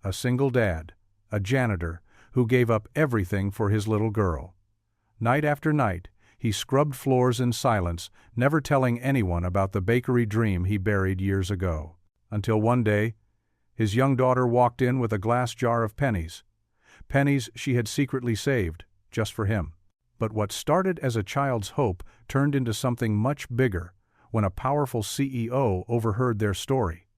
a single dad, a janitor, who gave up everything for his little girl. Night after night, he scrubbed floors in silence, never telling anyone about the bakery dream he buried years ago. Until one day, his young daughter walked in with a glass jar of pennies. Pennies she had secretly saved, just for him. But what started as a child's hope turned into something much bigger when a powerful CEO overheard their story.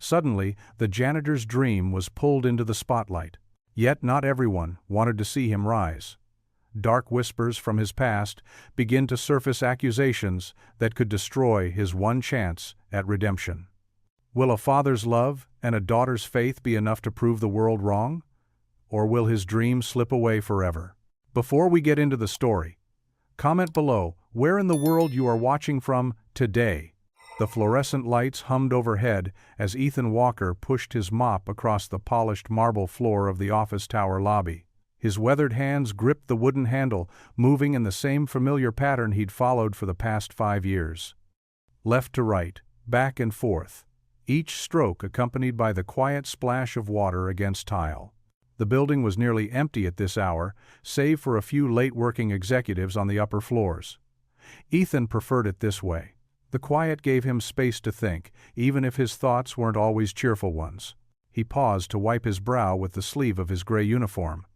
Suddenly, the janitor's dream was pulled into the spotlight. Yet not everyone wanted to see him rise. Dark whispers from his past begin to surface, accusations that could destroy his one chance at redemption. Will a father's love and a daughter's faith be enough to prove the world wrong? Or will his dream slip away forever? Before we get into the story, comment below where in the world you are watching from today. The fluorescent lights hummed overhead as Ethan Walker pushed his mop across the polished marble floor of the office tower lobby. His weathered hands gripped the wooden handle, moving in the same familiar pattern he'd followed for the past 5 years. Left to right, back and forth, each stroke accompanied by the quiet splash of water against tile. The building was nearly empty at this hour, save for a few late-working executives on the upper floors. Ethan preferred it this way. The quiet gave him space to think, even if his thoughts weren't always cheerful ones. He paused to wipe his brow with the sleeve of his gray uniform.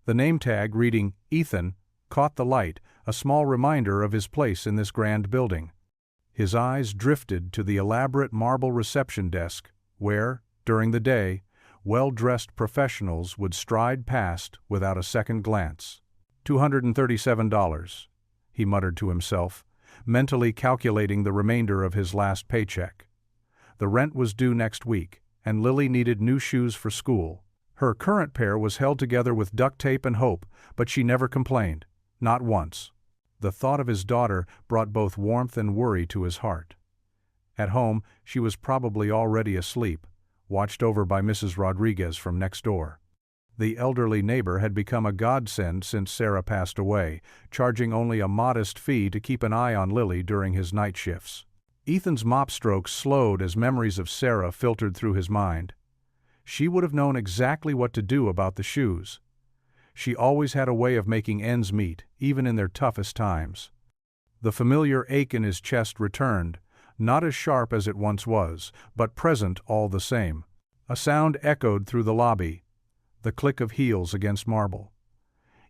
The name tag reading Ethan caught the light, a small reminder of his place in this grand building. His eyes drifted to the elaborate marble reception desk, where, during the day, well-dressed professionals would stride past without a second glance. $237, he muttered to himself, mentally calculating the remainder of his last paycheck. The rent was due next week, and Lily needed new shoes for school. Her current pair was held together with duct tape and hope, but she never complained, not once. The thought of his daughter brought both warmth and worry to his heart. At home, she was probably already asleep, watched over by Mrs. Rodriguez from next door. The elderly neighbor had become a godsend since Sarah passed away, charging only a modest fee to keep an eye on Lily during his night shifts. Ethan's mop strokes slowed as memories of Sarah filtered through his mind. She would have known exactly what to do about the shoes. She always had a way of making ends meet, even in their toughest times. The familiar ache in his chest returned, not as sharp as it once was, but present all the same. A sound echoed through the lobby, the click of heels against marble.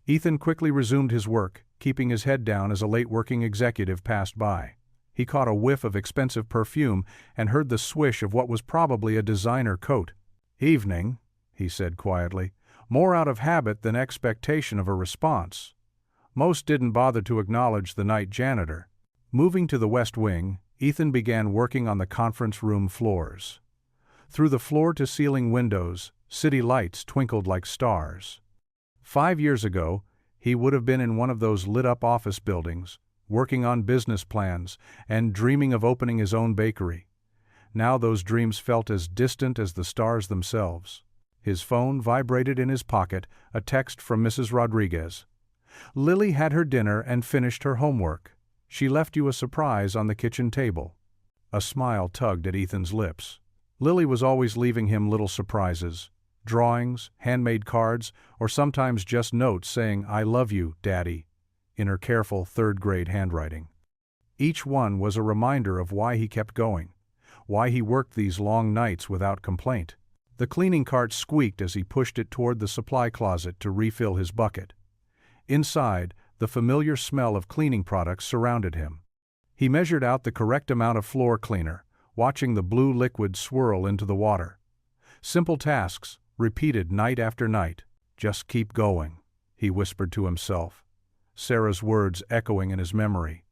Ethan quickly resumed his work, keeping his head down as a late-working executive passed by. He caught a whiff of expensive perfume and heard the swish of what was probably a designer coat. "Evening," he said quietly, more out of habit than expectation of a response. Most didn't bother to acknowledge the night janitor. Moving to the west wing, Ethan began working on the conference room floors. Through the floor-to-ceiling windows, city lights twinkled like stars. 5 years ago, he would have been in one of those lit-up office buildings, working on business plans and dreaming of opening his own bakery. Now those dreams felt as distant as the stars themselves. His phone vibrated in his pocket, a text from Mrs. Rodriguez. "Lily had her dinner and finished her homework. She left you a surprise on the kitchen table." A smile tugged at Ethan's lips. Lily was always leaving him little surprises. Drawings, handmade cards, or sometimes just notes saying, "I love you, Daddy," in her careful third-grade handwriting. Each one was a reminder of why he kept going, why he worked these long nights without complaint. The cleaning cart squeaked as he pushed it toward the supply closet to refill his bucket. Inside, the familiar smell of cleaning products surrounded him. He measured out the correct amount of floor cleaner, watching the blue liquid swirl into the water. Simple tasks, repeated night after night. "Just keep going," he whispered to himself, Sarah's words echoing in his memory.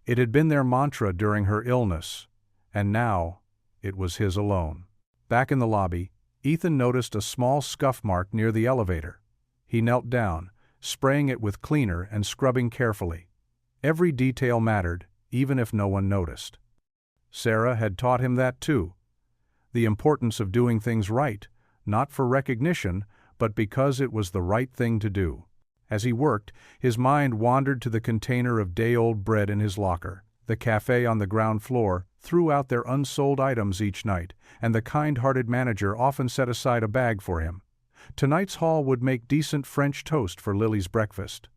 It had been their mantra during her illness, and now it was his alone. Back in the lobby, Ethan noticed a small scuff mark near the elevator. He knelt down, spraying it with cleaner and scrubbing carefully. Every detail mattered, even if no one noticed. Sarah had taught him that too. The importance of doing things right, not for recognition, but because it was the right thing to do. As he worked, his mind wandered to the container of day-old bread in his locker, the cafe on the ground floor, threw out their unsold items each night, and the kind-hearted manager often set aside a bag for him. Tonight's haul would make decent French toast for Lily's breakfast.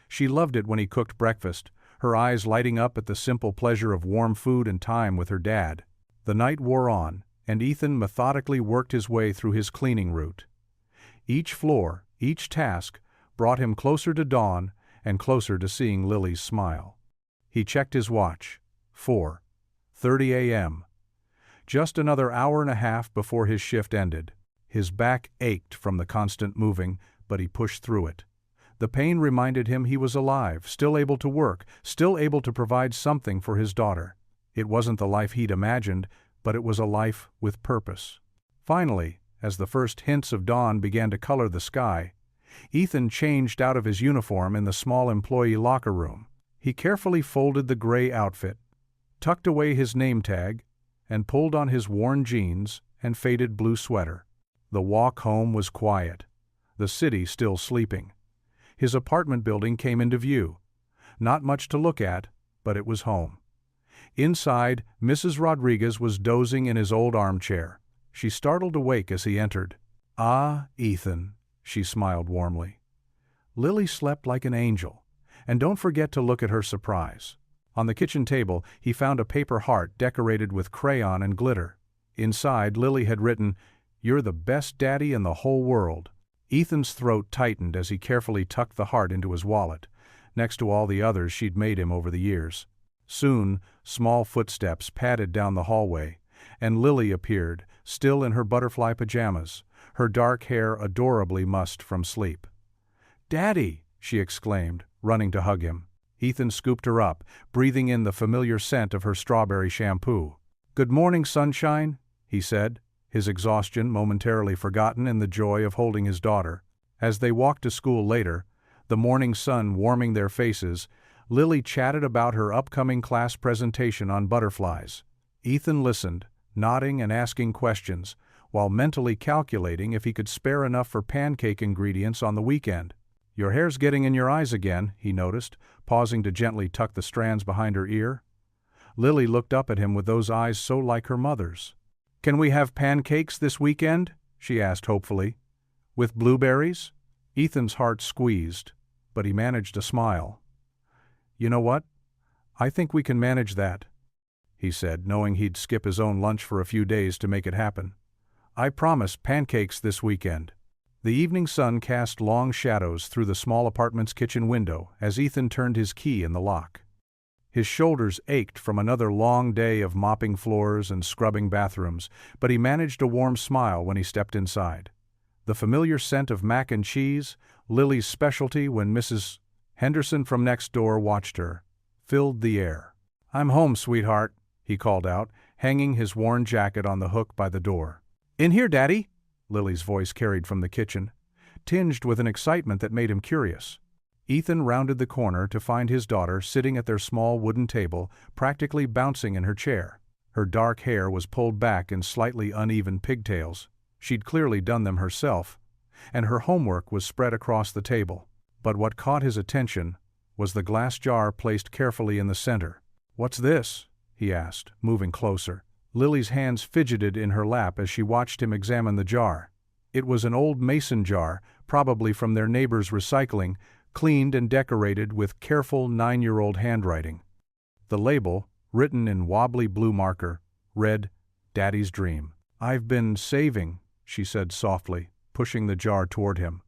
She loved it when he cooked breakfast, her eyes lighting up at the simple pleasure of warm food and time with her dad. The night wore on, and Ethan methodically worked his way through his cleaning route. Each floor, each task, brought him closer to dawn and closer to seeing Lily's smile. He checked his watch. 4:30 a.m. Just another hour and a half before his shift ended. His back ached from the constant moving, but he pushed through it. The pain reminded him he was alive, still able to work, still able to provide something for his daughter. It wasn't the life he'd imagined, but it was a life with purpose. Finally, as the first hints of dawn began to color the sky, Ethan changed out of his uniform in the small employee locker room. He carefully folded the gray outfit, tucked away his name tag, and pulled on his worn jeans and faded blue sweater. The walk home was quiet, the city still sleeping. His apartment building came into view. Not much to look at, but it was home. Inside, Mrs. Rodriguez was dozing in his old armchair. She startled awake as he entered. "Ah, Ethan," she smiled warmly. "Lily slept like an angel, and don't forget to look at her surprise." On the kitchen table, he found a paper heart decorated with crayon and glitter. Inside, Lily had written, "You're the best daddy in the whole world." Ethan's throat tightened as he carefully tucked the heart into his wallet, next to all the others she'd made him over the years. Soon, small footsteps padded down the hallway, and Lily appeared, still in her butterfly pajamas, her dark hair adorably mussed from sleep. "Daddy!" she exclaimed, running to hug him. Ethan scooped her up, breathing in the familiar scent of her strawberry shampoo. "Good morning, sunshine," he said, his exhaustion momentarily forgotten in the joy of holding his daughter. As they walked to school later, the morning sun warming their faces, Lily chatted about her upcoming class presentation on butterflies. Ethan listened, nodding and asking questions, while mentally calculating if he could spare enough for pancake ingredients on the weekend. "Your hair's getting in your eyes again," he noticed, pausing to gently tuck the strands behind her ear. Lily looked up at him with those eyes so like her mother's. "Can we have pancakes this weekend?" she asked hopefully. "With blueberries?" Ethan's heart squeezed, but he managed a smile. "You know what? I think we can manage that," he said, knowing he'd skip his own lunch for a few days to make it happen. "I promise pancakes this weekend." The evening sun cast long shadows through the small apartment's kitchen window as Ethan turned his key in the lock. His shoulders ached from another long day of mopping floors and scrubbing bathrooms, but he managed a warm smile when he stepped inside. The familiar scent of mac and cheese, Lily's specialty when Mrs. Henderson from next door watched her, filled the air. "I'm home, sweetheart," he called out, hanging his worn jacket on the hook by the door. "In here, Daddy," Lily's voice carried from the kitchen, tinged with an excitement that made him curious. Ethan rounded the corner to find his daughter sitting at their small wooden table, practically bouncing in her chair. Her dark hair was pulled back in slightly uneven pigtails. She'd clearly done them herself, and her homework was spread across the table. But what caught his attention was the glass jar placed carefully in the center. "What's this?" he asked, moving closer. Lily's hands fidgeted in her lap as she watched him examine the jar. It was an old mason jar, probably from their neighbor's recycling, cleaned and decorated with careful 9-year-old handwriting. The label, written in wobbly blue marker, read, "Daddy's Dream." "I've been saving," she said softly, pushing the jar toward him.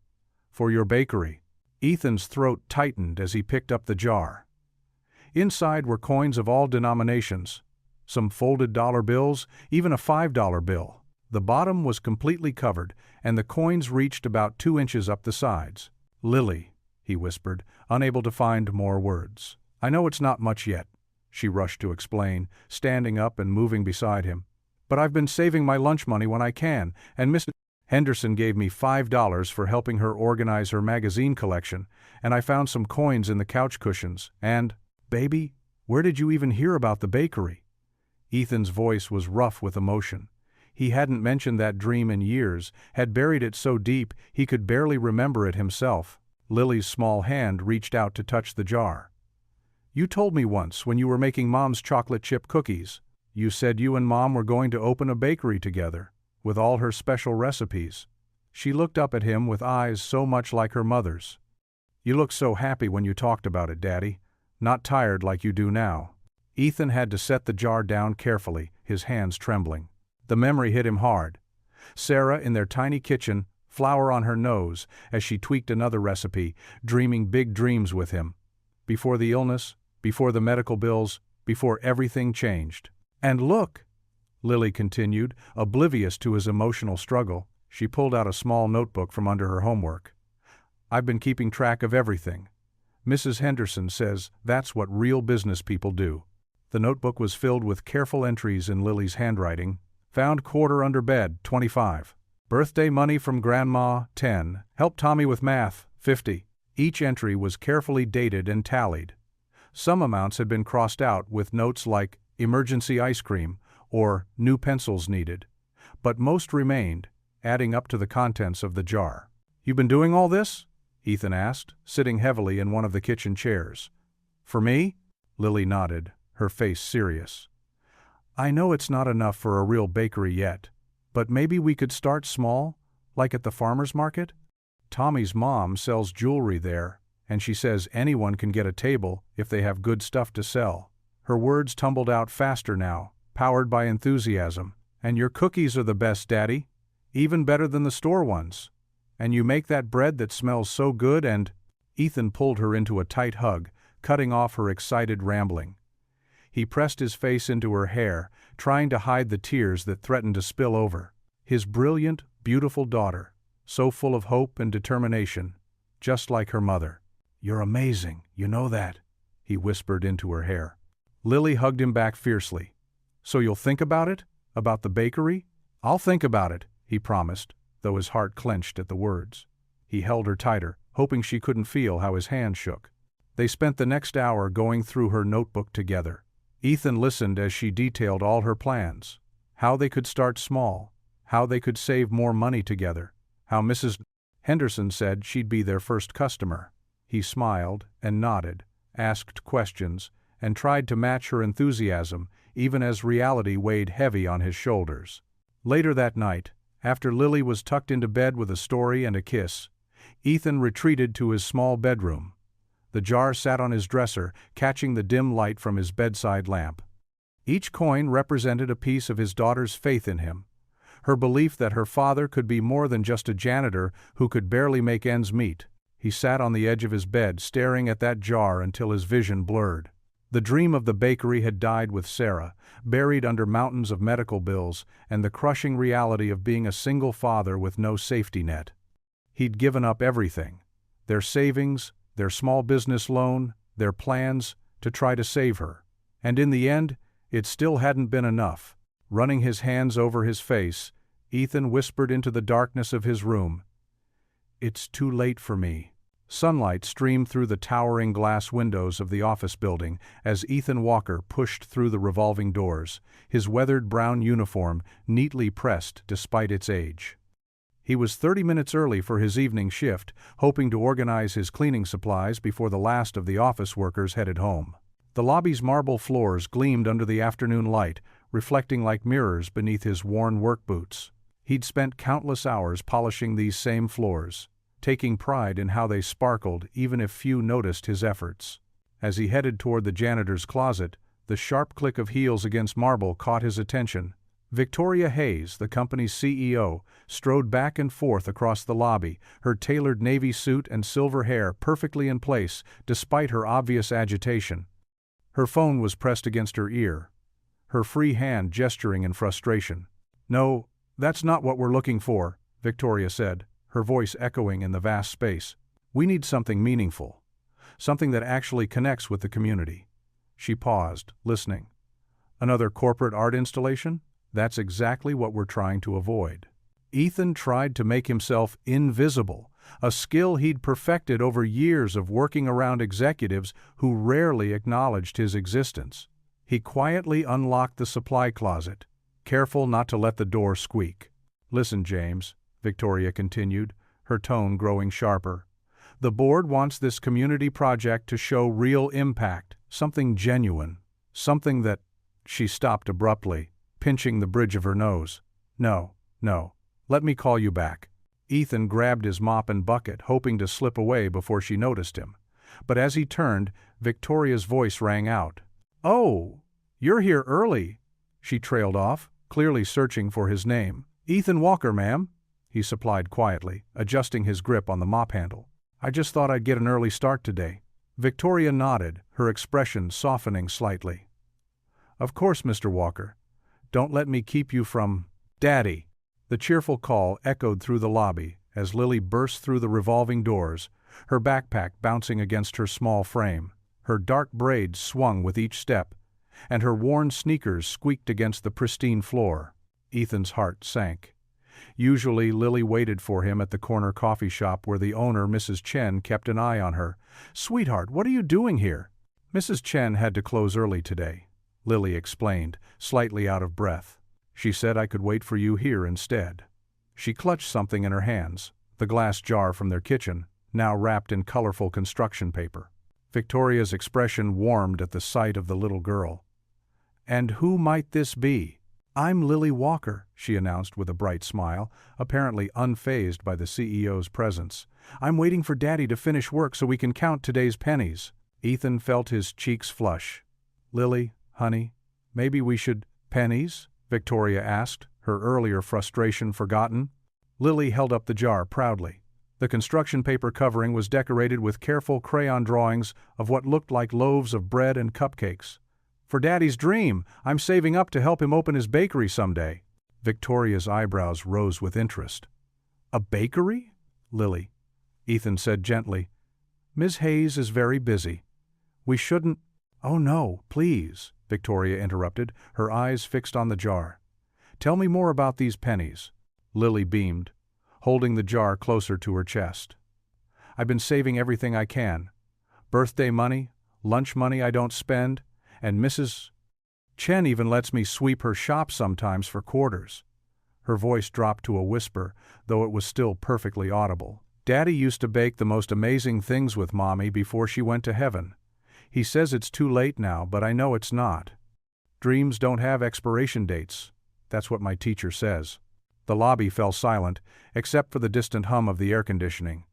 "For your bakery." Ethan's throat tightened as he picked up the jar. Inside were coins of all denominations, some folded dollar bills, even a $5 bill. The bottom was completely covered, and the coins reached about 2 inches up the sides. "Lily," he whispered, unable to find more words. "I know it's not much yet," she rushed to explain, standing up and moving beside him. "But I've been saving my lunch money when I can, and Mrs. Henderson gave me $5 for helping her organize her magazine collection, and I found some coins in the couch cushions, and, baby, where did you even hear about the bakery?" Ethan's voice was rough with emotion. He hadn't mentioned that dream in years, had buried it so deep he could barely remember it himself. Lily's small hand reached out to touch the jar. "You told me once when you were making Mom's chocolate chip cookies. You said you and Mom were going to open a bakery together, with all her special recipes. She looked up at him with eyes so much like her mother's. You looked so happy when you talked about it, Daddy. Not tired like you do now. Ethan had to set the jar down carefully, his hands trembling. The memory hit him hard. Sarah in their tiny kitchen, flour on her nose, as she tweaked another recipe, dreaming big dreams with him. Before the illness, before the medical bills, before everything changed. And look, Lily continued, oblivious to his emotional struggle. She pulled out a small notebook from under her homework. I've been keeping track of everything. Mrs. Henderson says that's what real business people do. The notebook was filled with careful entries in Lily's handwriting. Found quarter under bed, 25. Birthday money from Grandma, 10. Helped Tommy with math, 50. Each entry was carefully dated and tallied. Some amounts had been crossed out with notes like emergency ice cream or new pencils needed, but most remained, adding up to the contents of the jar. "You've been doing all this?" Ethan asked, sitting heavily in one of the kitchen chairs. "For me?" Lily nodded, her face serious. "I know it's not enough for a real bakery yet, but maybe we could start small, like at the farmer's market? Tommy's mom sells jewelry there, and she says anyone can get a table if they have good stuff to sell." Her words tumbled out faster now, powered by enthusiasm. "And your cookies are the best, Daddy. Even better than the store ones. And you make that bread that smells so good and—" Ethan pulled her into a tight hug, cutting off her excited rambling. He pressed his face into her hair, trying to hide the tears that threatened to spill over. His brilliant, beautiful daughter, so full of hope and determination, just like her mother. "You're amazing, you know that," he whispered into her hair. Lily hugged him back fiercely. "So you'll think about it? About the bakery?" "I'll think about it," he promised, though his heart clenched at the words. He held her tighter, hoping she couldn't feel how his hand shook. They spent the next hour going through her notebook together. Ethan listened as she detailed all her plans. How they could start small, how they could save more money together, how Mrs. Henderson said she'd be their first customer. He smiled and nodded, asked questions, and tried to match her enthusiasm, even as reality weighed heavy on his shoulders. Later that night, after Lily was tucked into bed with a story and a kiss, Ethan retreated to his small bedroom. The jar sat on his dresser, catching the dim light from his bedside lamp. Each coin represented a piece of his daughter's faith in him, her belief that her father could be more than just a janitor who could barely make ends meet. He sat on the edge of his bed, staring at that jar until his vision blurred. The dream of the bakery had died with Sarah, buried under mountains of medical bills and the crushing reality of being a single father with no safety net. He'd given up everything, their savings, their small business loan, their plans, to try to save her. And in the end, it still hadn't been enough. Running his hands over his face, Ethan whispered into the darkness of his room, "It's too late for me." Sunlight streamed through the towering glass windows of the office building as Ethan Walker pushed through the revolving doors, his weathered brown uniform neatly pressed despite its age. He was 30 minutes early for his evening shift, hoping to organize his cleaning supplies before the last of the office workers headed home. The lobby's marble floors gleamed under the afternoon light, reflecting like mirrors beneath his worn work boots. He'd spent countless hours polishing these same floors, taking pride in how they sparkled even if few noticed his efforts. As he headed toward the janitor's closet, the sharp click of heels against marble caught his attention. Victoria Hayes, the company's CEO, strode back and forth across the lobby, her tailored navy suit and silver hair perfectly in place despite her obvious agitation. Her phone was pressed against her ear, her free hand gesturing in frustration. "No, that's not what we're looking for," Victoria said, her voice echoing in the vast space. "We need something meaningful, something that actually connects with the community." She paused, listening. "Another corporate art installation? That's exactly what we're trying to avoid." Ethan tried to make himself invisible, a skill he'd perfected over years of working around executives who rarely acknowledged his existence. He quietly unlocked the supply closet, careful not to let the door squeak. "Listen, James," Victoria continued, her tone growing sharper. "The board wants this community project to show real impact, something genuine, something that She stopped abruptly, pinching the bridge of her nose. No, no. Let me call you back. Ethan grabbed his mop and bucket, hoping to slip away before she noticed him. But as he turned, Victoria's voice rang out. "Oh, you're here early." She trailed off, clearly searching for his name. "Ethan Walker, ma'am," he supplied quietly, adjusting his grip on the mop handle. "I just thought I'd get an early start today." Victoria nodded, her expression softening slightly. "Of course, Mr. Walker. Don't let me keep you from Daddy." The cheerful call echoed through the lobby as Lily burst through the revolving doors, her backpack bouncing against her small frame. Her dark braids swung with each step, and her worn sneakers squeaked against the pristine floor. Ethan's heart sank. Usually Lily waited for him at the corner coffee shop where the owner, Mrs. Chen, kept an eye on her. "Sweetheart, what are you doing here?" "Mrs. Chen had to close early today," Lily explained, slightly out of breath. "She said I could wait for you here instead." She clutched something in her hands, the glass jar from their kitchen, now wrapped in colorful construction paper. Victoria's expression warmed at the sight of the little girl. "And who might this be?" "I'm Lily Walker," she announced with a bright smile, apparently unfazed by the CEO's presence. "I'm waiting for Daddy to finish work so we can count today's pennies." Ethan felt his cheeks flush. "Lily, honey, maybe we should—" "Pennies?" Victoria asked, her earlier frustration forgotten. Lily held up the jar proudly. The construction paper covering was decorated with careful crayon drawings of what looked like loaves of bread and cupcakes. "For Daddy's dream. I'm saving up to help him open his bakery someday." Victoria's eyebrows rose with interest. "A bakery?" "Lily," Ethan said gently. "Ms. Hayes is very busy. We shouldn't—" "Oh no, please," Victoria interrupted, her eyes fixed on the jar. "Tell me more about these pennies." Lily beamed, holding the jar closer to her chest. "I've been saving everything I can. Birthday money, lunch money I don't spend, and Mrs. Chen even lets me sweep her shop sometimes for quarters." Her voice dropped to a whisper, though it was still perfectly audible. "Daddy used to bake the most amazing things with Mommy before she went to heaven. He says it's too late now, but I know it's not. Dreams don't have expiration dates. That's what my teacher says." The lobby fell silent, except for the distant hum of the air conditioning.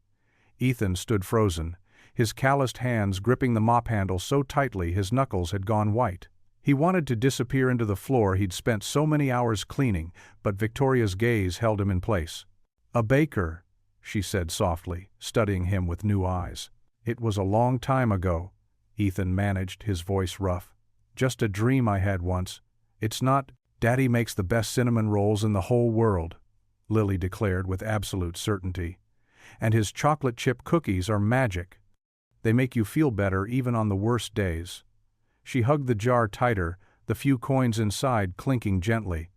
Ethan stood frozen, his calloused hands gripping the mop handle so tightly his knuckles had gone white. He wanted to disappear into the floor he'd spent so many hours cleaning, but Victoria's gaze held him in place. "A baker," she said softly, studying him with new eyes. "It was a long time ago," Ethan managed, his voice rough. "Just a dream I had once. It's not—" "Daddy makes the best cinnamon rolls in the whole world," Lily declared with absolute certainty. "And his chocolate chip cookies are magic. They make you feel better even on the worst days." She hugged the jar tighter, the few coins inside clinking gently.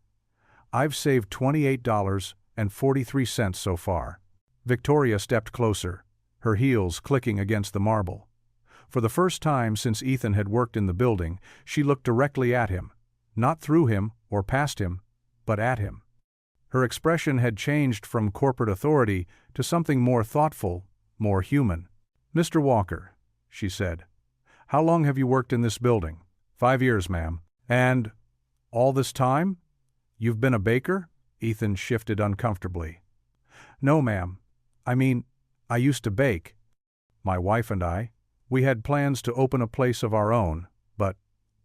"I've saved $28.43 so far." Victoria stepped closer, her heels clicking against the marble. For the first time since Ethan had worked in the building, she looked directly at him, not through him or past him, but at him. Her expression had changed from corporate authority to something more thoughtful, more human. "Mr. Walker," she said, "how long have you worked in this building?" 5 years, ma'am." "And all this time? You've been a baker?" Ethan shifted uncomfortably. "No, ma'am. I mean, I used to bake. My wife and I, we had plans to open a place of our own, but—"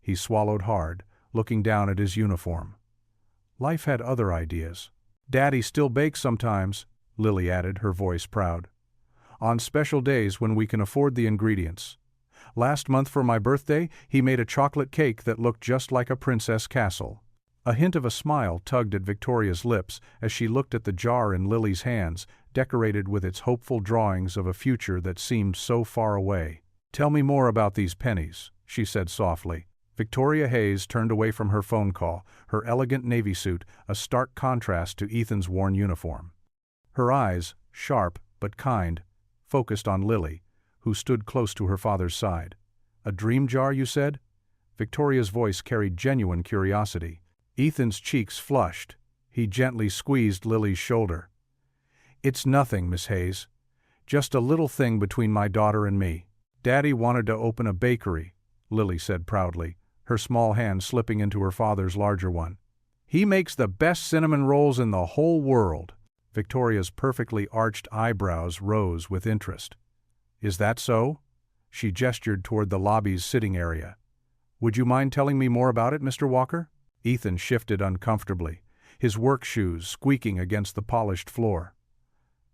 He swallowed hard, looking down at his uniform. Life had other ideas. "Daddy still bakes sometimes," Lily added, her voice proud. "On special days when we can afford the ingredients. Last month for my birthday, he made a chocolate cake that looked just like a princess castle." A hint of a smile tugged at Victoria's lips as she looked at the jar in Lily's hands, decorated with its hopeful drawings of a future that seemed so far away. "Tell me more about these pennies," she said softly. Victoria Hayes turned away from her phone call, her elegant navy suit a stark contrast to Ethan's worn uniform. Her eyes, sharp but kind, focused on Lily, who stood close to her father's side. "A dream jar, you said?" Victoria's voice carried genuine curiosity. Ethan's cheeks flushed. He gently squeezed Lily's shoulder. "It's nothing, Miss Hayes. Just a little thing between my daughter and me." "Daddy wanted to open a bakery," Lily said proudly, her small hand slipping into her father's larger one. "He makes the best cinnamon rolls in the whole world." Victoria's perfectly arched eyebrows rose with interest. "Is that so?" She gestured toward the lobby's sitting area. "Would you mind telling me more about it, Mr. Walker?" Ethan shifted uncomfortably, his work shoes squeaking against the polished floor.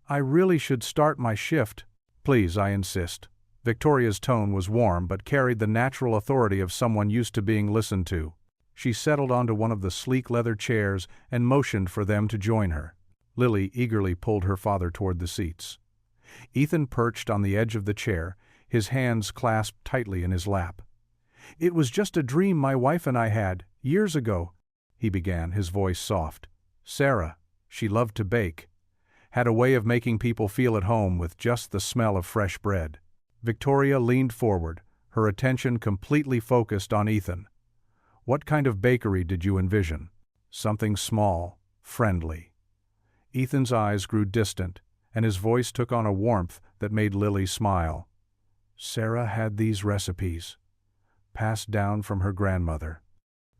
"I really should start my shift." "Please, I insist." Victoria's tone was warm but carried the natural authority of someone used to being listened to. She settled onto one of the sleek leather chairs and motioned for them to join her. Lily eagerly pulled her father toward the seats. Ethan perched on the edge of the chair, his hands clasped tightly in his lap. "It was just a dream my wife and I had, years ago," he began, his voice soft. "Sarah, she loved to bake. Had a way of making people feel at home with just the smell of fresh bread." Victoria leaned forward, her attention completely focused on Ethan. "What kind of bakery did you envision?" "Something small, friendly." Ethan's eyes grew distant, and his voice took on a warmth that made Lily smile. Sarah had these recipes, passed down from her grandmother.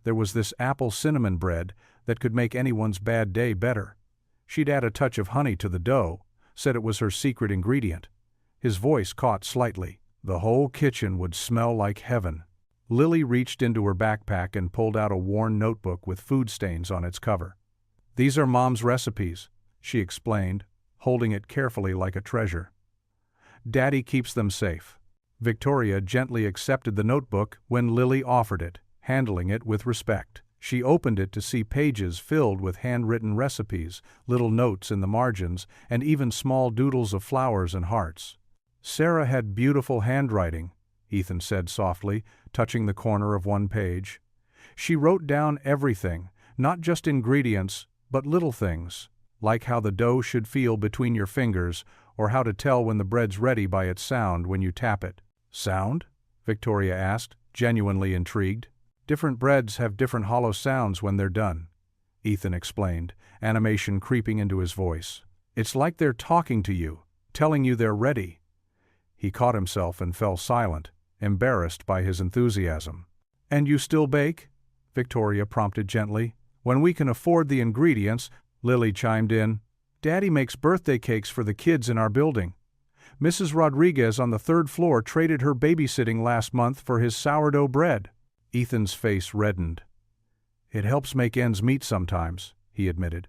There was this apple cinnamon bread that could make anyone's bad day better. She'd add a touch of honey to the dough, said it was her secret ingredient. His voice caught slightly. "The whole kitchen would smell like heaven." Lily reached into her backpack and pulled out a worn notebook with food stains on its cover. "These are Mom's recipes," she explained, holding it carefully like a treasure. "Daddy keeps them safe." Victoria gently accepted the notebook when Lily offered it, handling it with respect. She opened it to see pages filled with handwritten recipes, little notes in the margins, and even small doodles of flowers and hearts. "Sarah had beautiful handwriting," Ethan said softly, touching the corner of one page. "She wrote down everything, not just ingredients, but little things, like how the dough should feel between your fingers, or how to tell when the bread's ready by its sound when you tap it." "Sound?" Victoria asked, genuinely intrigued. "Different breads have different hollow sounds when they're done," Ethan explained, animation creeping into his voice. "It's like they're talking to you, telling you they're ready." He caught himself and fell silent, embarrassed by his enthusiasm. "And you still bake?" Victoria prompted gently. "When we can afford the ingredients," Lily chimed in. "Daddy makes birthday cakes for the kids in our building. Mrs. Rodriguez on the third floor traded her babysitting last month for his sourdough bread." Ethan's face reddened. "It helps make ends meet sometimes," he admitted.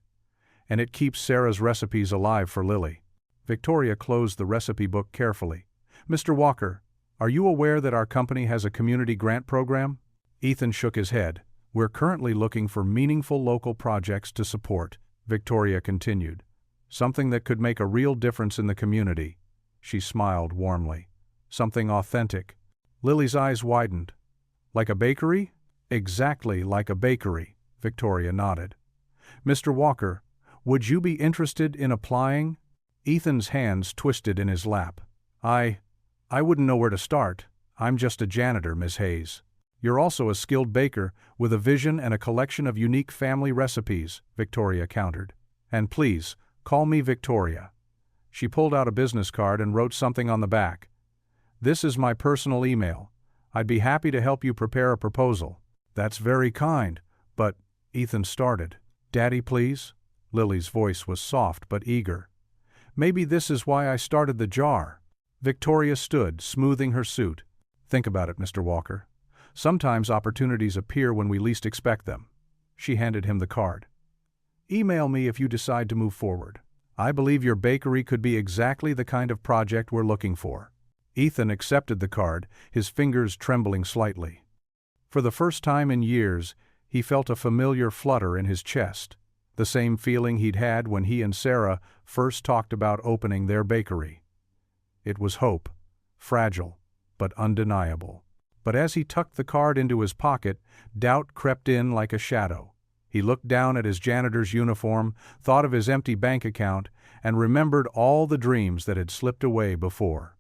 "And it keeps Sarah's recipes alive for Lily." Victoria closed the recipe book carefully. "Mr. Walker, are you aware that our company has a community grant program?" Ethan shook his head. "We're currently looking for meaningful local projects to support," Victoria continued. "Something that could make a real difference in the community." She smiled warmly. "Something authentic." Lily's eyes widened. "Like a bakery?" "Exactly like a bakery," Victoria nodded. "Mr. Walker, would you be interested in applying?" Ethan's hands twisted in his lap. I wouldn't know where to start. I'm just a janitor, Miss Hayes." "You're also a skilled baker, with a vision and a collection of unique family recipes," Victoria countered. "And please, call me Victoria." She pulled out a business card and wrote something on the back. "This is my personal email. I'd be happy to help you prepare a proposal." "That's very kind, but," Ethan started. "Daddy, please?" Lily's voice was soft but eager. "Maybe this is why I started the jar." Victoria stood, smoothing her suit. "Think about it, Mr. Walker. Sometimes opportunities appear when we least expect them." She handed him the card. "Email me if you decide to move forward. I believe your bakery could be exactly the kind of project we're looking for." Ethan accepted the card, his fingers trembling slightly. For the first time in years, he felt a familiar flutter in his chest, the same feeling he'd had when he and Sarah first talked about opening their bakery. It was hope, fragile, but undeniable. But as he tucked the card into his pocket, doubt crept in like a shadow. He looked down at his janitor's uniform, thought of his empty bank account, and remembered all the dreams that had slipped away before.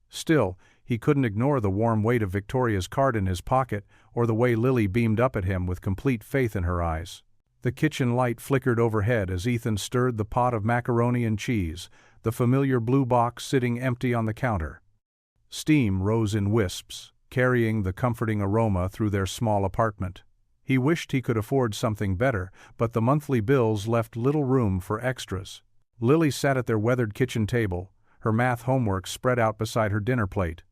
Still, he couldn't ignore the warm weight of Victoria's card in his pocket or the way Lily beamed up at him with complete faith in her eyes. The kitchen light flickered overhead as Ethan stirred the pot of macaroni and cheese, the familiar blue box sitting empty on the counter. Steam rose in wisps, carrying the comforting aroma through their small apartment. He wished he could afford something better, but the monthly bills left little room for extras. Lily sat at their weathered kitchen table, her math homework spread out beside her dinner plate.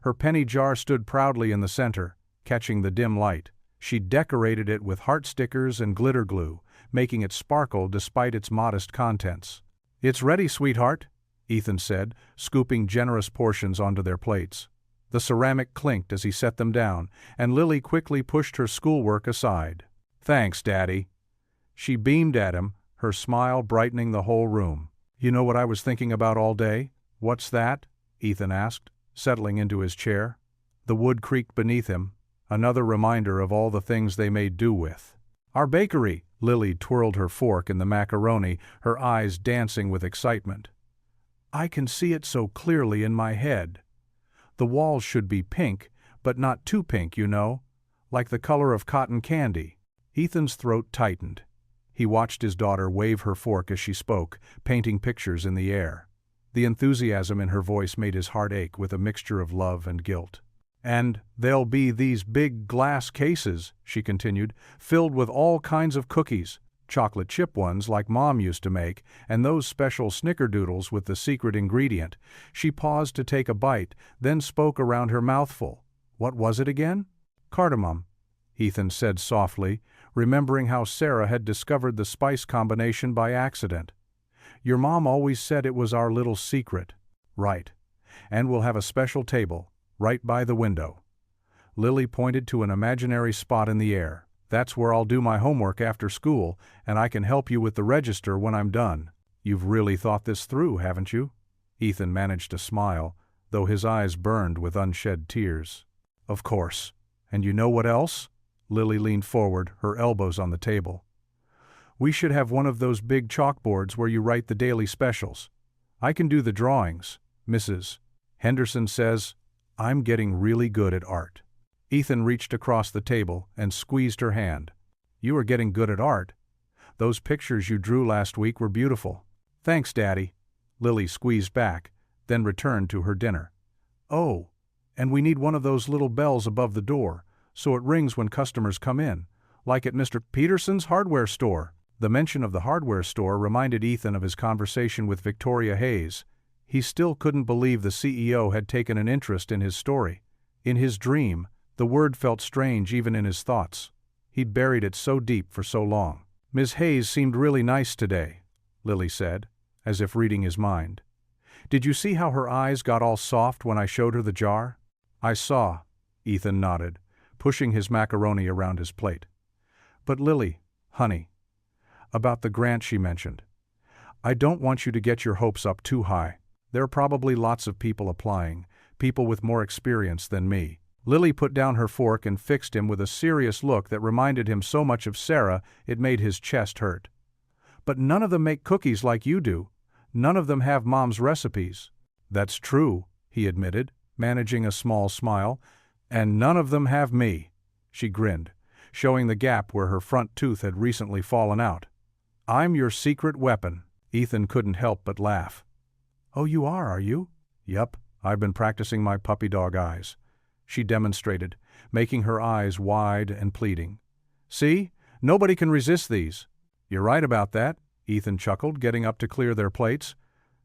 Her penny jar stood proudly in the center, catching the dim light. She decorated it with heart stickers and glitter glue, making it sparkle despite its modest contents. "It's ready, sweetheart," Ethan said, scooping generous portions onto their plates. The ceramic clinked as he set them down, and Lily quickly pushed her schoolwork aside. "Thanks, Daddy." She beamed at him, her smile brightening the whole room. "You know what I was thinking about all day?" "What's that?" Ethan asked, settling into his chair. The wood creaked beneath him, another reminder of all the things they made do with. "Our bakery." Lily twirled her fork in the macaroni, her eyes dancing with excitement. "I can see it so clearly in my head. The walls should be pink, but not too pink, you know, like the color of cotton candy." Ethan's throat tightened. He watched his daughter wave her fork as she spoke, painting pictures in the air. The enthusiasm in her voice made his heart ache with a mixture of love and guilt. "And there'll be these big glass cases," she continued, "filled with all kinds of cookies, chocolate chip ones like Mom used to make, and those special snickerdoodles with the secret ingredient." She paused to take a bite, then spoke around her mouthful. "What was it again?" "Cardamom," Ethan said softly, remembering how Sarah had discovered the spice combination by accident. "Your mom always said it was our little secret." "Right. And we'll have a special table, right by the window." Lily pointed to an imaginary spot in the air. "That's where I'll do my homework after school, and I can help you with the register when I'm done." "You've really thought this through, haven't you?" Ethan managed to smile, though his eyes burned with unshed tears. "Of course. And you know what else?" Lily leaned forward, her elbows on the table. "We should have one of those big chalkboards where you write the daily specials. I can do the drawings. Mrs. Henderson says I'm getting really good at art." Ethan reached across the table and squeezed her hand. "You are getting good at art. Those pictures you drew last week were beautiful." "Thanks, Daddy." Lily squeezed back, then returned to her dinner. "Oh, and we need one of those little bells above the door, so it rings when customers come in, like at Mr. Peterson's hardware store." The mention of the hardware store reminded Ethan of his conversation with Victoria Hayes. He still couldn't believe the CEO had taken an interest in his story. In his dream, the word felt strange even in his thoughts. He'd buried it so deep for so long. "Ms. Hayes seemed really nice today," Lily said, as if reading his mind. "Did you see how her eyes got all soft when I showed her the jar?" "I saw," Ethan nodded, pushing his macaroni around his plate. "But Lily, honey, about the grant she mentioned. I don't want you to get your hopes up too high. There are probably lots of people applying, people with more experience than me." Lily put down her fork and fixed him with a serious look that reminded him so much of Sarah it made his chest hurt. "But none of them make cookies like you do. None of them have Mom's recipes." "That's true," he admitted, managing a small smile. "And none of them have me." She grinned, showing the gap where her front tooth had recently fallen out. "I'm your secret weapon." Ethan couldn't help but laugh. "Oh, you are you?" "Yup, I've been practicing my puppy dog eyes," she demonstrated, making her eyes wide and pleading. "See? Nobody can resist these." "You're right about that," Ethan chuckled, getting up to clear their plates.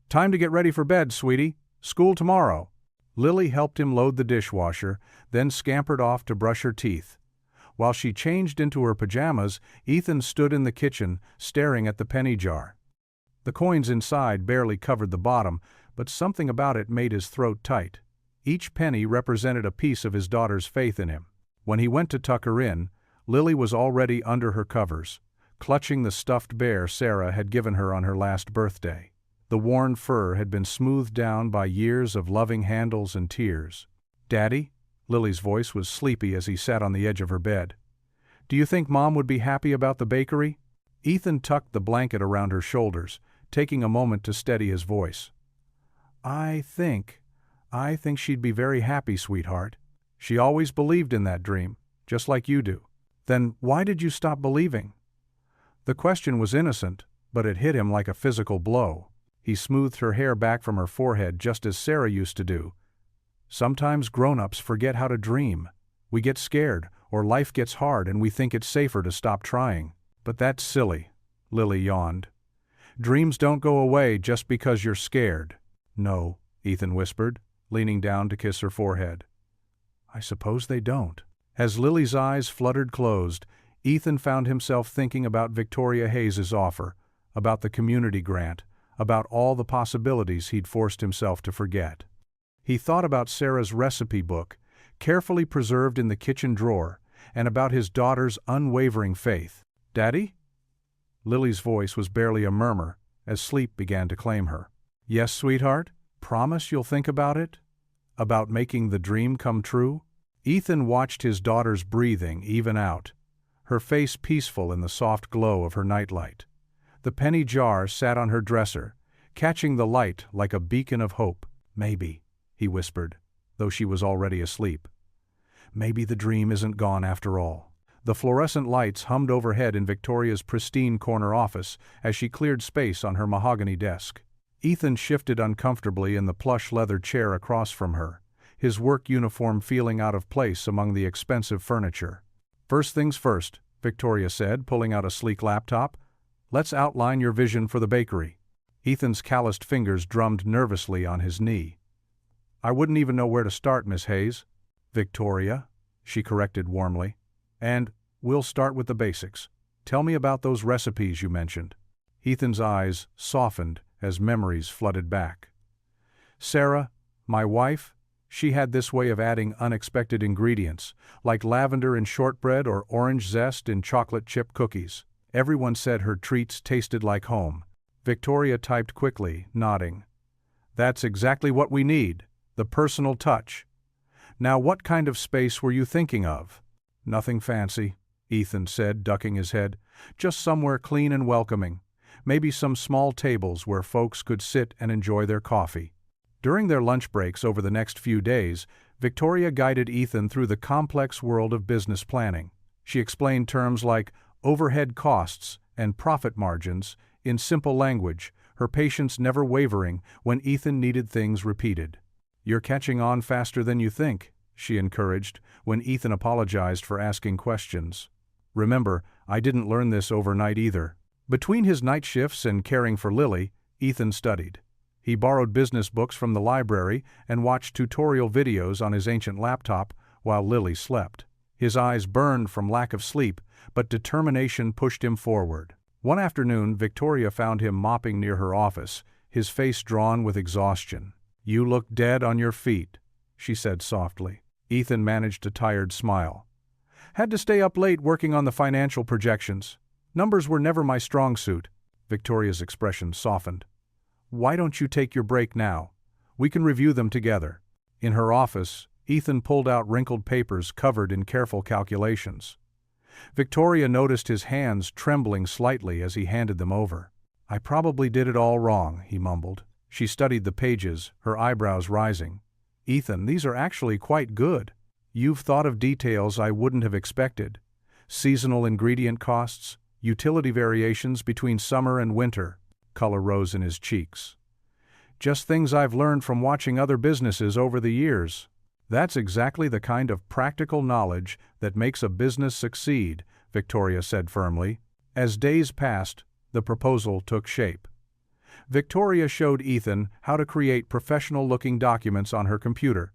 "Time to get ready for bed, sweetie. School tomorrow." Lily helped him load the dishwasher, then scampered off to brush her teeth. While she changed into her pajamas, Ethan stood in the kitchen, staring at the penny jar. The coins inside barely covered the bottom, but something about it made his throat tight. Each penny represented a piece of his daughter's faith in him. When he went to tuck her in, Lily was already under her covers, clutching the stuffed bear Sarah had given her on her last birthday. The worn fur had been smoothed down by years of loving handles and tears. "Daddy?" Lily's voice was sleepy as he sat on the edge of her bed. "Do you think Mom would be happy about the bakery?" Ethan tucked the blanket around her shoulders, taking a moment to steady his voice. I think she'd be very happy, sweetheart. She always believed in that dream, just like you do." "Then why did you stop believing?" The question was innocent, but it hit him like a physical blow. He smoothed her hair back from her forehead just as Sarah used to do. Sometimes grown-ups forget how to dream. We get scared, or life gets hard and we think it's safer to stop trying. But that's silly, Lily yawned. Dreams don't go away just because you're scared. No, Ethan whispered, leaning down to kiss her forehead. I suppose they don't. As Lily's eyes fluttered closed, Ethan found himself thinking about Victoria Hayes's offer, about the community grant, about all the possibilities he'd forced himself to forget. He thought about Sarah's recipe book, carefully preserved in the kitchen drawer, and about his daughter's unwavering faith. Daddy? Lily's voice was barely a murmur, as sleep began to claim her. Yes, sweetheart? Promise you'll think about it? About making the dream come true? Ethan watched his daughter's breathing even out, her face peaceful in the soft glow of her nightlight. The penny jar sat on her dresser, catching the light like a beacon of hope. Maybe, he whispered, though she was already asleep. Maybe the dream isn't gone after all. The fluorescent lights hummed overhead in Victoria's pristine corner office as she cleared space on her mahogany desk. Ethan shifted uncomfortably in the plush leather chair across from her, his work uniform feeling out of place among the expensive furniture. First things first, Victoria said, pulling out a sleek laptop. Let's outline your vision for the bakery. Ethan's calloused fingers drummed nervously on his knee. I wouldn't even know where to start, Miss Hayes. Victoria, she corrected warmly. And we'll start with the basics. Tell me about those recipes you mentioned. Ethan's eyes softened as memories flooded back. Sarah, my wife, she had this way of adding unexpected ingredients, like lavender in shortbread or orange zest in chocolate chip cookies. Everyone said her treats tasted like home. Victoria typed quickly, nodding. That's exactly what we need, the personal touch. Now what kind of space were you thinking of? Nothing fancy, Ethan said, ducking his head. Just somewhere clean and welcoming. Maybe some small tables where folks could sit and enjoy their coffee. During their lunch breaks over the next few days, Victoria guided Ethan through the complex world of business planning. She explained terms like overhead costs and profit margins in simple language, her patience never wavering when Ethan needed things repeated. You're catching on faster than you think, she encouraged, when Ethan apologized for asking questions. Remember, I didn't learn this overnight either. Between his night shifts and caring for Lily, Ethan studied. He borrowed business books from the library and watched tutorial videos on his ancient laptop while Lily slept. His eyes burned from lack of sleep, but determination pushed him forward. One afternoon, Victoria found him mopping near her office, his face drawn with exhaustion. You look dead on your feet, she said softly. Ethan managed a tired smile. Had to stay up late working on the financial projections. Numbers were never my strong suit. Victoria's expression softened. Why don't you take your break now? We can review them together. In her office, Ethan pulled out wrinkled papers covered in careful calculations. Victoria noticed his hands trembling slightly as he handed them over. I probably did it all wrong, he mumbled. She studied the pages, her eyebrows rising. Ethan, these are actually quite good. You've thought of details I wouldn't have expected. Seasonal ingredient costs, utility variations between summer and winter. Color rose in his cheeks. Just things I've learned from watching other businesses over the years. That's exactly the kind of practical knowledge that makes a business succeed, Victoria said firmly. As days passed, the proposal took shape. Victoria showed Ethan how to create professional-looking documents on her computer,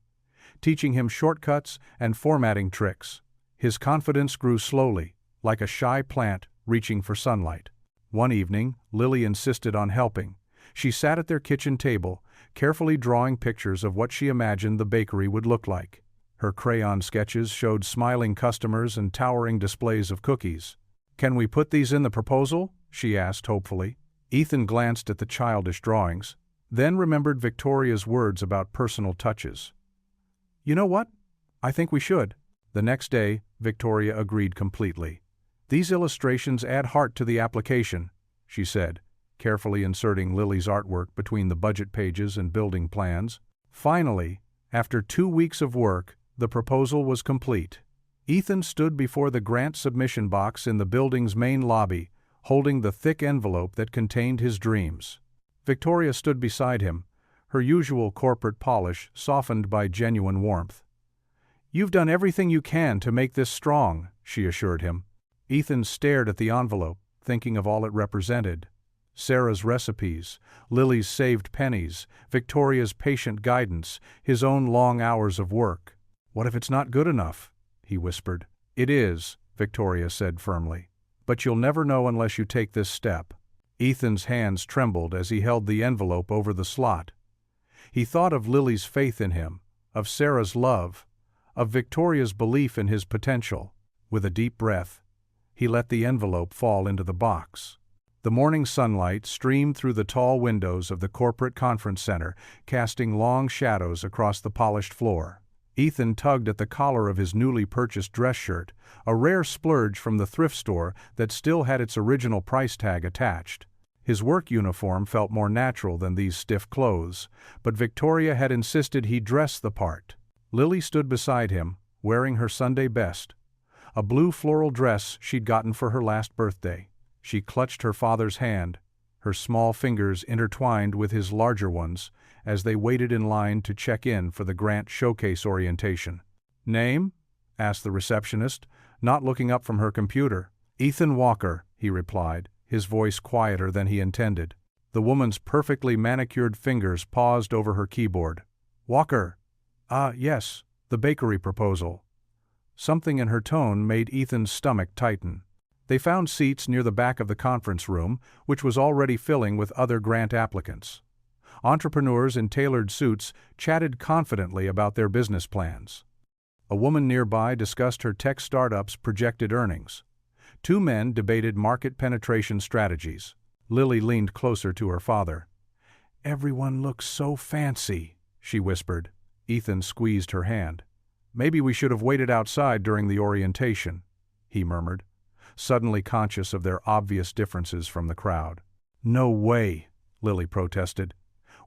teaching him shortcuts and formatting tricks. His confidence grew slowly, like a shy plant reaching for sunlight. One evening, Lily insisted on helping. She sat at their kitchen table, carefully drawing pictures of what she imagined the bakery would look like. Her crayon sketches showed smiling customers and towering displays of cookies. Can we put these in the proposal? She asked hopefully. Ethan glanced at the childish drawings, then remembered Victoria's words about personal touches. You know what? I think we should. The next day, Victoria agreed completely. These illustrations add heart to the application, she said, carefully inserting Lily's artwork between the budget pages and building plans. Finally, after 2 weeks of work, the proposal was complete. Ethan stood before the grant submission box in the building's main lobby, holding the thick envelope that contained his dreams. Victoria stood beside him, her usual corporate polish softened by genuine warmth. "You've done everything you can to make this strong," she assured him. Ethan stared at the envelope, thinking of all it represented. Sarah's recipes, Lily's saved pennies, Victoria's patient guidance, his own long hours of work. "What if it's not good enough?" he whispered. "It is," Victoria said firmly. "But you'll never know unless you take this step." Ethan's hands trembled as he held the envelope over the slot. He thought of Lily's faith in him, of Sarah's love, of Victoria's belief in his potential. With a deep breath, he let the envelope fall into the box. The morning sunlight streamed through the tall windows of the corporate conference center, casting long shadows across the polished floor. Ethan tugged at the collar of his newly purchased dress shirt, a rare splurge from the thrift store that still had its original price tag attached. His work uniform felt more natural than these stiff clothes, but Victoria had insisted he dress the part. Lily stood beside him, wearing her Sunday best, a blue floral dress she'd gotten for her last birthday. She clutched her father's hand, her small fingers intertwined with his larger ones, as they waited in line to check in for the Grant Showcase orientation. "Name?" asked the receptionist, not looking up from her computer. "Ethan Walker," he replied, his voice quieter than he intended. The woman's perfectly manicured fingers paused over her keyboard. "Walker. Yes, the bakery proposal." Something in her tone made Ethan's stomach tighten. They found seats near the back of the conference room, which was already filling with other grant applicants. Entrepreneurs in tailored suits chatted confidently about their business plans. A woman nearby discussed her tech startup's projected earnings. Two men debated market penetration strategies. Lily leaned closer to her father. "Everyone looks so fancy," she whispered. Ethan squeezed her hand. "Maybe we should have waited outside during the orientation," he murmured, suddenly conscious of their obvious differences from the crowd. "No way," Lily protested.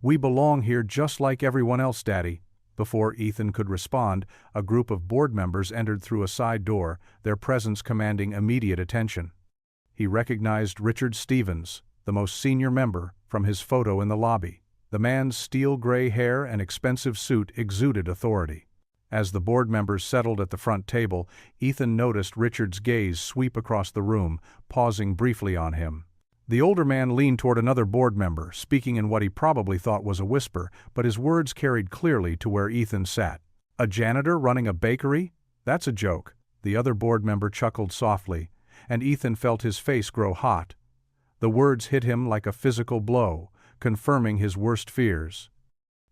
"We belong here just like everyone else, Daddy." Before Ethan could respond, a group of board members entered through a side door, their presence commanding immediate attention. He recognized Richard Stevens, the most senior member, from his photo in the lobby. The man's steel-gray hair and expensive suit exuded authority. As the board members settled at the front table, Ethan noticed Richard's gaze sweep across the room, pausing briefly on him. The older man leaned toward another board member, speaking in what he probably thought was a whisper, but his words carried clearly to where Ethan sat. "A janitor running a bakery? That's a joke." The other board member chuckled softly, and Ethan felt his face grow hot. The words hit him like a physical blow, confirming his worst fears.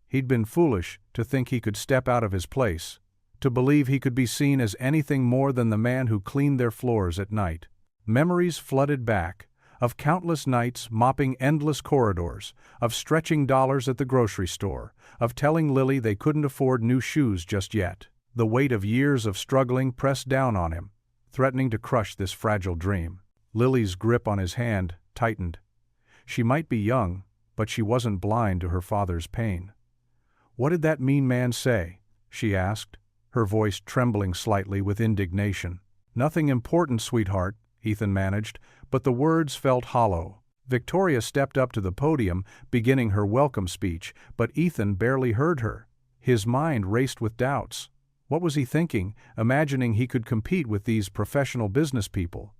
He'd been foolish to think he could step out of his place, to believe he could be seen as anything more than the man who cleaned their floors at night. Memories flooded back, of countless nights mopping endless corridors, of stretching dollars at the grocery store, of telling Lily they couldn't afford new shoes just yet. The weight of years of struggling pressed down on him, threatening to crush this fragile dream. Lily's grip on his hand tightened. She might be young, but she wasn't blind to her father's pain. "What did that mean man say?" she asked, her voice trembling slightly with indignation. "Nothing important, sweetheart," Ethan managed, but the words felt hollow. Victoria stepped up to the podium, beginning her welcome speech, but Ethan barely heard her. His mind raced with doubts. What was he thinking, imagining he could compete with these professional business people?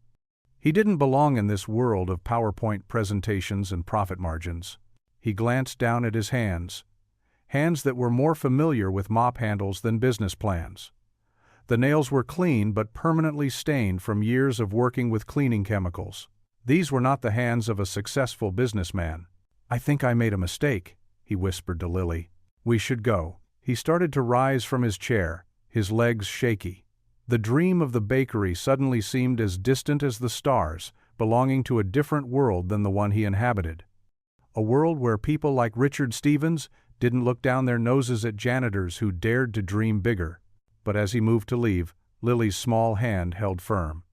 He didn't belong in this world of PowerPoint presentations and profit margins. He glanced down at his hands that were more familiar with mop handles than business plans. The nails were clean but permanently stained from years of working with cleaning chemicals. These were not the hands of a successful businessman. "I think I made a mistake," he whispered to Lily. "We should go." He started to rise from his chair, his legs shaky. The dream of the bakery suddenly seemed as distant as the stars, belonging to a different world than the one he inhabited. A world where people like Richard Stevens didn't look down their noses at janitors who dared to dream bigger. But as he moved to leave, Lily's small hand held firm.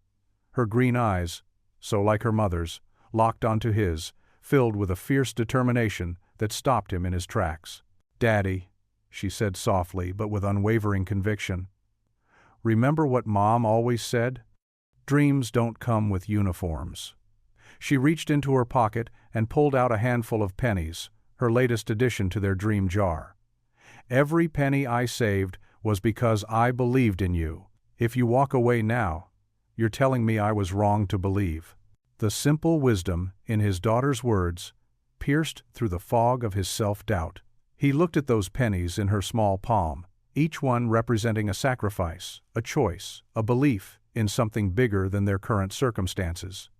Her green eyes, so like her mother's, locked onto his, filled with a fierce determination that stopped him in his tracks. "Daddy," she said softly but with unwavering conviction, "remember what Mom always said? Dreams don't come with uniforms." She reached into her pocket and pulled out a handful of pennies, her latest addition to their dream jar. "Every penny I saved was because I believed in you. If you walk away now, you're telling me I was wrong to believe." The simple wisdom in his daughter's words pierced through the fog of his self-doubt. He looked at those pennies in her small palm, each one representing a sacrifice, a choice, a belief in something bigger than their current circumstances.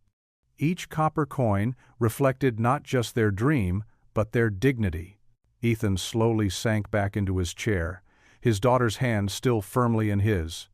Each copper coin reflected not just their dream, but their dignity. Ethan slowly sank back into his chair, his daughter's hand still firmly in his.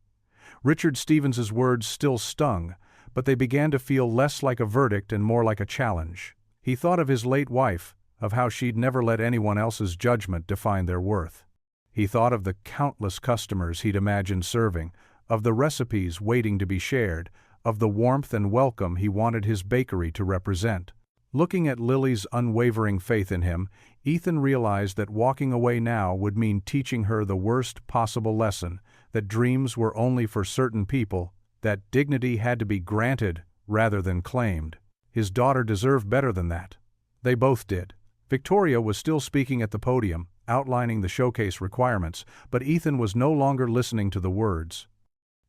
Richard Stevens's words still stung, but they began to feel less like a verdict and more like a challenge. He thought of his late wife, of how she'd never let anyone else's judgment define their worth. He thought of the countless customers he'd imagined serving, of the recipes waiting to be shared, of the warmth and welcome he wanted his bakery to represent. Looking at Lily's unwavering faith in him, Ethan realized that walking away now would mean teaching her the worst possible lesson, that dreams were only for certain people, that dignity had to be granted rather than claimed. His daughter deserved better than that. They both did. Victoria was still speaking at the podium, outlining the showcase requirements, but Ethan was no longer listening to the words.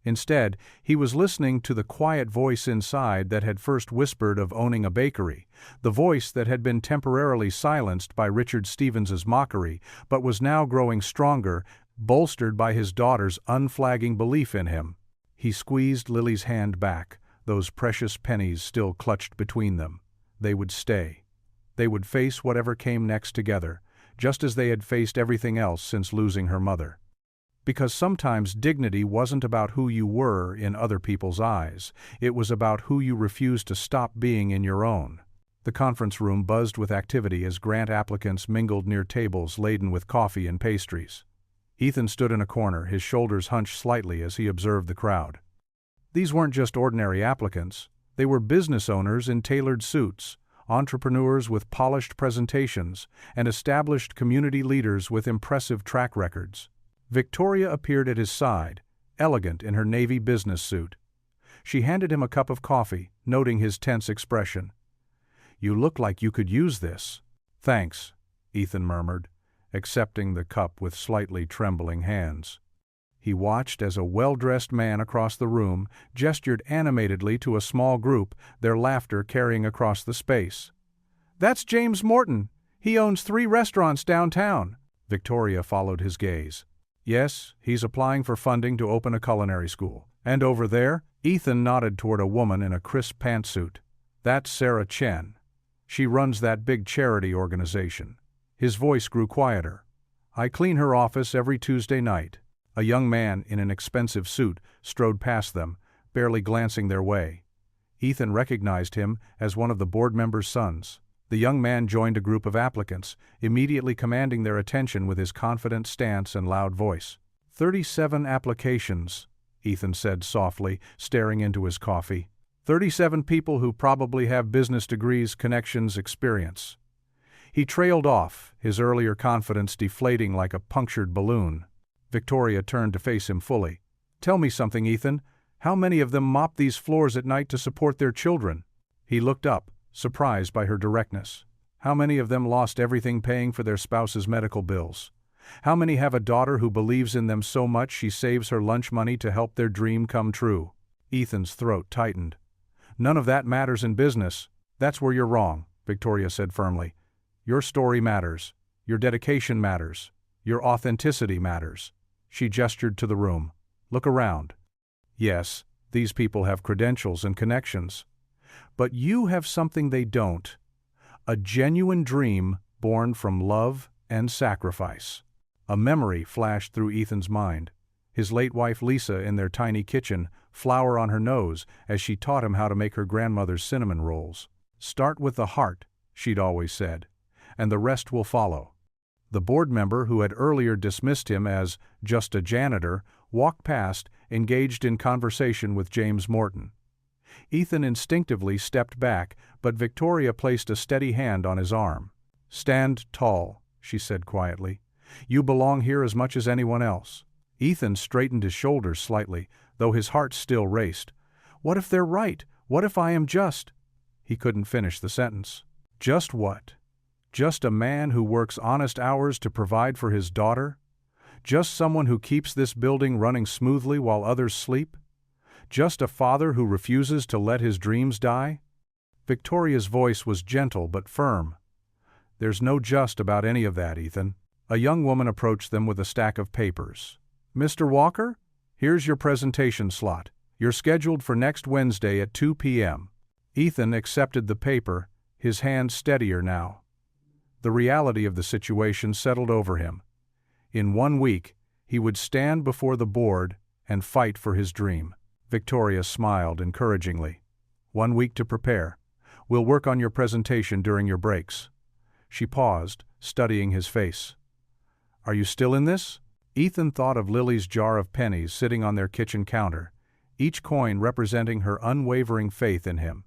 Instead, he was listening to the quiet voice inside that had first whispered of owning a bakery, the voice that had been temporarily silenced by Richard Stevens's mockery, but was now growing stronger, bolstered by his daughter's unflagging belief in him. He squeezed Lily's hand back, those precious pennies still clutched between them. They would stay. They would face whatever came next together, just as they had faced everything else since losing her mother. Because sometimes dignity wasn't about who you were in other people's eyes, it was about who you refused to stop being in your own. The conference room buzzed with activity as grant applicants mingled near tables laden with coffee and pastries. Ethan stood in a corner, his shoulders hunched slightly as he observed the crowd. These weren't just ordinary applicants, they were business owners in tailored suits, entrepreneurs with polished presentations, and established community leaders with impressive track records. Victoria appeared at his side, elegant in her navy business suit. She handed him a cup of coffee, noting his tense expression. "You look like you could use this." "Thanks," Ethan murmured, accepting the cup with slightly trembling hands. He watched as a well-dressed man across the room gestured animatedly to a small group, their laughter carrying across the space. "That's James Morton. He owns 3 restaurants downtown." Victoria followed his gaze. "Yes, he's applying for funding to open a culinary school. And over there," Ethan nodded toward a woman in a crisp pantsuit. "That's Sarah Chen. She runs that big charity organization." His voice grew quieter. "I clean her office every Tuesday night." A young man in an expensive suit strode past them, barely glancing their way. Ethan recognized him as one of the board members' sons. The young man joined a group of applicants, immediately commanding their attention with his confident stance and loud voice. 37 applications, Ethan said softly, staring into his coffee. 37 people who probably have business degrees, connections, experience. He trailed off, his earlier confidence deflating like a punctured balloon. Victoria turned to face him fully. "Tell me something, Ethan. How many of them mop these floors at night to support their children?" He looked up, surprised by her directness. "How many of them lost everything paying for their spouse's medical bills? How many have a daughter who believes in them so much she saves her lunch money to help their dream come true?" Ethan's throat tightened. "None of that matters in business. That's where you're wrong," Victoria said firmly. "Your story matters. Your dedication matters. Your authenticity matters." She gestured to the room. "Look around. Yes, these people have credentials and connections. But you have something they don't. A genuine dream born from love and sacrifice." A memory flashed through Ethan's mind. His late wife Lisa in their tiny kitchen, flour on her nose, as she taught him how to make her grandmother's cinnamon rolls. "Start with the heart," she'd always said, "and the rest will follow." The board member who had earlier dismissed him as just a janitor walked past, engaged in conversation with James Morton. Ethan instinctively stepped back, but Victoria placed a steady hand on his arm. "Stand tall," she said quietly. "You belong here as much as anyone else." Ethan straightened his shoulders slightly, though his heart still raced. "What if they're right? What if I am just—" He couldn't finish the sentence. "Just what?" Just a man who works honest hours to provide for his daughter? Just someone who keeps this building running smoothly while others sleep? Just a father who refuses to let his dreams die? Victoria's voice was gentle but firm. There's no just about any of that, Ethan. A young woman approached them with a stack of papers. Mr. Walker? Here's your presentation slot. You're scheduled for next Wednesday at 2 p.m. Ethan accepted the paper, his hand steadier now. The reality of the situation settled over him. In 1 week, he would stand before the board and fight for his dream. Victoria smiled encouragingly. 1 week to prepare. We'll work on your presentation during your breaks. She paused, studying his face. Are you still in this? Ethan thought of Lily's jar of pennies sitting on their kitchen counter, each coin representing her unwavering faith in him.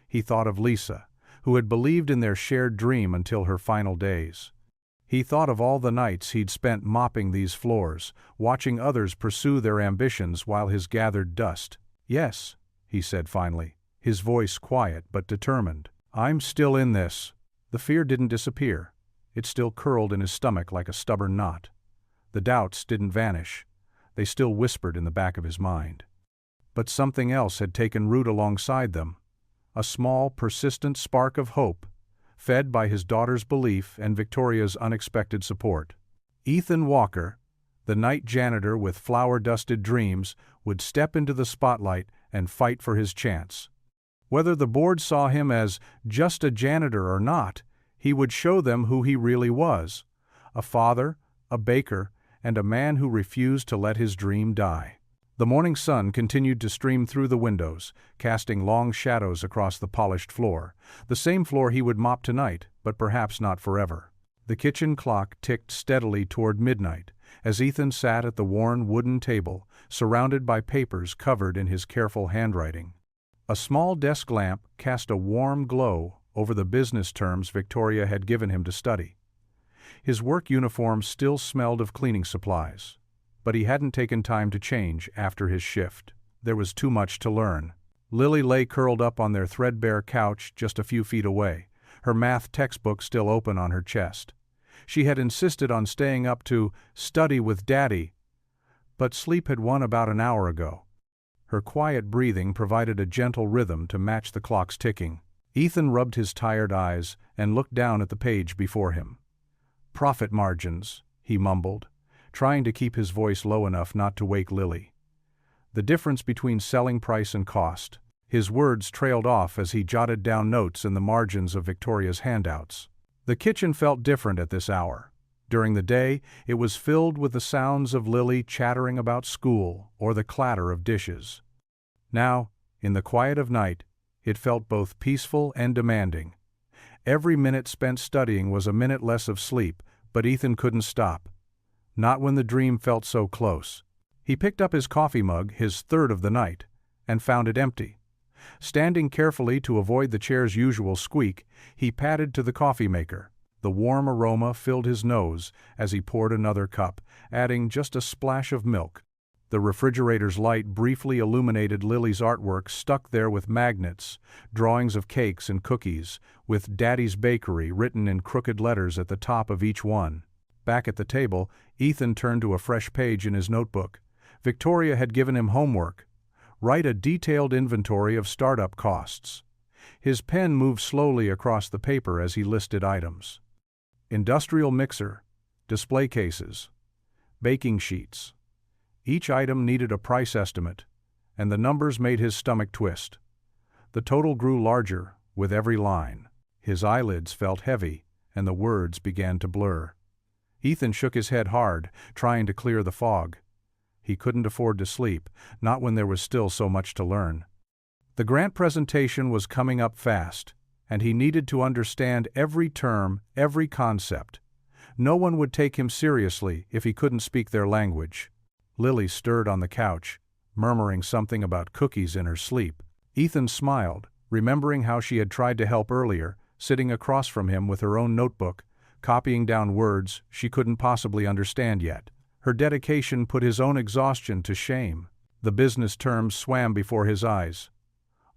He thought of Lisa, who had believed in their shared dream until her final days. He thought of all the nights he'd spent mopping these floors, watching others pursue their ambitions while his gathered dust. Yes, he said finally, his voice quiet but determined. I'm still in this. The fear didn't disappear. It still curled in his stomach like a stubborn knot. The doubts didn't vanish. They still whispered in the back of his mind. But something else had taken root alongside them. A small, persistent spark of hope, fed by his daughter's belief and Victoria's unexpected support. Ethan Walker, the night janitor with flower-dusted dreams, would step into the spotlight and fight for his chance. Whether the board saw him as just a janitor or not, he would show them who he really was: a father, a baker, and a man who refused to let his dream die. The morning sun continued to stream through the windows, casting long shadows across the polished floor, the same floor he would mop tonight, but perhaps not forever. The kitchen clock ticked steadily toward midnight, as Ethan sat at the worn wooden table, surrounded by papers covered in his careful handwriting. A small desk lamp cast a warm glow over the business terms Victoria had given him to study. His work uniform still smelled of cleaning supplies, but he hadn't taken time to change after his shift. There was too much to learn. Lily lay curled up on their threadbare couch just a few feet away, her math textbook still open on her chest. She had insisted on staying up to study with Daddy, but sleep had won about an hour ago. Her quiet breathing provided a gentle rhythm to match the clock's ticking. Ethan rubbed his tired eyes and looked down at the page before him. Profit margins, he mumbled, trying to keep his voice low enough not to wake Lily. The difference between selling price and cost. His words trailed off as he jotted down notes in the margins of Victoria's handouts. The kitchen felt different at this hour. During the day, it was filled with the sounds of Lily chattering about school or the clatter of dishes. Now, in the quiet of night, it felt both peaceful and demanding. Every minute spent studying was a minute less of sleep, but Ethan couldn't stop. Not when the dream felt so close. He picked up his coffee mug, his third of the night, and found it empty. Standing carefully to avoid the chair's usual squeak, he padded to the coffee maker. The warm aroma filled his nose as he poured another cup, adding just a splash of milk. The refrigerator's light briefly illuminated Lily's artwork stuck there with magnets, drawings of cakes and cookies, with Daddy's Bakery written in crooked letters at the top of each one. Back at the table, Ethan turned to a fresh page in his notebook. Victoria had given him homework. Write a detailed inventory of startup costs. His pen moved slowly across the paper as he listed items. Industrial mixer, display cases, baking sheets. Each item needed a price estimate, and the numbers made his stomach twist. The total grew larger with every line. His eyelids felt heavy, and the words began to blur. Ethan shook his head hard, trying to clear the fog. He couldn't afford to sleep, not when there was still so much to learn. The grant presentation was coming up fast, and he needed to understand every term, every concept. No one would take him seriously if he couldn't speak their language. Lily stirred on the couch, murmuring something about cookies in her sleep. Ethan smiled, remembering how she had tried to help earlier, sitting across from him with her own notebook, copying down words she couldn't possibly understand yet. Her dedication put his own exhaustion to shame. The business terms swam before his eyes.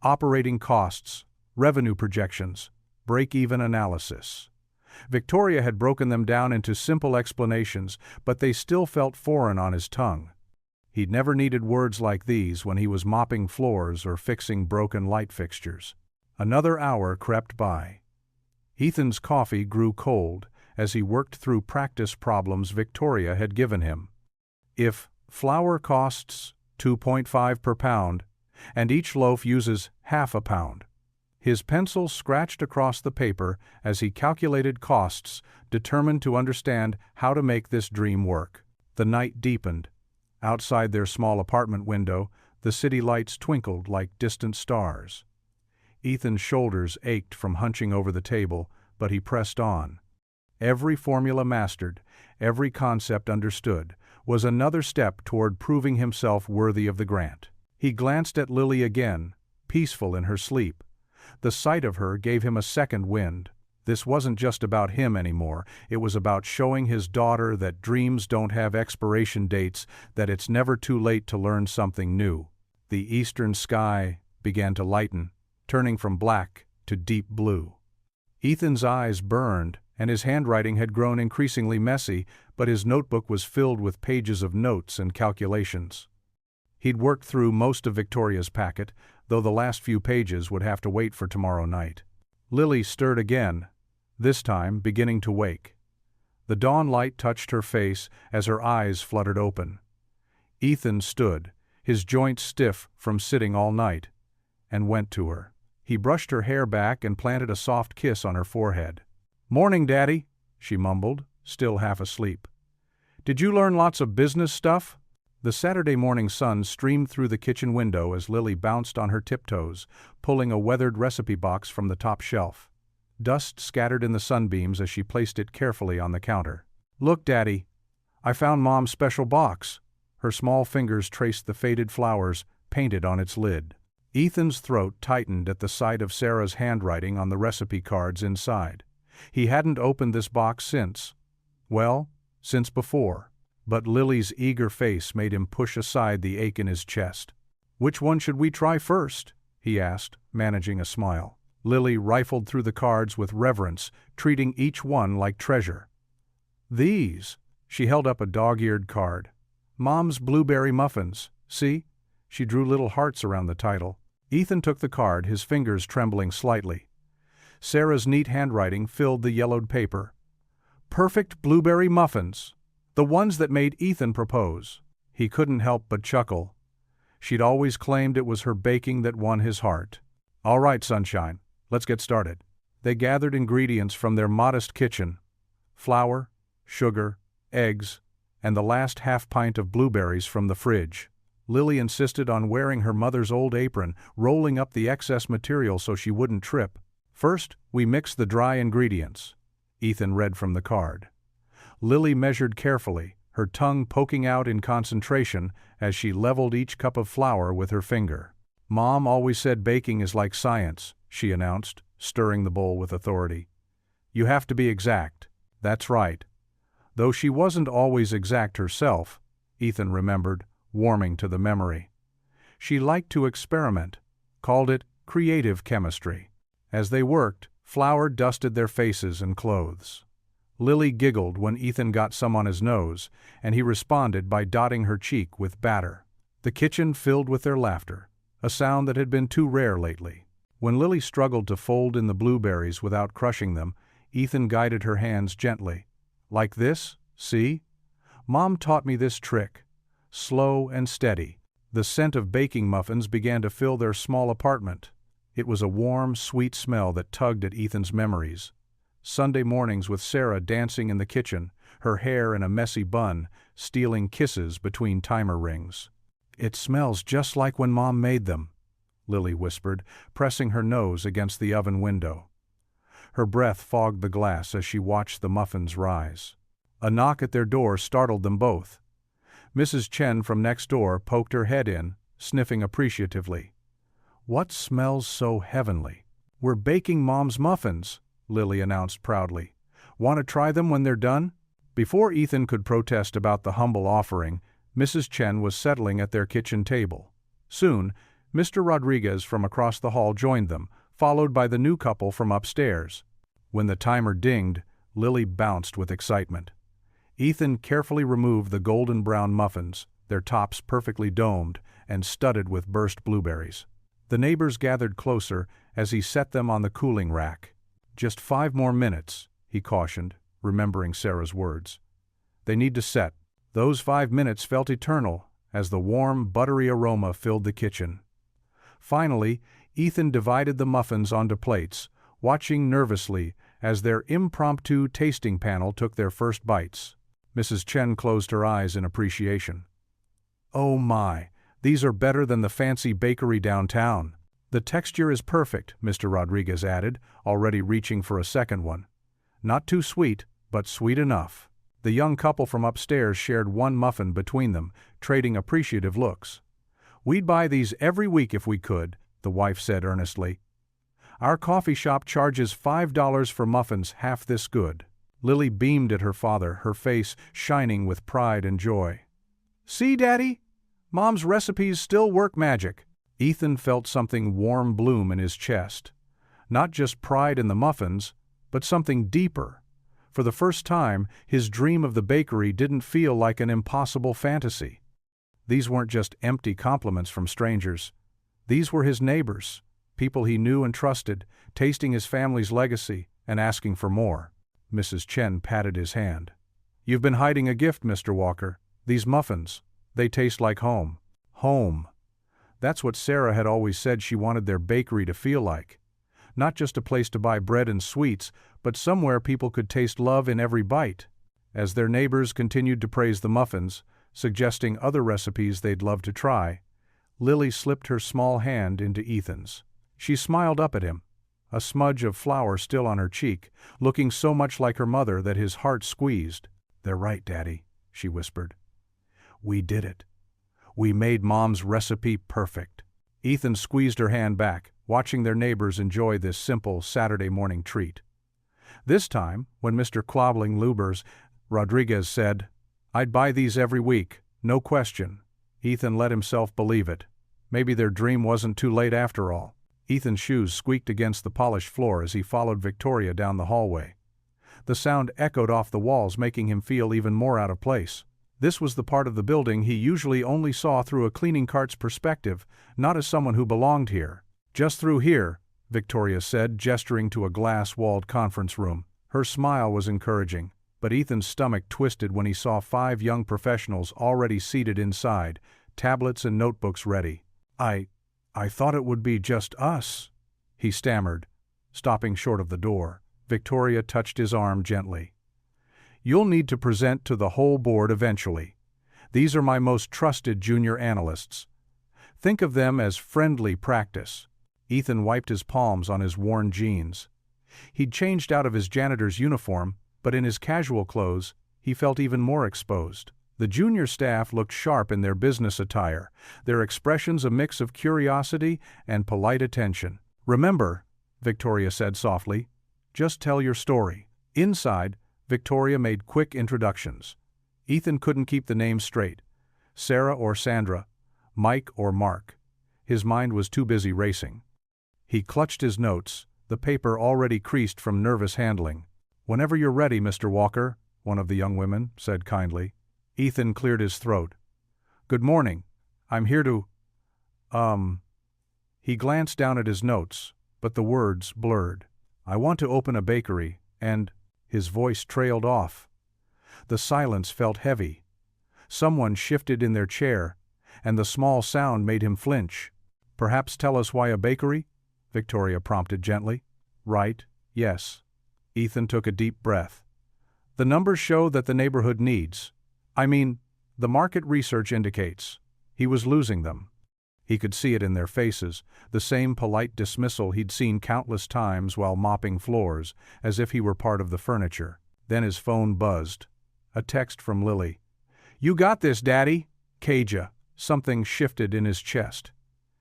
Operating costs, revenue projections, break-even analysis. Victoria had broken them down into simple explanations, but they still felt foreign on his tongue. He'd never needed words like these when he was mopping floors or fixing broken light fixtures. Another hour crept by. Ethan's coffee grew cold as he worked through practice problems Victoria had given him. If flour costs 2.5 per pound, and each loaf uses half a pound. His pencil scratched across the paper as he calculated costs, determined to understand how to make this dream work. The night deepened. Outside their small apartment window, the city lights twinkled like distant stars. Ethan's shoulders ached from hunching over the table, but he pressed on. Every formula mastered, every concept understood, was another step toward proving himself worthy of the grant. He glanced at Lily again, peaceful in her sleep. The sight of her gave him a second wind. This wasn't just about him anymore, it was about showing his daughter that dreams don't have expiration dates, that it's never too late to learn something new. The eastern sky began to lighten, turning from black to deep blue. Ethan's eyes burned, and his handwriting had grown increasingly messy, but his notebook was filled with pages of notes and calculations. He'd worked through most of Victoria's packet, though the last few pages would have to wait for tomorrow night. Lily stirred again, this time beginning to wake. The dawn light touched her face as her eyes fluttered open. Ethan stood, his joints stiff from sitting all night, and went to her. He brushed her hair back and planted a soft kiss on her forehead. "Morning, Daddy," she mumbled, still half asleep. "Did you learn lots of business stuff?" The Saturday morning sun streamed through the kitchen window as Lily bounced on her tiptoes, pulling a weathered recipe box from the top shelf. Dust scattered in the sunbeams as she placed it carefully on the counter. "Look, Daddy, I found Mom's special box." Her small fingers traced the faded flowers painted on its lid. Ethan's throat tightened at the sight of Sarah's handwriting on the recipe cards inside. He hadn't opened this box since before. But Lily's eager face made him push aside the ache in his chest. "Which one should we try first?" he asked, managing a smile. Lily rifled through the cards with reverence, treating each one like treasure. "These," she held up a dog-eared card. "Mom's blueberry muffins. See?" She drew little hearts around the title. Ethan took the card, his fingers trembling slightly. Sarah's neat handwriting filled the yellowed paper. "Perfect blueberry muffins. The ones that made Ethan propose." He couldn't help but chuckle. She'd always claimed it was her baking that won his heart. "All right, sunshine, let's get started." They gathered ingredients from their modest kitchen: flour, sugar, eggs, and the last half pint of blueberries from the fridge. Lily insisted on wearing her mother's old apron, rolling up the excess material so she wouldn't trip. "First, we mix the dry ingredients," Ethan read from the card. Lily measured carefully, her tongue poking out in concentration as she leveled each cup of flour with her finger. "Mom always said baking is like science," she announced, stirring the bowl with authority. "You have to be exact." "That's right." Though she wasn't always exact herself, Ethan remembered, warming to the memory. She liked to experiment, called it creative chemistry. As they worked, flour dusted their faces and clothes. Lily giggled when Ethan got some on his nose, and he responded by dotting her cheek with batter. The kitchen filled with their laughter, a sound that had been too rare lately. When Lily struggled to fold in the blueberries without crushing them, Ethan guided her hands gently. "Like this, see? Mom taught me this trick. Slow and steady." The scent of baking muffins began to fill their small apartment. It was a warm, sweet smell that tugged at Ethan's memories. Sunday mornings with Sarah dancing in the kitchen, her hair in a messy bun, stealing kisses between timer rings. "It smells just like when Mom made them," Lily whispered, pressing her nose against the oven window. Her breath fogged the glass as she watched the muffins rise. A knock at their door startled them both. Mrs. Chen from next door poked her head in, sniffing appreciatively. "What smells so heavenly?" "We're baking Mom's muffins," Lily announced proudly. "Want to try them when they're done?" Before Ethan could protest about the humble offering, Mrs. Chen was settling at their kitchen table. Soon, Mr. Rodriguez from across the hall joined them, followed by the new couple from upstairs. When the timer dinged, Lily bounced with excitement. Ethan carefully removed the golden brown muffins, their tops perfectly domed and studded with burst blueberries. The neighbors gathered closer as he set them on the cooling rack. "Just 5 more minutes," he cautioned, remembering Sarah's words. "They need to set." Those 5 minutes felt eternal as the warm, buttery aroma filled the kitchen. Finally, Ethan divided the muffins onto plates, watching nervously as their impromptu tasting panel took their first bites. Mrs. Chen closed her eyes in appreciation. "Oh my, these are better than the fancy bakery downtown." "The texture is perfect," Mr. Rodriguez added, already reaching for a second one. "Not too sweet, but sweet enough." The young couple from upstairs shared one muffin between them, trading appreciative looks. "We'd buy these every week if we could," the wife said earnestly. "Our coffee shop charges $5 for muffins half this good." Lily beamed at her father, her face shining with pride and joy. "See, Daddy? Mom's recipes still work magic." Ethan felt something warm bloom in his chest. Not just pride in the muffins, but something deeper. For the first time, his dream of the bakery didn't feel like an impossible fantasy. These weren't just empty compliments from strangers. These were his neighbors, people he knew and trusted, tasting his family's legacy and asking for more. Mrs. Chen patted his hand. "You've been hiding a gift, Mr. Walker. These muffins, they taste like home." Home. That's what Sarah had always said she wanted their bakery to feel like. Not just a place to buy bread and sweets, but somewhere people could taste love in every bite. As their neighbors continued to praise the muffins, suggesting other recipes they'd love to try, Lily slipped her small hand into Ethan's. She smiled up at him, a smudge of flour still on her cheek, looking so much like her mother that his heart squeezed. "They're right, Daddy," she whispered. "We did it. We made Mom's recipe perfect." Ethan squeezed her hand back, watching their neighbors enjoy this simple Saturday morning treat. This time, when Mr. Quabbling Lubers Rodriguez said, "I'd buy these every week, no question," Ethan let himself believe it. Maybe their dream wasn't too late after all. Ethan's shoes squeaked against the polished floor as he followed Victoria down the hallway. The sound echoed off the walls, making him feel even more out of place. This was the part of the building he usually only saw through a cleaning cart's perspective, not as someone who belonged here. "Just through here," Victoria said, gesturing to a glass-walled conference room. Her smile was encouraging, but Ethan's stomach twisted when he saw 5 young professionals already seated inside, tablets and notebooks ready. I thought it would be just us," he stammered, stopping short of the door. Victoria touched his arm gently. "You'll need to present to the whole board eventually. These are my most trusted junior analysts. Think of them as friendly practice." Ethan wiped his palms on his worn jeans. He'd changed out of his janitor's uniform, but in his casual clothes, he felt even more exposed. The junior staff looked sharp in their business attire, their expressions a mix of curiosity and polite attention. "Remember," Victoria said softly, "just tell your story." Inside, Victoria made quick introductions. Ethan couldn't keep the names straight. Sarah or Sandra, Mike or Mark. His mind was too busy racing. He clutched his notes, the paper already creased from nervous handling. "Whenever you're ready, Mr. Walker," one of the young women said kindly. Ethan cleared his throat. "Good morning. I'm here to, He glanced down at his notes, but the words blurred. "I want to open a bakery, and—" His voice trailed off. The silence felt heavy. Someone shifted in their chair, and the small sound made him flinch. "Perhaps tell us why a bakery?" Victoria prompted gently. "Right, yes." Ethan took a deep breath. "The numbers show that the neighborhood needs. The market research indicates." He was losing them. He could see it in their faces, the same polite dismissal he'd seen countless times while mopping floors, as if he were part of the furniture. Then his phone buzzed. A text from Lily. "You got this, Daddy." Kaja. Something shifted in his chest.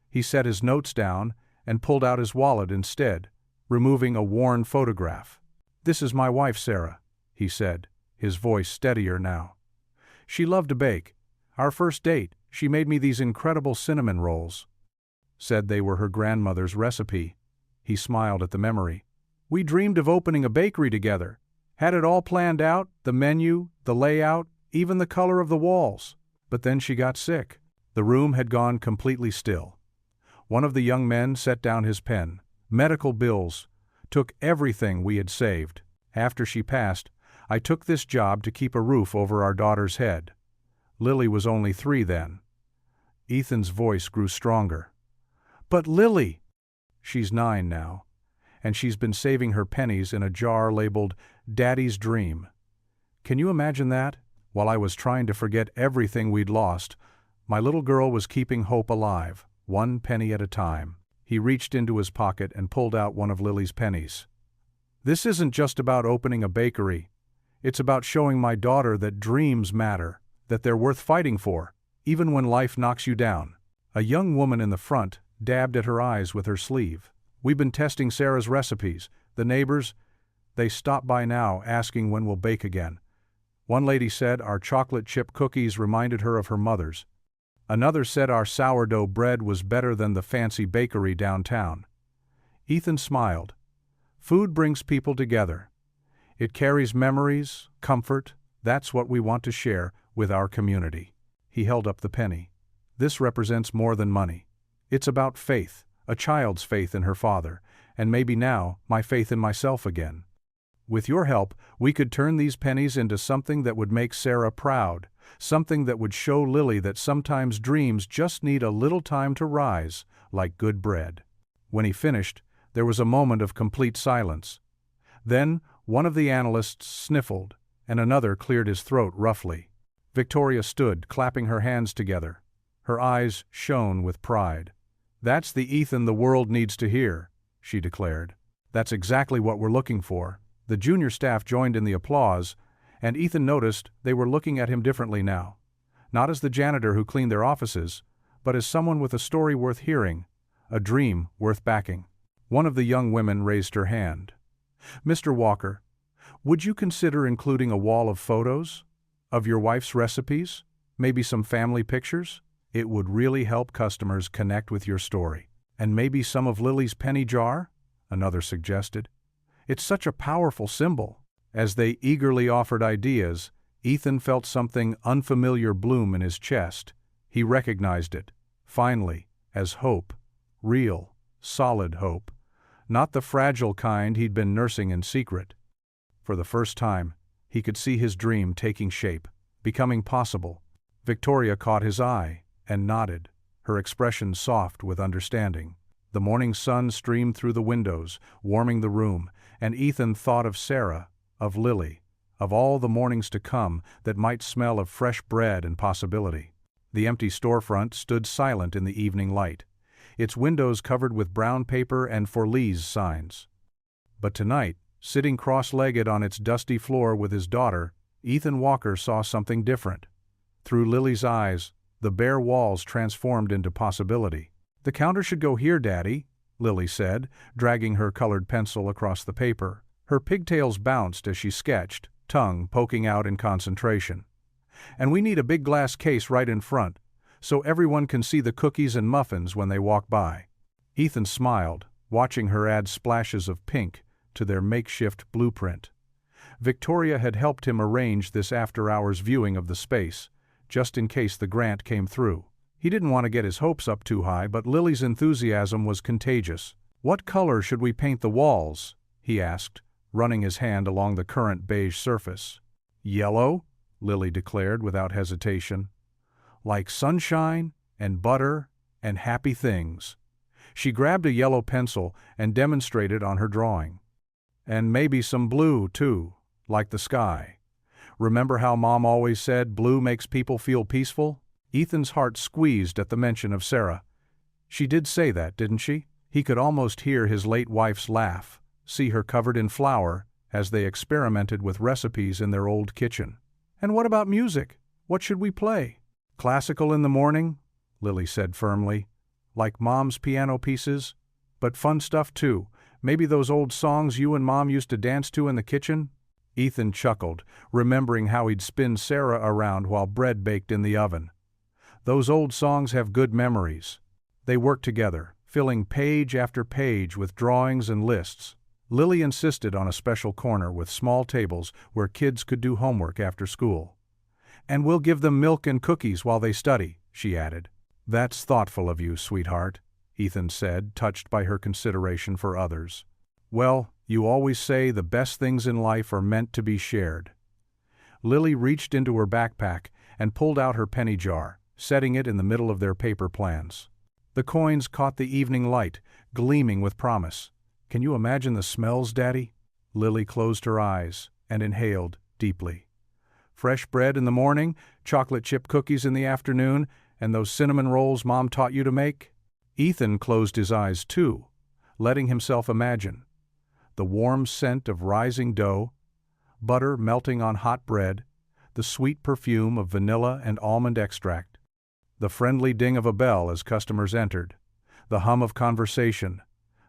He set his notes down and pulled out his wallet instead, removing a worn photograph. "This is my wife, Sarah," he said, his voice steadier now. "She loved to bake. Our first date, she made me these incredible cinnamon rolls. Said they were her grandmother's recipe." He smiled at the memory. "We dreamed of opening a bakery together, Had it all planned out, the menu, the layout, even the color of the walls. But then she got sick. The room had gone completely still. One of the young men set down his pen. Medical bills. Took everything we had saved. After she passed, I took this job to keep a roof over our daughter's head. Lily was only 3 then. Ethan's voice grew stronger. But Lily! She's 9 now, and she's been saving her pennies in a jar labeled Daddy's Dream. Can you imagine that? While I was trying to forget everything we'd lost, my little girl was keeping hope alive, 1 penny at a time. He reached into his pocket and pulled out one of Lily's pennies. This isn't just about opening a bakery. It's about showing my daughter that dreams matter, that they're worth fighting for, even when life knocks you down. A young woman in the front dabbed at her eyes with her sleeve. We've been testing Sarah's recipes. The neighbors, they stop by now asking when we'll bake again. One lady said our chocolate chip cookies reminded her of her mother's. Another said our sourdough bread was better than the fancy bakery downtown. Ethan smiled. Food brings people together. It carries memories, comfort. That's what we want to share with our community. He held up the penny. This represents more than money. It's about faith, a child's faith in her father, and maybe now, my faith in myself again. With your help, we could turn these pennies into something that would make Sarah proud, something that would show Lily that sometimes dreams just need a little time to rise, like good bread. When he finished, there was a moment of complete silence. Then, one of the analysts sniffled, and another cleared his throat roughly. Victoria stood, clapping her hands together. Her eyes shone with pride. That's the Ethan the world needs to hear, she declared. That's exactly what we're looking for. The junior staff joined in the applause, and Ethan noticed they were looking at him differently now. Not as the janitor who cleaned their offices, but as someone with a story worth hearing, a dream worth backing. One of the young women raised her hand. Mr. Walker, would you consider including a wall of photos? Of your wife's recipes? Maybe some family pictures? It would really help customers connect with your story. And maybe some of Lily's penny jar? Another suggested. It's such a powerful symbol. As they eagerly offered ideas, Ethan felt something unfamiliar bloom in his chest. He recognized it, finally, as hope. Real, solid hope. Not the fragile kind he'd been nursing in secret. For the first time, he could see his dream taking shape, becoming possible. Victoria caught his eye and nodded, her expression soft with understanding. The morning sun streamed through the windows, warming the room, and Ethan thought of Sarah, of Lily, of all the mornings to come that might smell of fresh bread and possibility. The empty storefront stood silent in the evening light, its windows covered with brown paper and For Lee's signs. But tonight, sitting cross-legged on its dusty floor with his daughter, Ethan Walker saw something different. Through Lily's eyes, the bare walls transformed into possibility. The counter should go here, Daddy, Lily said, dragging her colored pencil across the paper. Her pigtails bounced as she sketched, tongue poking out in concentration. And we need a big glass case right in front, so everyone can see the cookies and muffins when they walk by. Ethan smiled, watching her add splashes of pink to their makeshift blueprint. Victoria had helped him arrange this after-hours viewing of the space, just in case the grant came through. He didn't want to get his hopes up too high, but Lily's enthusiasm was contagious. What color should we paint the walls? He asked, running his hand along the current beige surface. Yellow, Lily declared without hesitation. Like sunshine and butter and happy things. She grabbed a yellow pencil and demonstrated on her drawing. And maybe some blue, too, like the sky. Remember how Mom always said blue makes people feel peaceful? Ethan's heart squeezed at the mention of Sarah. She did say that, didn't she? He could almost hear his late wife's laugh, see her covered in flour, as they experimented with recipes in their old kitchen. And what about music? What should we play? Classical in the morning, Lily said firmly. Like Mom's piano pieces? But fun stuff too. Maybe those old songs you and Mom used to dance to in the kitchen? Ethan chuckled, remembering how he'd spin Sarah around while bread baked in the oven. Those old songs have good memories. They work together, filling page after page with drawings and lists. Lily insisted on a special corner with small tables where kids could do homework after school. "And we'll give them milk and cookies while they study," she added. "That's thoughtful of you, sweetheart," Ethan said, touched by her consideration for others. "Well, you always say the best things in life are meant to be shared." Lily reached into her backpack and pulled out her penny jar, setting it in the middle of their paper plans. The coins caught the evening light, gleaming with promise. "Can you imagine the smells, Daddy?" Lily closed her eyes and inhaled deeply. "Fresh bread in the morning, chocolate chip cookies in the afternoon, and those cinnamon rolls Mom taught you to make?" Ethan closed his eyes too, letting himself imagine. The warm scent of rising dough, butter melting on hot bread, the sweet perfume of vanilla and almond extract, the friendly ding of a bell as customers entered, the hum of conversation,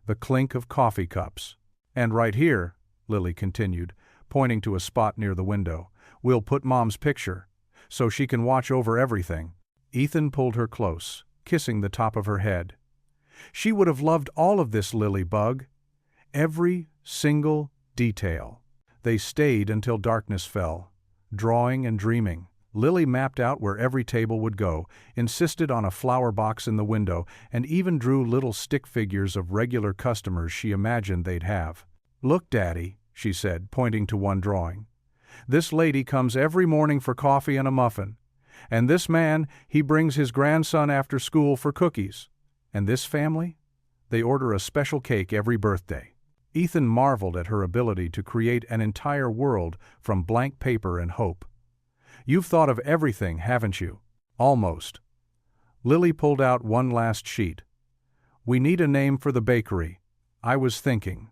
the clink of coffee cups. "And right here," Lily continued, pointing to a spot near the window, "we'll put Mom's picture, so she can watch over everything." Ethan pulled her close, kissing the top of her head. She would have loved all of this, Lily Bug. Every single detail. They stayed until darkness fell, drawing and dreaming. Lily mapped out where every table would go, insisted on a flower box in the window, and even drew little stick figures of regular customers she imagined they'd have. "Look, Daddy," she said, pointing to one drawing. "This lady comes every morning for coffee and a muffin. And this man, he brings his grandson after school for cookies. And this family? They order a special cake every birthday." Ethan marveled at her ability to create an entire world from blank paper and hope. "You've thought of everything, haven't you?" "Almost." Lily pulled out one last sheet. "We need a name for the bakery. I was thinking."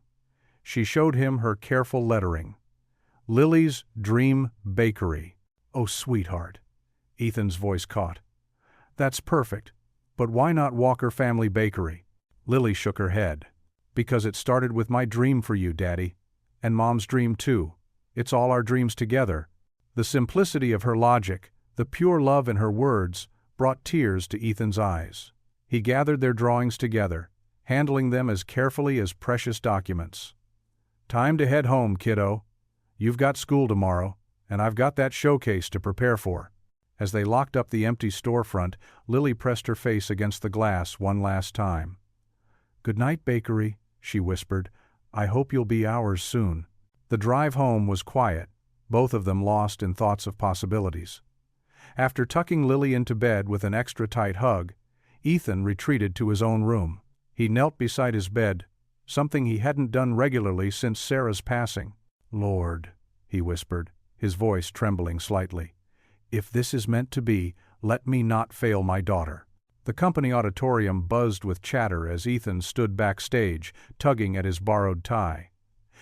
She showed him her careful lettering. "Lily's Dream Bakery." "Oh, sweetheart." Ethan's voice caught. "That's perfect. But why not Walker Family Bakery?" Lily shook her head. "Because it started with my dream for you, Daddy. And Mom's dream too. It's all our dreams together." The simplicity of her logic, the pure love in her words, brought tears to Ethan's eyes. He gathered their drawings together, handling them as carefully as precious documents. "Time to head home, kiddo. You've got school tomorrow, and I've got that showcase to prepare for." As they locked up the empty storefront, Lily pressed her face against the glass one last time. "Good night, bakery," she whispered. "I hope you'll be ours soon." The drive home was quiet, both of them lost in thoughts of possibilities. After tucking Lily into bed with an extra tight hug, Ethan retreated to his own room. He knelt beside his bed, something he hadn't done regularly since Sarah's passing. "Lord," he whispered, his voice trembling slightly, "if this is meant to be, let me not fail my daughter." The company auditorium buzzed with chatter as Ethan stood backstage, tugging at his borrowed tie.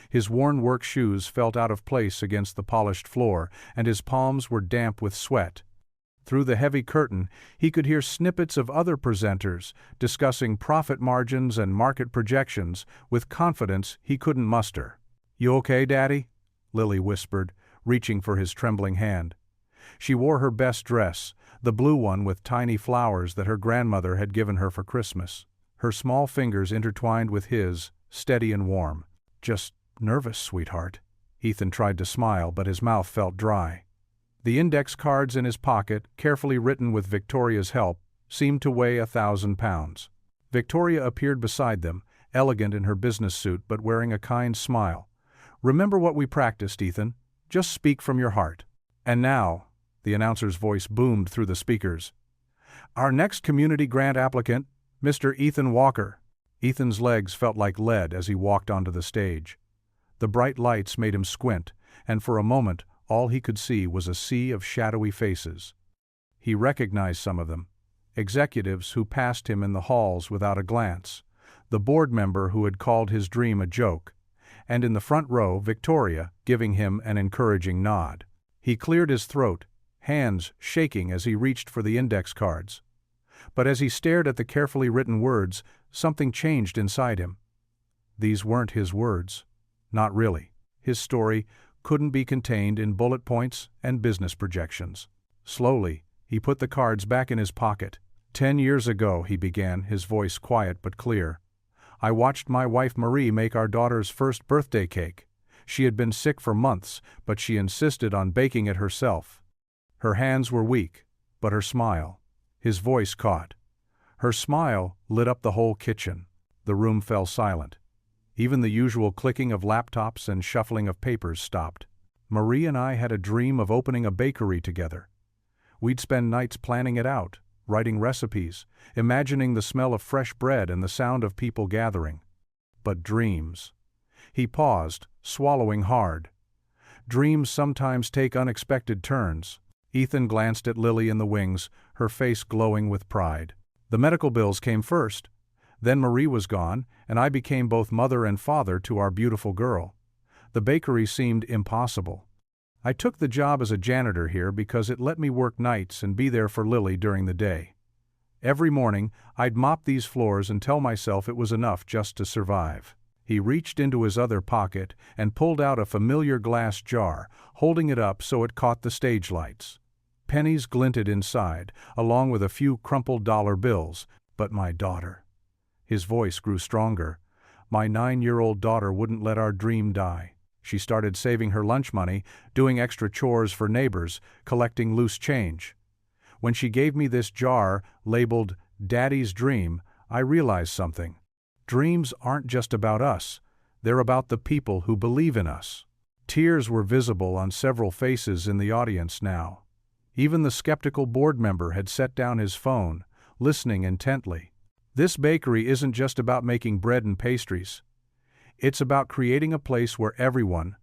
His worn work shoes felt out of place against the polished floor, and his palms were damp with sweat. Through the heavy curtain, he could hear snippets of other presenters discussing profit margins and market projections with confidence he couldn't muster. "You okay, Daddy?" Lily whispered, reaching for his trembling hand. She wore her best dress, the blue one with tiny flowers that her grandmother had given her for Christmas. Her small fingers intertwined with his, steady and warm. "Just nervous, sweetheart." Ethan tried to smile, but his mouth felt dry. The index cards in his pocket, carefully written with Victoria's help, seemed to weigh 1,000 pounds. Victoria appeared beside them, elegant in her business suit but wearing a kind smile. "Remember what we practiced, Ethan. Just speak from your heart." "And now," the announcer's voice boomed through the speakers, "our next community grant applicant, Mr. Ethan Walker." Ethan's legs felt like lead as he walked onto the stage. The bright lights made him squint, and for a moment all he could see was a sea of shadowy faces. He recognized some of them, executives who passed him in the halls without a glance, the board member who had called his dream a joke, and in the front row Victoria giving him an encouraging nod. He cleared his throat, hands shaking as he reached for the index cards. But as he stared at the carefully written words, something changed inside him. These weren't his words. Not really. His story couldn't be contained in bullet points and business projections. Slowly, he put the cards back in his pocket. 10 years ago, he began, his voice quiet but clear, I watched my wife Marie make our daughter's first birthday cake. She had been sick for months, but she insisted on baking it herself. Her hands were weak, but her smile. His voice caught. Her smile lit up the whole kitchen. The room fell silent. Even the usual clicking of laptops and shuffling of papers stopped. Marie and I had a dream of opening a bakery together. We'd spend nights planning it out, writing recipes, imagining the smell of fresh bread and the sound of people gathering. But dreams. He paused, swallowing hard. Dreams sometimes take unexpected turns. Ethan glanced at Lily in the wings, her face glowing with pride. The medical bills came first. Then Marie was gone, and I became both mother and father to our beautiful girl. The bakery seemed impossible. I took the job as a janitor here because it let me work nights and be there for Lily during the day. Every morning, I'd mop these floors and tell myself it was enough just to survive. He reached into his other pocket and pulled out a familiar glass jar, holding it up so it caught the stage lights. Pennies glinted inside, along with a few crumpled dollar bills. But my daughter. His voice grew stronger. My 9-year-old daughter wouldn't let our dream die. She started saving her lunch money, doing extra chores for neighbors, collecting loose change. When she gave me this jar, labeled Daddy's Dream, I realized something. Dreams aren't just about us. They're about the people who believe in us. Tears were visible on several faces in the audience now. Even the skeptical board member had set down his phone, listening intently. This bakery isn't just about making bread and pastries. It's about creating a place where everyone,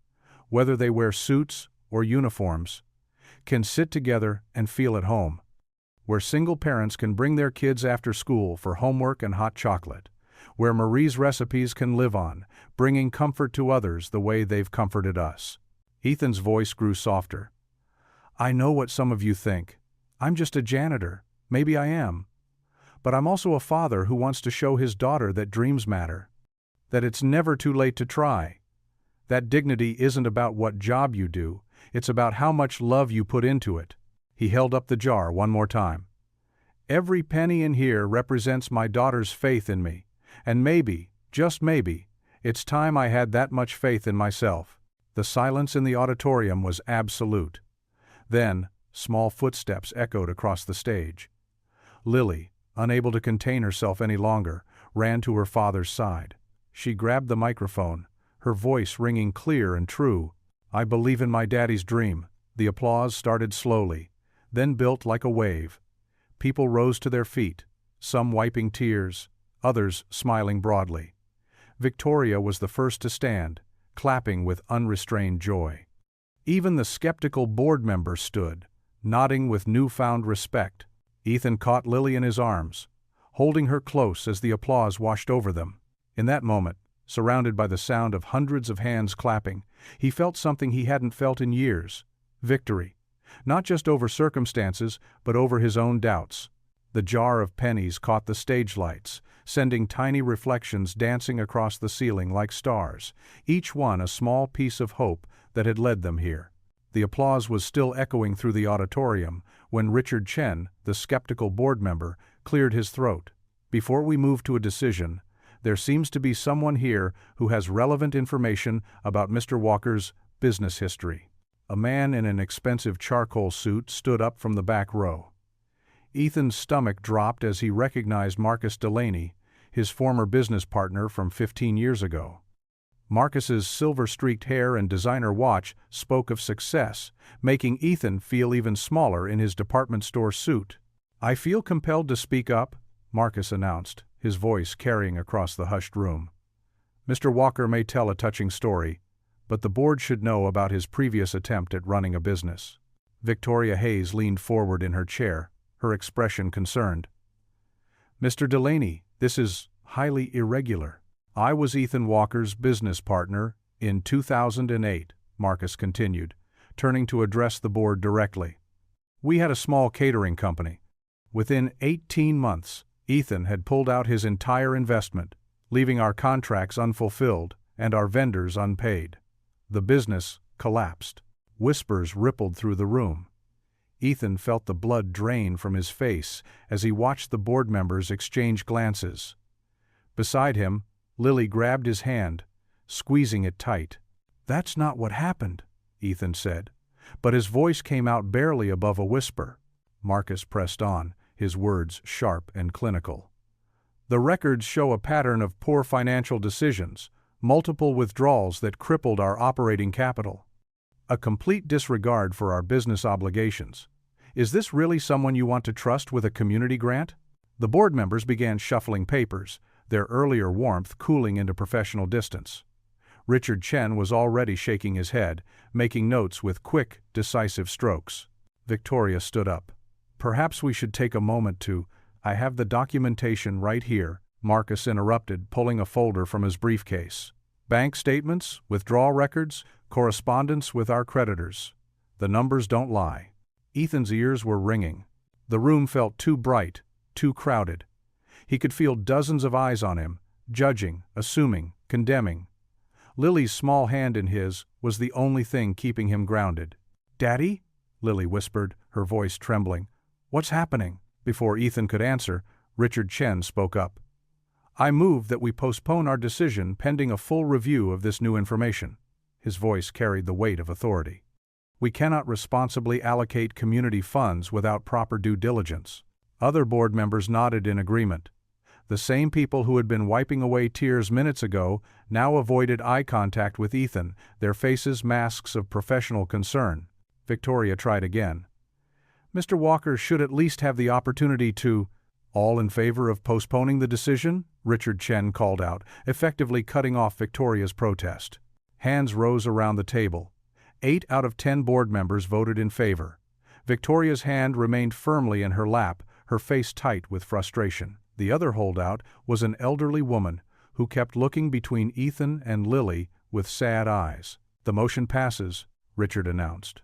whether they wear suits or uniforms, can sit together and feel at home. Where single parents can bring their kids after school for homework and hot chocolate. Where Marie's recipes can live on, bringing comfort to others the way they've comforted us. Ethan's voice grew softer. I know what some of you think. I'm just a janitor. Maybe I am. But I'm also a father who wants to show his daughter that dreams matter. That it's never too late to try. That dignity isn't about what job you do, it's about how much love you put into it. He held up the jar one more time. Every penny in here represents my daughter's faith in me. And maybe, just maybe, it's time I had that much faith in myself. The silence in the auditorium was absolute. Then, small footsteps echoed across the stage. Lily, unable to contain herself any longer, ran to her father's side. She grabbed the microphone, her voice ringing clear and true. I believe in my daddy's dream. The applause started slowly, then built like a wave. People rose to their feet, some wiping tears, others smiling broadly. Victoria was the first to stand, clapping with unrestrained joy. Even the skeptical board member stood, nodding with newfound respect. Ethan caught Lily in his arms, holding her close as the applause washed over them. In that moment, surrounded by the sound of hundreds of hands clapping, he felt something he hadn't felt in years. Victory. Not just over circumstances, but over his own doubts. The jar of pennies caught the stage lights, sending tiny reflections dancing across the ceiling like stars, each one a small piece of hope that had led them here. The applause was still echoing through the auditorium when Richard Chen, the skeptical board member, cleared his throat. Before we move to a decision, there seems to be someone here who has relevant information about Mr. Walker's business history. A man in an expensive charcoal suit stood up from the back row. Ethan's stomach dropped as he recognized Marcus Delaney, his former business partner from 15 years ago. Marcus's silver-streaked hair and designer watch spoke of success, making Ethan feel even smaller in his department store suit. I feel compelled to speak up, Marcus announced, his voice carrying across the hushed room. Mr. Walker may tell a touching story, but the board should know about his previous attempt at running a business. Victoria Hayes leaned forward in her chair, her expression concerned. Mr. Delaney, this is highly irregular. I was Ethan Walker's business partner in 2008, Marcus continued, turning to address the board directly. We had a small catering company. Within 18 months, Ethan had pulled out his entire investment, leaving our contracts unfulfilled and our vendors unpaid. The business collapsed. Whispers rippled through the room. Ethan felt the blood drain from his face as he watched the board members exchange glances. Beside him, Lily grabbed his hand, squeezing it tight. "That's not what happened," Ethan said, but his voice came out barely above a whisper. Marcus pressed on, his words sharp and clinical. "The records show a pattern of poor financial decisions, multiple withdrawals that crippled our operating capital. A complete disregard for our business obligations. Is this really someone you want to trust with a community grant?" The board members began shuffling papers, their earlier warmth cooling into professional distance. Richard Chen was already shaking his head, making notes with quick, decisive strokes. Victoria stood up. "Perhaps we should take a moment to— I have the documentation right here," Marcus interrupted, pulling a folder from his briefcase. "Bank statements, withdrawal records, correspondence with our creditors. The numbers don't lie." Ethan's ears were ringing. The room felt too bright, too crowded. He could feel dozens of eyes on him, judging, assuming, condemning. Lily's small hand in his was the only thing keeping him grounded. "Daddy?" Lily whispered, her voice trembling. "What's happening?" Before Ethan could answer, Richard Chen spoke up. "I move that we postpone our decision pending a full review of this new information." His voice carried the weight of authority. "We cannot responsibly allocate community funds without proper due diligence." Other board members nodded in agreement. The same people who had been wiping away tears minutes ago now avoided eye contact with Ethan, their faces masks of professional concern. Victoria tried again. "Mr. Walker should at least have the opportunity to—" "All in favor of postponing the decision?" Richard Chen called out, effectively cutting off Victoria's protest. Hands rose around the table. 8 out of 10 board members voted in favor. Victoria's hand remained firmly in her lap, her face tight with frustration. The other holdout was an elderly woman who kept looking between Ethan and Lily with sad eyes. "The motion passes," Richard announced.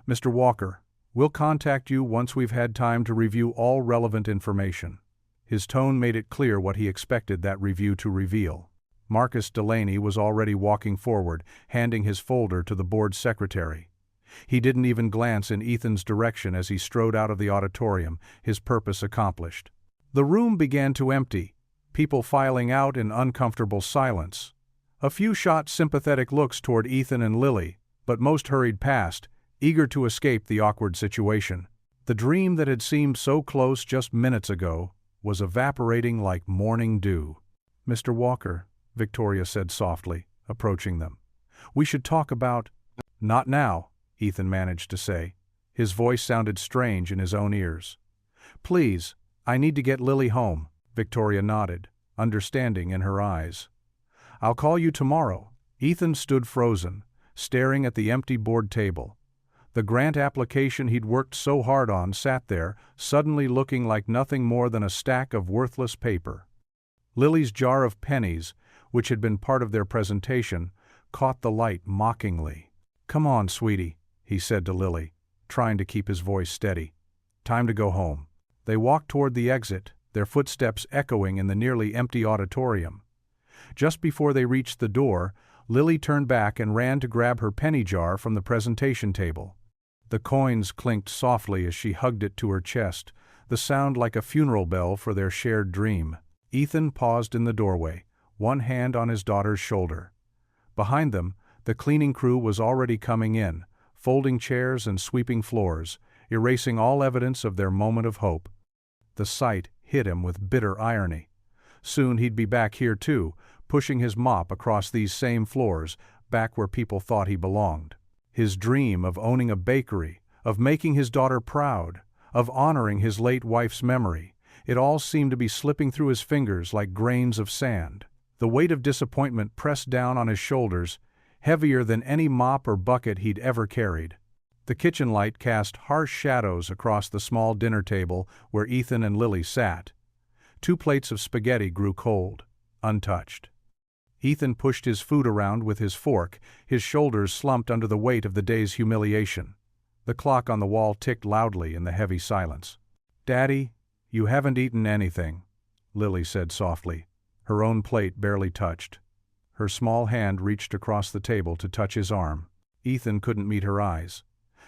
"Mr. Walker, we'll contact you once we've had time to review all relevant information." His tone made it clear what he expected that review to reveal. Marcus Delaney was already walking forward, handing his folder to the board secretary. He didn't even glance in Ethan's direction as he strode out of the auditorium, his purpose accomplished. The room began to empty, people filing out in uncomfortable silence. A few shot sympathetic looks toward Ethan and Lily, but most hurried past, eager to escape the awkward situation. The dream that had seemed so close just minutes ago was evaporating like morning dew. "Mr. Walker," Victoria said softly, approaching them. "We should talk about—" "Not now," Ethan managed to say. His voice sounded strange in his own ears. "Please, I need to get Lily home." Victoria nodded, understanding in her eyes. "I'll call you tomorrow." Ethan stood frozen, staring at the empty board table. The grant application he'd worked so hard on sat there, suddenly looking like nothing more than a stack of worthless paper. Lily's jar of pennies, which had been part of their presentation, caught the light mockingly. "Come on, sweetie," he said to Lily, trying to keep his voice steady. "Time to go home." They walked toward the exit, their footsteps echoing in the nearly empty auditorium. Just before they reached the door, Lily turned back and ran to grab her penny jar from the presentation table. The coins clinked softly as she hugged it to her chest, the sound like a funeral bell for their shared dream. Ethan paused in the doorway, one hand on his daughter's shoulder. Behind them, the cleaning crew was already coming in, folding chairs and sweeping floors, erasing all evidence of their moment of hope. The sight hit him with bitter irony. Soon he'd be back here too, pushing his mop across these same floors, back where people thought he belonged. His dream of owning a bakery, of making his daughter proud, of honoring his late wife's memory, it all seemed to be slipping through his fingers like grains of sand. The weight of disappointment pressed down on his shoulders, heavier than any mop or bucket he'd ever carried. The kitchen light cast harsh shadows across the small dinner table where Ethan and Lily sat. 2 plates of spaghetti grew cold, untouched. Ethan pushed his food around with his fork, his shoulders slumped under the weight of the day's humiliation. The clock on the wall ticked loudly in the heavy silence. "Daddy, you haven't eaten anything," Lily said softly, her own plate barely touched. Her small hand reached across the table to touch his arm. Ethan couldn't meet her eyes.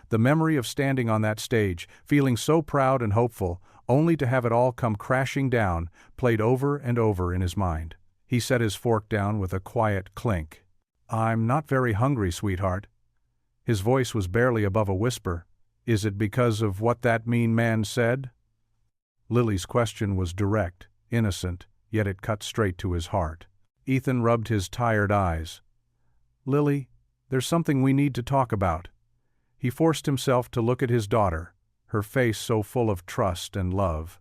The memory of standing on that stage, feeling so proud and hopeful, only to have it all come crashing down, played over and over in his mind. He set his fork down with a quiet clink. "I'm not very hungry, sweetheart." His voice was barely above a whisper. "Is it because of what that mean man said?" Lily's question was direct, innocent, yet it cut straight to his heart. Ethan rubbed his tired eyes. "Lily, there's something we need to talk about." He forced himself to look at his daughter, her face so full of trust and love.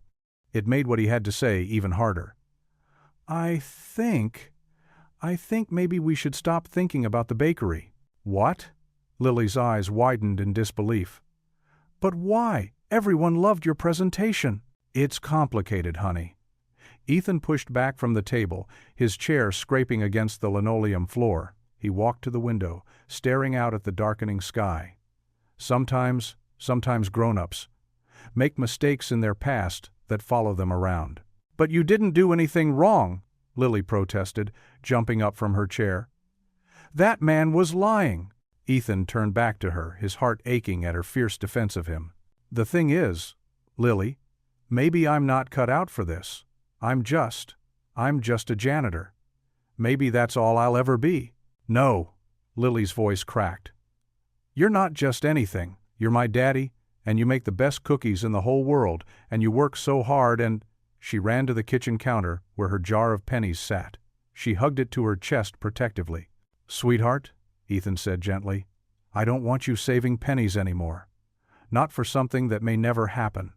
It made what he had to say even harder. I think maybe we should stop thinking about the bakery." "What?" Lily's eyes widened in disbelief. "But why? Everyone loved your presentation." "It's complicated, honey." Ethan pushed back from the table, his chair scraping against the linoleum floor. He walked to the window, staring out at the darkening sky. Sometimes grown-ups make mistakes in their past that follow them around. "But you didn't do anything wrong," Lily protested, jumping up from her chair. "That man was lying." Ethan turned back to her, his heart aching at her fierce defense of him. "The thing is, Lily, maybe I'm not cut out for this. I'm just a janitor. Maybe that's all I'll ever be." "No," Lily's voice cracked. "You're not just anything. You're my daddy, and you make the best cookies in the whole world, and you work so hard and—" She ran to the kitchen counter where her jar of pennies sat. She hugged it to her chest protectively. "Sweetheart," Ethan said gently, "I don't want you saving pennies anymore. Not for something that may never happen."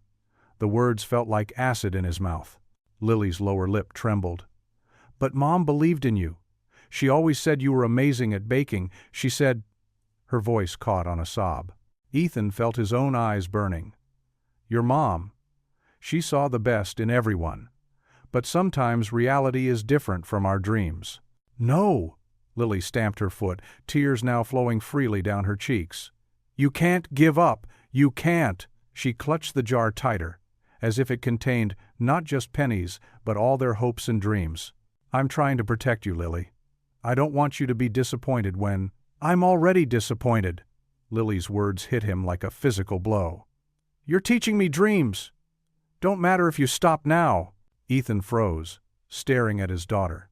The words felt like acid in his mouth. Lily's lower lip trembled. "But Mom believed in you. She always said you were amazing at baking. She said—" Her voice caught on a sob. Ethan felt his own eyes burning. "Your mom. She saw the best in everyone. But sometimes reality is different from our dreams." "No!" Lily stamped her foot, tears now flowing freely down her cheeks. "You can't give up! You can't!" She clutched the jar tighter, as if it contained not just pennies, but all their hopes and dreams. "I'm trying to protect you, Lily. I don't want you to be disappointed when—" "I'm already disappointed." Lily's words hit him like a physical blow. "You're teaching me dreams. Don't matter if you stop now." Ethan froze, staring at his daughter.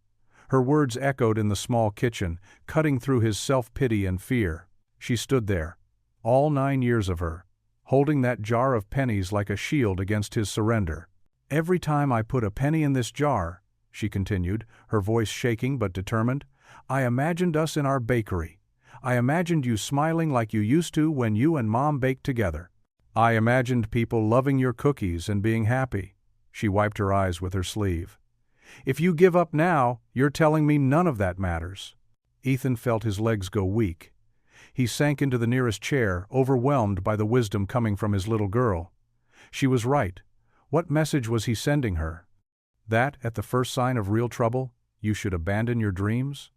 Her words echoed in the small kitchen, cutting through his self-pity and fear. She stood there, all 9 years of her, holding that jar of pennies like a shield against his surrender. "Every time I put a penny in this jar," she continued, her voice shaking but determined, "I imagined us in our bakery. I imagined you smiling like you used to when you and Mom baked together. I imagined people loving your cookies and being happy." She wiped her eyes with her sleeve. "If you give up now, you're telling me none of that matters." Ethan felt his legs go weak. He sank into the nearest chair, overwhelmed by the wisdom coming from his little girl. She was right. What message was he sending her? That, at the first sign of real trouble, you should abandon your dreams?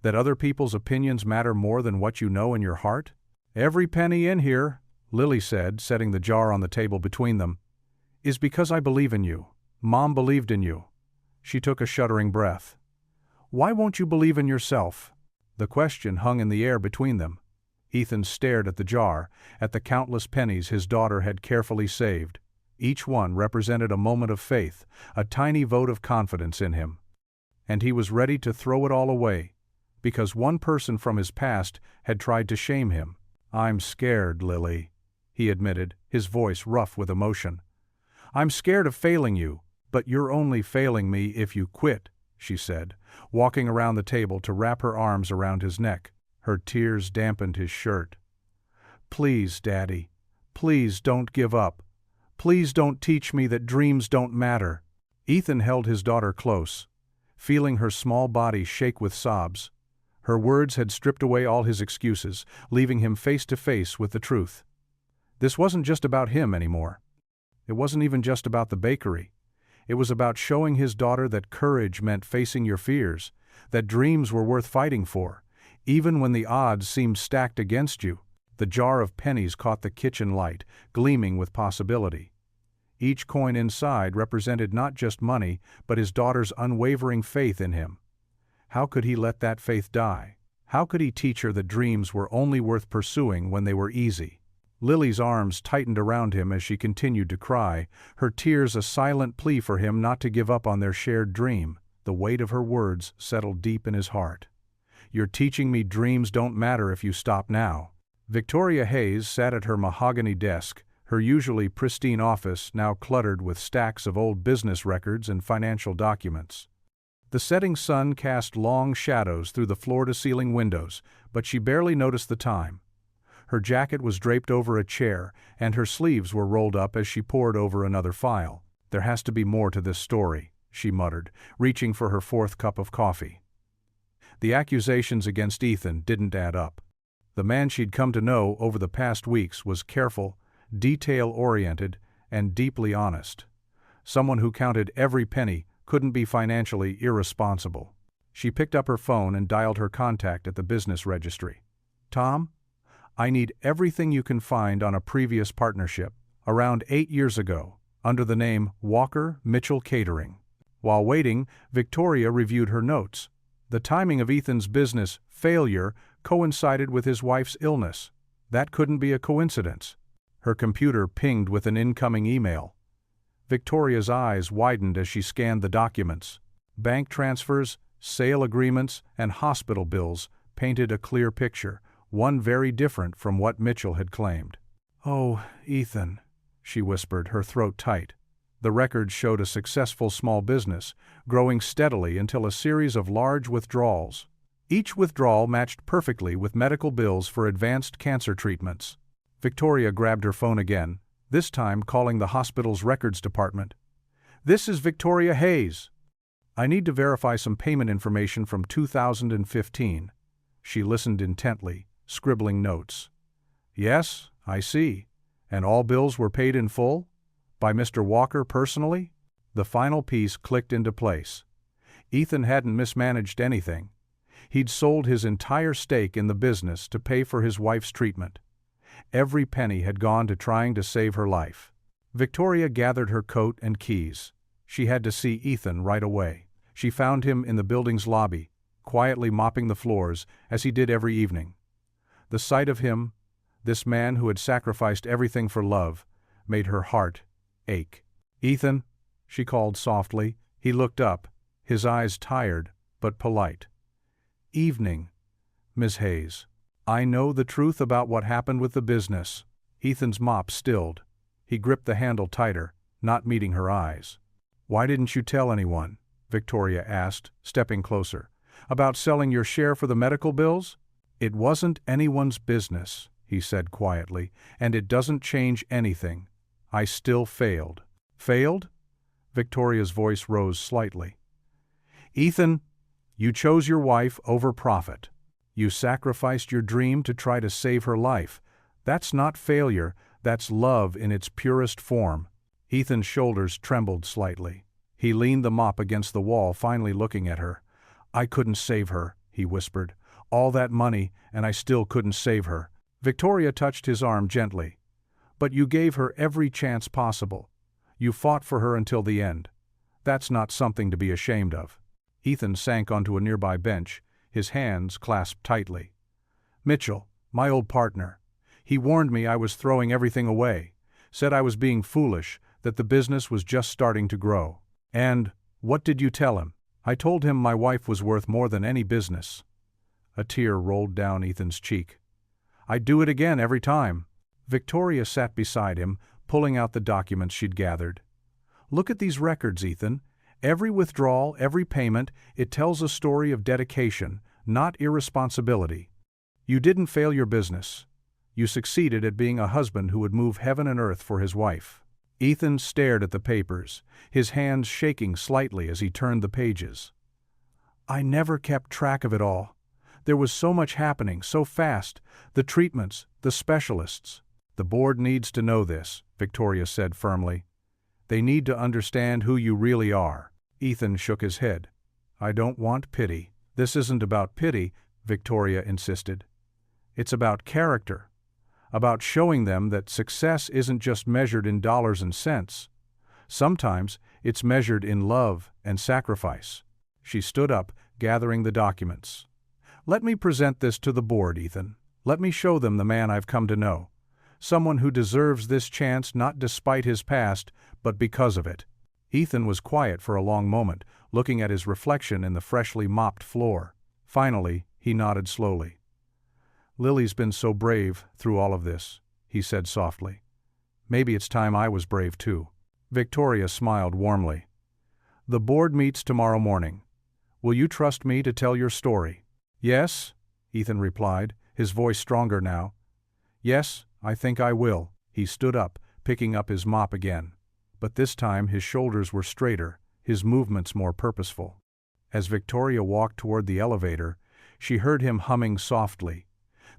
That other people's opinions matter more than what you know in your heart? "Every penny in here," Lily said, setting the jar on the table between them, "is because I believe in you. Mom believed in you." She took a shuddering breath. "Why won't you believe in yourself?" The question hung in the air between them. Ethan stared at the jar, at the countless pennies his daughter had carefully saved. Each one represented a moment of faith, a tiny vote of confidence in him. And he was ready to throw it all away, because one person from his past had tried to shame him. "I'm scared, Lily," he admitted, his voice rough with emotion. "I'm scared of failing you, but you're only failing me if you quit," she said, walking around the table to wrap her arms around his neck. Her tears dampened his shirt. "Please, Daddy, please don't give up. Please don't teach me that dreams don't matter." Ethan held his daughter close, feeling her small body shake with sobs. Her words had stripped away all his excuses, leaving him face to face with the truth. This wasn't just about him anymore. It wasn't even just about the bakery. It was about showing his daughter that courage meant facing your fears, that dreams were worth fighting for, even when the odds seemed stacked against you. The jar of pennies caught the kitchen light, gleaming with possibility. Each coin inside represented not just money, but his daughter's unwavering faith in him. How could he let that faith die? How could he teach her that dreams were only worth pursuing when they were easy? Lily's arms tightened around him as she continued to cry, her tears a silent plea for him not to give up on their shared dream. The weight of her words settled deep in his heart. "You're teaching me dreams don't matter if you stop now." Victoria Hayes sat at her mahogany desk, her usually pristine office now cluttered with stacks of old business records and financial documents. The setting sun cast long shadows through the floor-to-ceiling windows, but she barely noticed the time. Her jacket was draped over a chair, and her sleeves were rolled up as she pored over another file. "There has to be more to this story," she muttered, reaching for her fourth cup of coffee. The accusations against Ethan didn't add up. The man she'd come to know over the past weeks was careful, detail-oriented, and deeply honest. Someone who counted every penny, couldn't be financially irresponsible. She picked up her phone and dialed her contact at the business registry. "Tom? I need everything you can find on a previous partnership, around 8 years ago, under the name Walker Mitchell Catering." While waiting, Victoria reviewed her notes. The timing of Ethan's business failure coincided with his wife's illness. That couldn't be a coincidence. Her computer pinged with an incoming email. Victoria's eyes widened as she scanned the documents. Bank transfers, sale agreements, and hospital bills painted a clear picture, one very different from what Mitchell had claimed. "Oh, Ethan," she whispered, her throat tight. The records showed a successful small business, growing steadily until a series of large withdrawals. Each withdrawal matched perfectly with medical bills for advanced cancer treatments. Victoria grabbed her phone again, this time calling the hospital's records department. "This is Victoria Hayes. I need to verify some payment information from 2015. She listened intently, scribbling notes. "Yes, I see. And all bills were paid in full? By Mr. Walker personally?" The final piece clicked into place. Ethan hadn't mismanaged anything. He'd sold his entire stake in the business to pay for his wife's treatment. Every penny had gone to trying to save her life. Victoria gathered her coat and keys. She had to see Ethan right away. She found him in the building's lobby, quietly mopping the floors, as he did every evening. The sight of him, this man who had sacrificed everything for love, made her heart ache. "Ethan," she called softly. He looked up, his eyes tired but polite. "Evening, Miss Hayes. I know the truth about what happened with the business." Ethan's mop stilled. He gripped the handle tighter, not meeting her eyes. "Why didn't you tell anyone?" Victoria asked, stepping closer. "About selling your share for the medical bills?" "It wasn't anyone's business," he said quietly, "and it doesn't change anything. I still failed." "Failed?" Victoria's voice rose slightly. "Ethan, you chose your wife over profit. You sacrificed your dream to try to save her life. That's not failure, that's love in its purest form." Ethan's shoulders trembled slightly. He leaned the mop against the wall, finally looking at her. "I couldn't save her," he whispered. "All that money, and I still couldn't save her." Victoria touched his arm gently. "But you gave her every chance possible. You fought for her until the end. That's not something to be ashamed of." Ethan sank onto a nearby bench, his hands clasped tightly. "Mitchell, my old partner. He warned me I was throwing everything away, said I was being foolish, that the business was just starting to grow. And, what did you tell him?" "I told him my wife was worth more than any business." A tear rolled down Ethan's cheek. "I'd do it again every time." Victoria sat beside him, pulling out the documents she'd gathered. "Look at these records, Ethan. Every withdrawal, every payment, it tells a story of dedication, not irresponsibility. You didn't fail your business. You succeeded at being a husband who would move heaven and earth for his wife." Ethan stared at the papers, his hands shaking slightly as he turned the pages. "I never kept track of it all. There was so much happening, so fast. The treatments, the specialists." "The board needs to know this," Victoria said firmly. "They need to understand who you really are." Ethan shook his head. "I don't want pity." "This isn't about pity," Victoria insisted. "It's about character. About showing them that success isn't just measured in dollars and cents. Sometimes it's measured in love and sacrifice." She stood up, gathering the documents. "Let me present this to the board, Ethan. Let me show them the man I've come to know. Someone who deserves this chance not despite his past, but because of it." Ethan was quiet for a long moment, looking at his reflection in the freshly mopped floor. Finally, he nodded slowly. "Lily's been so brave through all of this," he said softly. "Maybe it's time I was brave too." Victoria smiled warmly. "The board meets tomorrow morning. Will you trust me to tell your story?" "Yes," Ethan replied, his voice stronger now. "Yes, I think I will." He stood up, picking up his mop again. But this time his shoulders were straighter, his movements more purposeful. As Victoria walked toward the elevator, she heard him humming softly,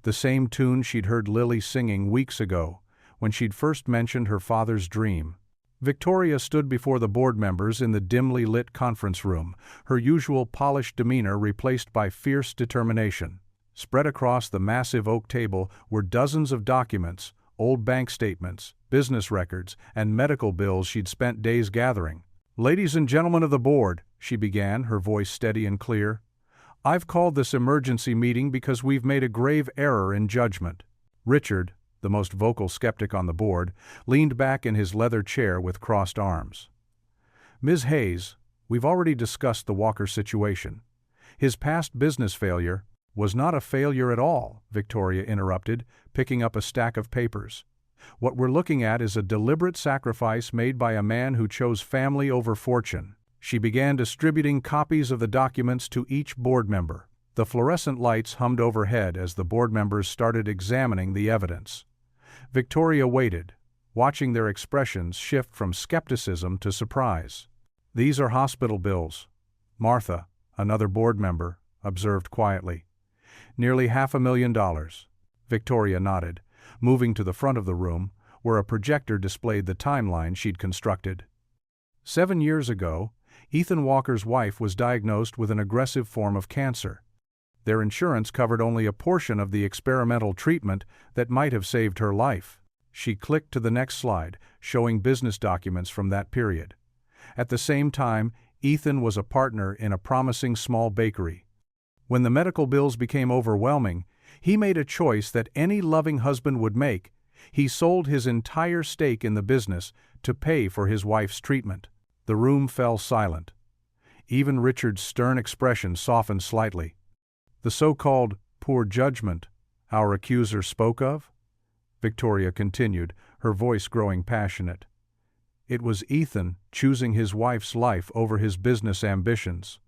the same tune she'd heard Lily singing weeks ago, when she'd first mentioned her father's dream. Victoria stood before the board members in the dimly lit conference room, her usual polished demeanor replaced by fierce determination. Spread across the massive oak table were dozens of documents, old bank statements, business records, and medical bills she'd spent days gathering. "Ladies and gentlemen of the board," she began, her voice steady and clear, "I've called this emergency meeting because we've made a grave error in judgment." Richard, the most vocal skeptic on the board, leaned back in his leather chair with crossed arms. "Ms. Hayes, we've already discussed the Walker situation. His past business failure was not a failure at all," Victoria interrupted, picking up a stack of papers. "What we're looking at is a deliberate sacrifice made by a man who chose family over fortune." She began distributing copies of the documents to each board member. The fluorescent lights hummed overhead as the board members started examining the evidence. Victoria waited, watching their expressions shift from skepticism to surprise. "These are hospital bills," Martha, another board member, observed quietly. "Nearly $500,000. Victoria nodded, moving to the front of the room, where a projector displayed the timeline she'd constructed. 7 years ago, Ethan Walker's wife was diagnosed with an aggressive form of cancer. Their insurance covered only a portion of the experimental treatment that might have saved her life. She clicked to the next slide, showing business documents from that period. At the same time, Ethan was a partner in a promising small bakery. When the medical bills became overwhelming, he made a choice that any loving husband would make. He sold his entire stake in the business to pay for his wife's treatment. The room fell silent. Even Richard's stern expression softened slightly. "The so-called poor judgment our accuser spoke of?" Victoria continued, her voice growing passionate. "It was Ethan choosing his wife's life over his business ambitions.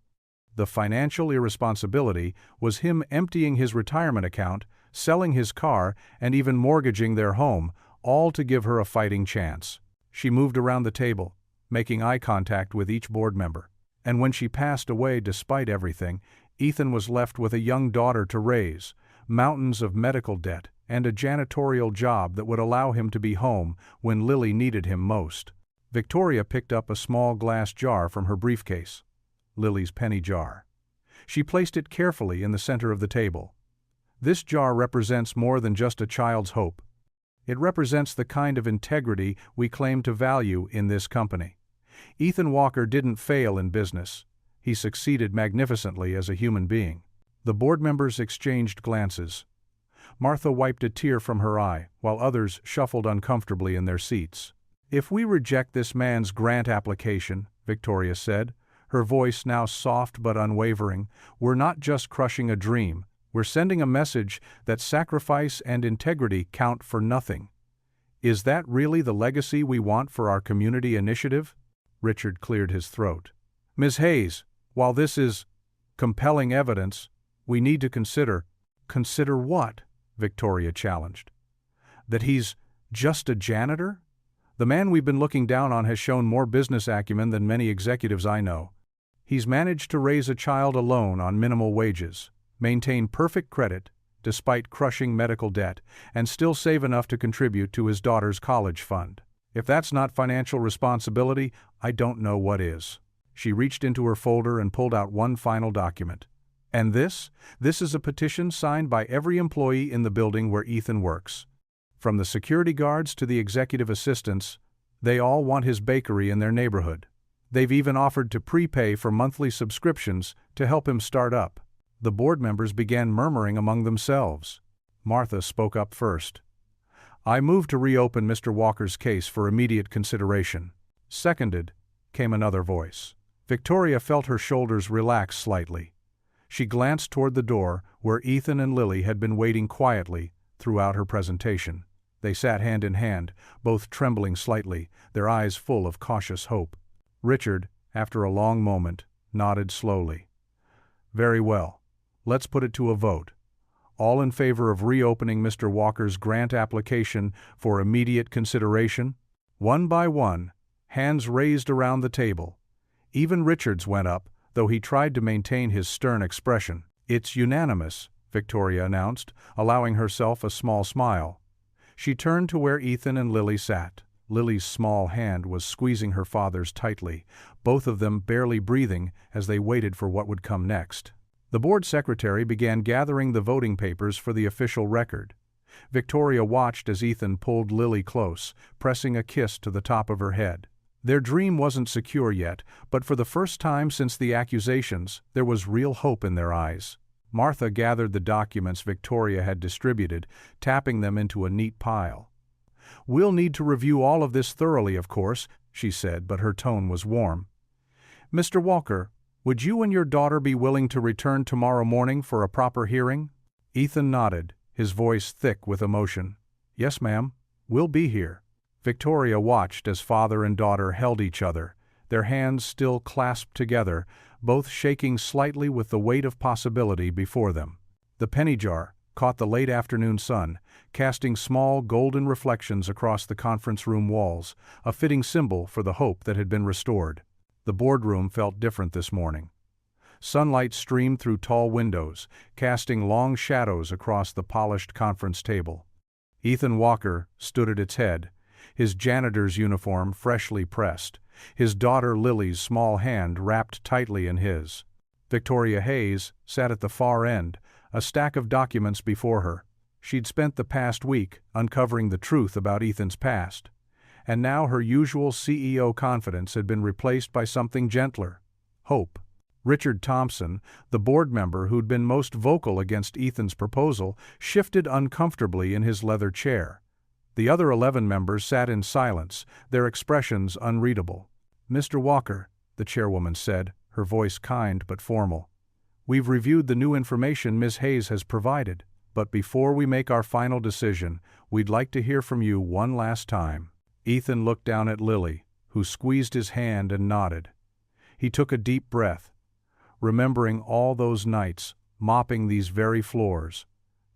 The financial irresponsibility was him emptying his retirement account, selling his car, and even mortgaging their home, all to give her a fighting chance." She moved around the table, making eye contact with each board member. "And when she passed away despite everything, Ethan was left with a young daughter to raise, mountains of medical debt, and a janitorial job that would allow him to be home when Lily needed him most." Victoria picked up a small glass jar from her briefcase. Lily's penny jar. She placed it carefully in the center of the table. "This jar represents more than just a child's hope. It represents the kind of integrity we claim to value in this company. Ethan Walker didn't fail in business. He succeeded magnificently as a human being." The board members exchanged glances. Martha wiped a tear from her eye, while others shuffled uncomfortably in their seats. "If we reject this man's grant application," Victoria said, her voice now soft but unwavering, "we're not just crushing a dream, we're sending a message that sacrifice and integrity count for nothing. Is that really the legacy we want for our community initiative?" Richard cleared his throat. "Ms. Hayes, while this is compelling evidence, we need to consider—" "Consider what?" Victoria challenged. "That he's just a janitor? The man we've been looking down on has shown more business acumen than many executives I know. He's managed to raise a child alone on minimal wages, maintain perfect credit despite crushing medical debt, and still save enough to contribute to his daughter's college fund. If that's not financial responsibility, I don't know what is." She reached into her folder and pulled out one final document. "And this is a petition signed by every employee in the building where Ethan works. From the security guards to the executive assistants, they all want his bakery in their neighborhood. They've even offered to prepay for monthly subscriptions to help him start up." The board members began murmuring among themselves. Martha spoke up first. "I move to reopen Mr. Walker's case for immediate consideration." "Seconded," came another voice. Victoria felt her shoulders relax slightly. She glanced toward the door, where Ethan and Lily had been waiting quietly throughout her presentation. They sat hand in hand, both trembling slightly, their eyes full of cautious hope. Richard, after a long moment, nodded slowly. "Very well. Let's put it to a vote. All in favor of reopening Mr. Walker's grant application for immediate consideration?" One by one, hands raised around the table. Even Richard's went up, though he tried to maintain his stern expression. "It's unanimous," Victoria announced, allowing herself a small smile. She turned to where Ethan and Lily sat. Lily's small hand was squeezing her father's tightly, both of them barely breathing as they waited for what would come next. The board secretary began gathering the voting papers for the official record. Victoria watched as Ethan pulled Lily close, pressing a kiss to the top of her head. Their dream wasn't secure yet, but for the first time since the accusations, there was real hope in their eyes. Martha gathered the documents Victoria had distributed, tapping them into a neat pile. "We'll need to review all of this thoroughly, of course," she said, but her tone was warm. "Mr. Walker, would you and your daughter be willing to return tomorrow morning for a proper hearing?" Ethan nodded, his voice thick with emotion. "Yes, ma'am. We'll be here." Victoria watched as father and daughter held each other, their hands still clasped together, both shaking slightly with the weight of possibility before them. The penny jar caught the late afternoon sun, casting small golden reflections across the conference room walls, a fitting symbol for the hope that had been restored. The boardroom felt different this morning. Sunlight streamed through tall windows, casting long shadows across the polished conference table. Ethan Walker stood at its head, his janitor's uniform freshly pressed, his daughter Lily's small hand wrapped tightly in his. Victoria Hayes sat at the far end, a stack of documents before her. She'd spent the past week uncovering the truth about Ethan's past, and now her usual CEO confidence had been replaced by something gentler: hope. Richard Thompson, the board member who'd been most vocal against Ethan's proposal, shifted uncomfortably in his leather chair. The other 11 members sat in silence, their expressions unreadable. "Mr. Walker," the chairwoman said, her voice kind but formal, "we've reviewed the new information Ms. Hayes has provided, but before we make our final decision, we'd like to hear from you one last time." Ethan looked down at Lily, who squeezed his hand and nodded. He took a deep breath, remembering all those nights, mopping these very floors,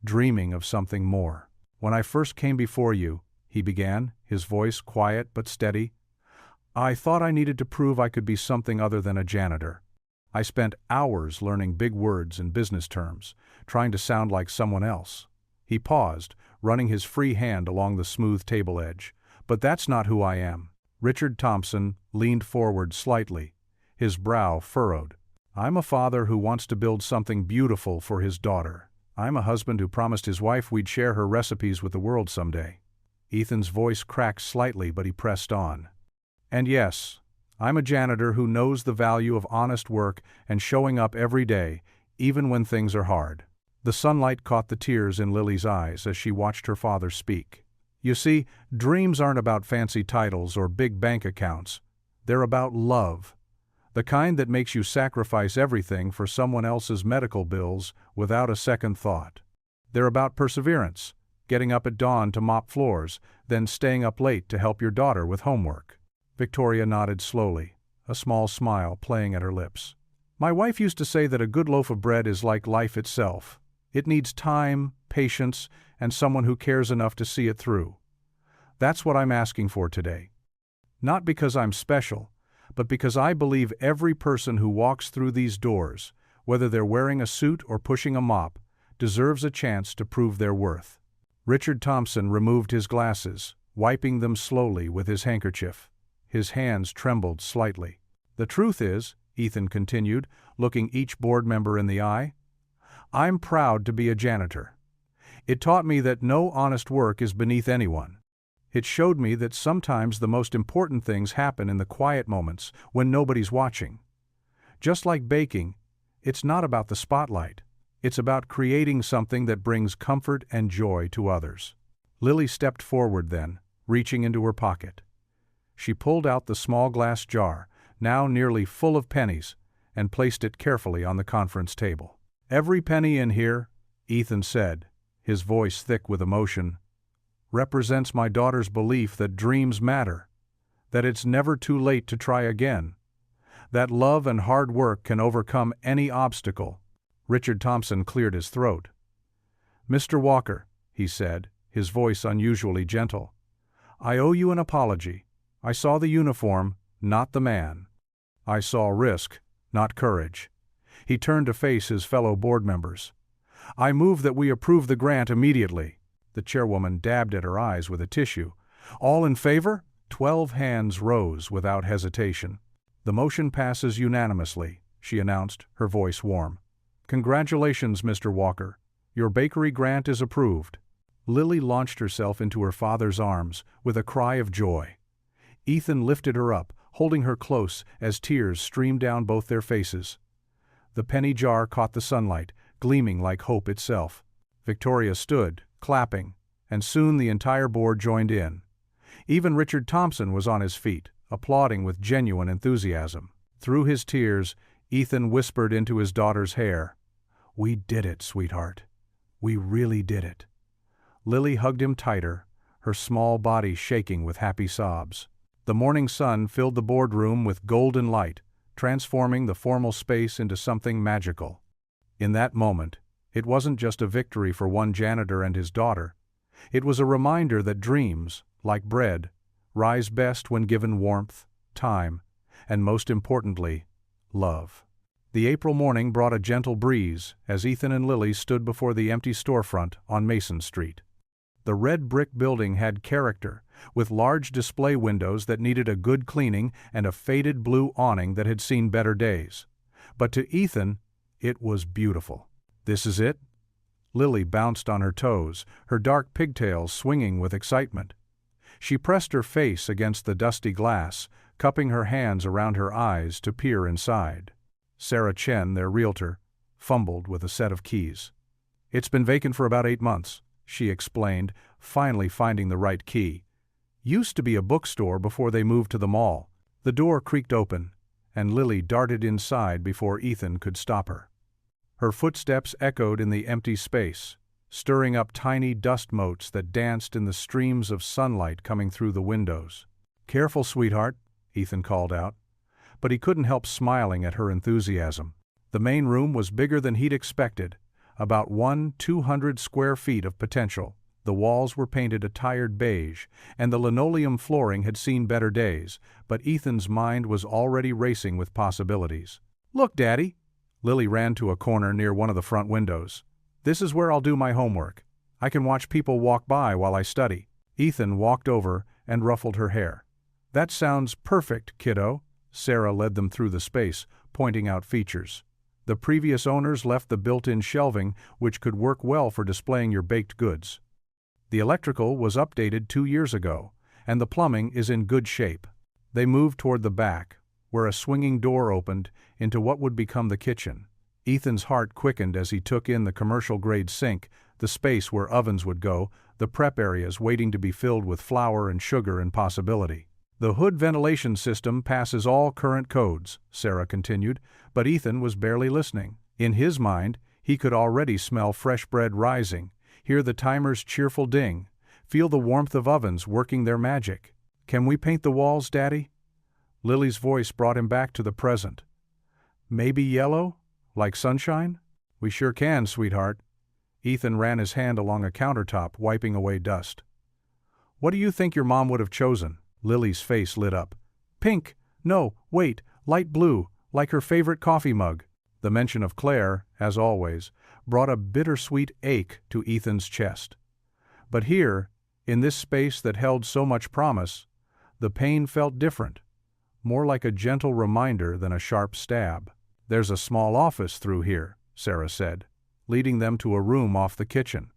dreaming of something more. "When I first came before you," he began, his voice quiet but steady, "I thought I needed to prove I could be something other than a janitor. I spent hours learning big words and business terms, trying to sound like someone else." He paused, running his free hand along the smooth table edge. "But that's not who I am." Richard Thompson leaned forward slightly, his brow furrowed. "I'm a father who wants to build something beautiful for his daughter. I'm a husband who promised his wife we'd share her recipes with the world someday." Ethan's voice cracked slightly, but he pressed on. "And yes, I'm a janitor who knows the value of honest work and showing up every day, even when things are hard." The sunlight caught the tears in Lily's eyes as she watched her father speak. "You see, dreams aren't about fancy titles or big bank accounts. They're about love. The kind that makes you sacrifice everything for someone else's medical bills without a second thought. They're about perseverance, getting up at dawn to mop floors, then staying up late to help your daughter with homework." Victoria nodded slowly, a small smile playing at her lips. "My wife used to say that a good loaf of bread is like life itself. It needs time, patience, and someone who cares enough to see it through. That's what I'm asking for today. Not because I'm special, but because I believe every person who walks through these doors, whether they're wearing a suit or pushing a mop, deserves a chance to prove their worth." Richard Thompson removed his glasses, wiping them slowly with his handkerchief. His hands trembled slightly. "The truth is," Ethan continued, looking each board member in the eye, "I'm proud to be a janitor. It taught me that no honest work is beneath anyone. It showed me that sometimes the most important things happen in the quiet moments when nobody's watching. Just like baking, it's not about the spotlight. It's about creating something that brings comfort and joy to others." Lily stepped forward then, reaching into her pocket. She pulled out the small glass jar, now nearly full of pennies, and placed it carefully on the conference table. "Every penny in here," Ethan said, his voice thick with emotion, "represents my daughter's belief that dreams matter, that it's never too late to try again, that love and hard work can overcome any obstacle." Richard Thompson cleared his throat. "Mr. Walker," he said, his voice unusually gentle, "I owe you an apology. I saw the uniform, not the man. I saw risk, not courage." He turned to face his fellow board members. "I move that we approve the grant immediately." The chairwoman dabbed at her eyes with a tissue. "All in favor?" 12 hands rose without hesitation. "The motion passes unanimously," she announced, her voice warm. "Congratulations, Mr. Walker. Your bakery grant is approved." Lily launched herself into her father's arms with a cry of joy. Ethan lifted her up, holding her close as tears streamed down both their faces. The penny jar caught the sunlight, gleaming like hope itself. Victoria stood, clapping, and soon the entire board joined in. Even Richard Thompson was on his feet, applauding with genuine enthusiasm. Through his tears, Ethan whispered into his daughter's hair, "We did it, sweetheart. We really did it." Lily hugged him tighter, her small body shaking with happy sobs. The morning sun filled the boardroom with golden light, transforming the formal space into something magical. In that moment, it wasn't just a victory for one janitor and his daughter. It was a reminder that dreams, like bread, rise best when given warmth, time, and most importantly, love. The April morning brought a gentle breeze as Ethan and Lily stood before the empty storefront on Mason Street. The red brick building had character, with large display windows that needed a good cleaning and a faded blue awning that had seen better days. But to Ethan, it was beautiful. "This is it?" Lily bounced on her toes, her dark pigtails swinging with excitement. She pressed her face against the dusty glass, cupping her hands around her eyes to peer inside. Sarah Chen, their realtor, fumbled with a set of keys. "It's been vacant for about 8 months, she explained, finally finding the right key. "Used to be a bookstore before they moved to the mall." The door creaked open, and Lily darted inside before Ethan could stop her. Her footsteps echoed in the empty space, stirring up tiny dust motes that danced in the streams of sunlight coming through the windows. "Careful, sweetheart," Ethan called out. But he couldn't help smiling at her enthusiasm. The main room was bigger than he'd expected, about 200 square feet of potential. The walls were painted a tired beige, and the linoleum flooring had seen better days, but Ethan's mind was already racing with possibilities. "Look, Daddy!" Lily ran to a corner near one of the front windows. "This is where I'll do my homework. I can watch people walk by while I study." Ethan walked over and ruffled her hair. "That sounds perfect, kiddo." Sarah led them through the space, pointing out features. The previous owners left the built-in shelving, which could work well for displaying your baked goods. The electrical was updated 2 years ago, and the plumbing is in good shape. They moved toward the back, where a swinging door opened into what would become the kitchen. Ethan's heart quickened as he took in the commercial-grade sink, the space where ovens would go, the prep areas waiting to be filled with flour and sugar and possibility. "The hood ventilation system passes all current codes," Sarah continued, but Ethan was barely listening. In his mind, he could already smell fresh bread rising, hear the timer's cheerful ding, feel the warmth of ovens working their magic. "Can we paint the walls, Daddy?" Lily's voice brought him back to the present. "Maybe yellow? Like sunshine?" "We sure can, sweetheart." Ethan ran his hand along a countertop, wiping away dust. "What do you think your mom would have chosen?" Lily's face lit up. "Pink! No, wait, light blue, like her favorite coffee mug." The mention of Claire, as always, brought a bittersweet ache to Ethan's chest. But here, in this space that held so much promise, the pain felt different, more like a gentle reminder than a sharp stab. "There's a small office through here," Sarah said, leading them to a room off the kitchen.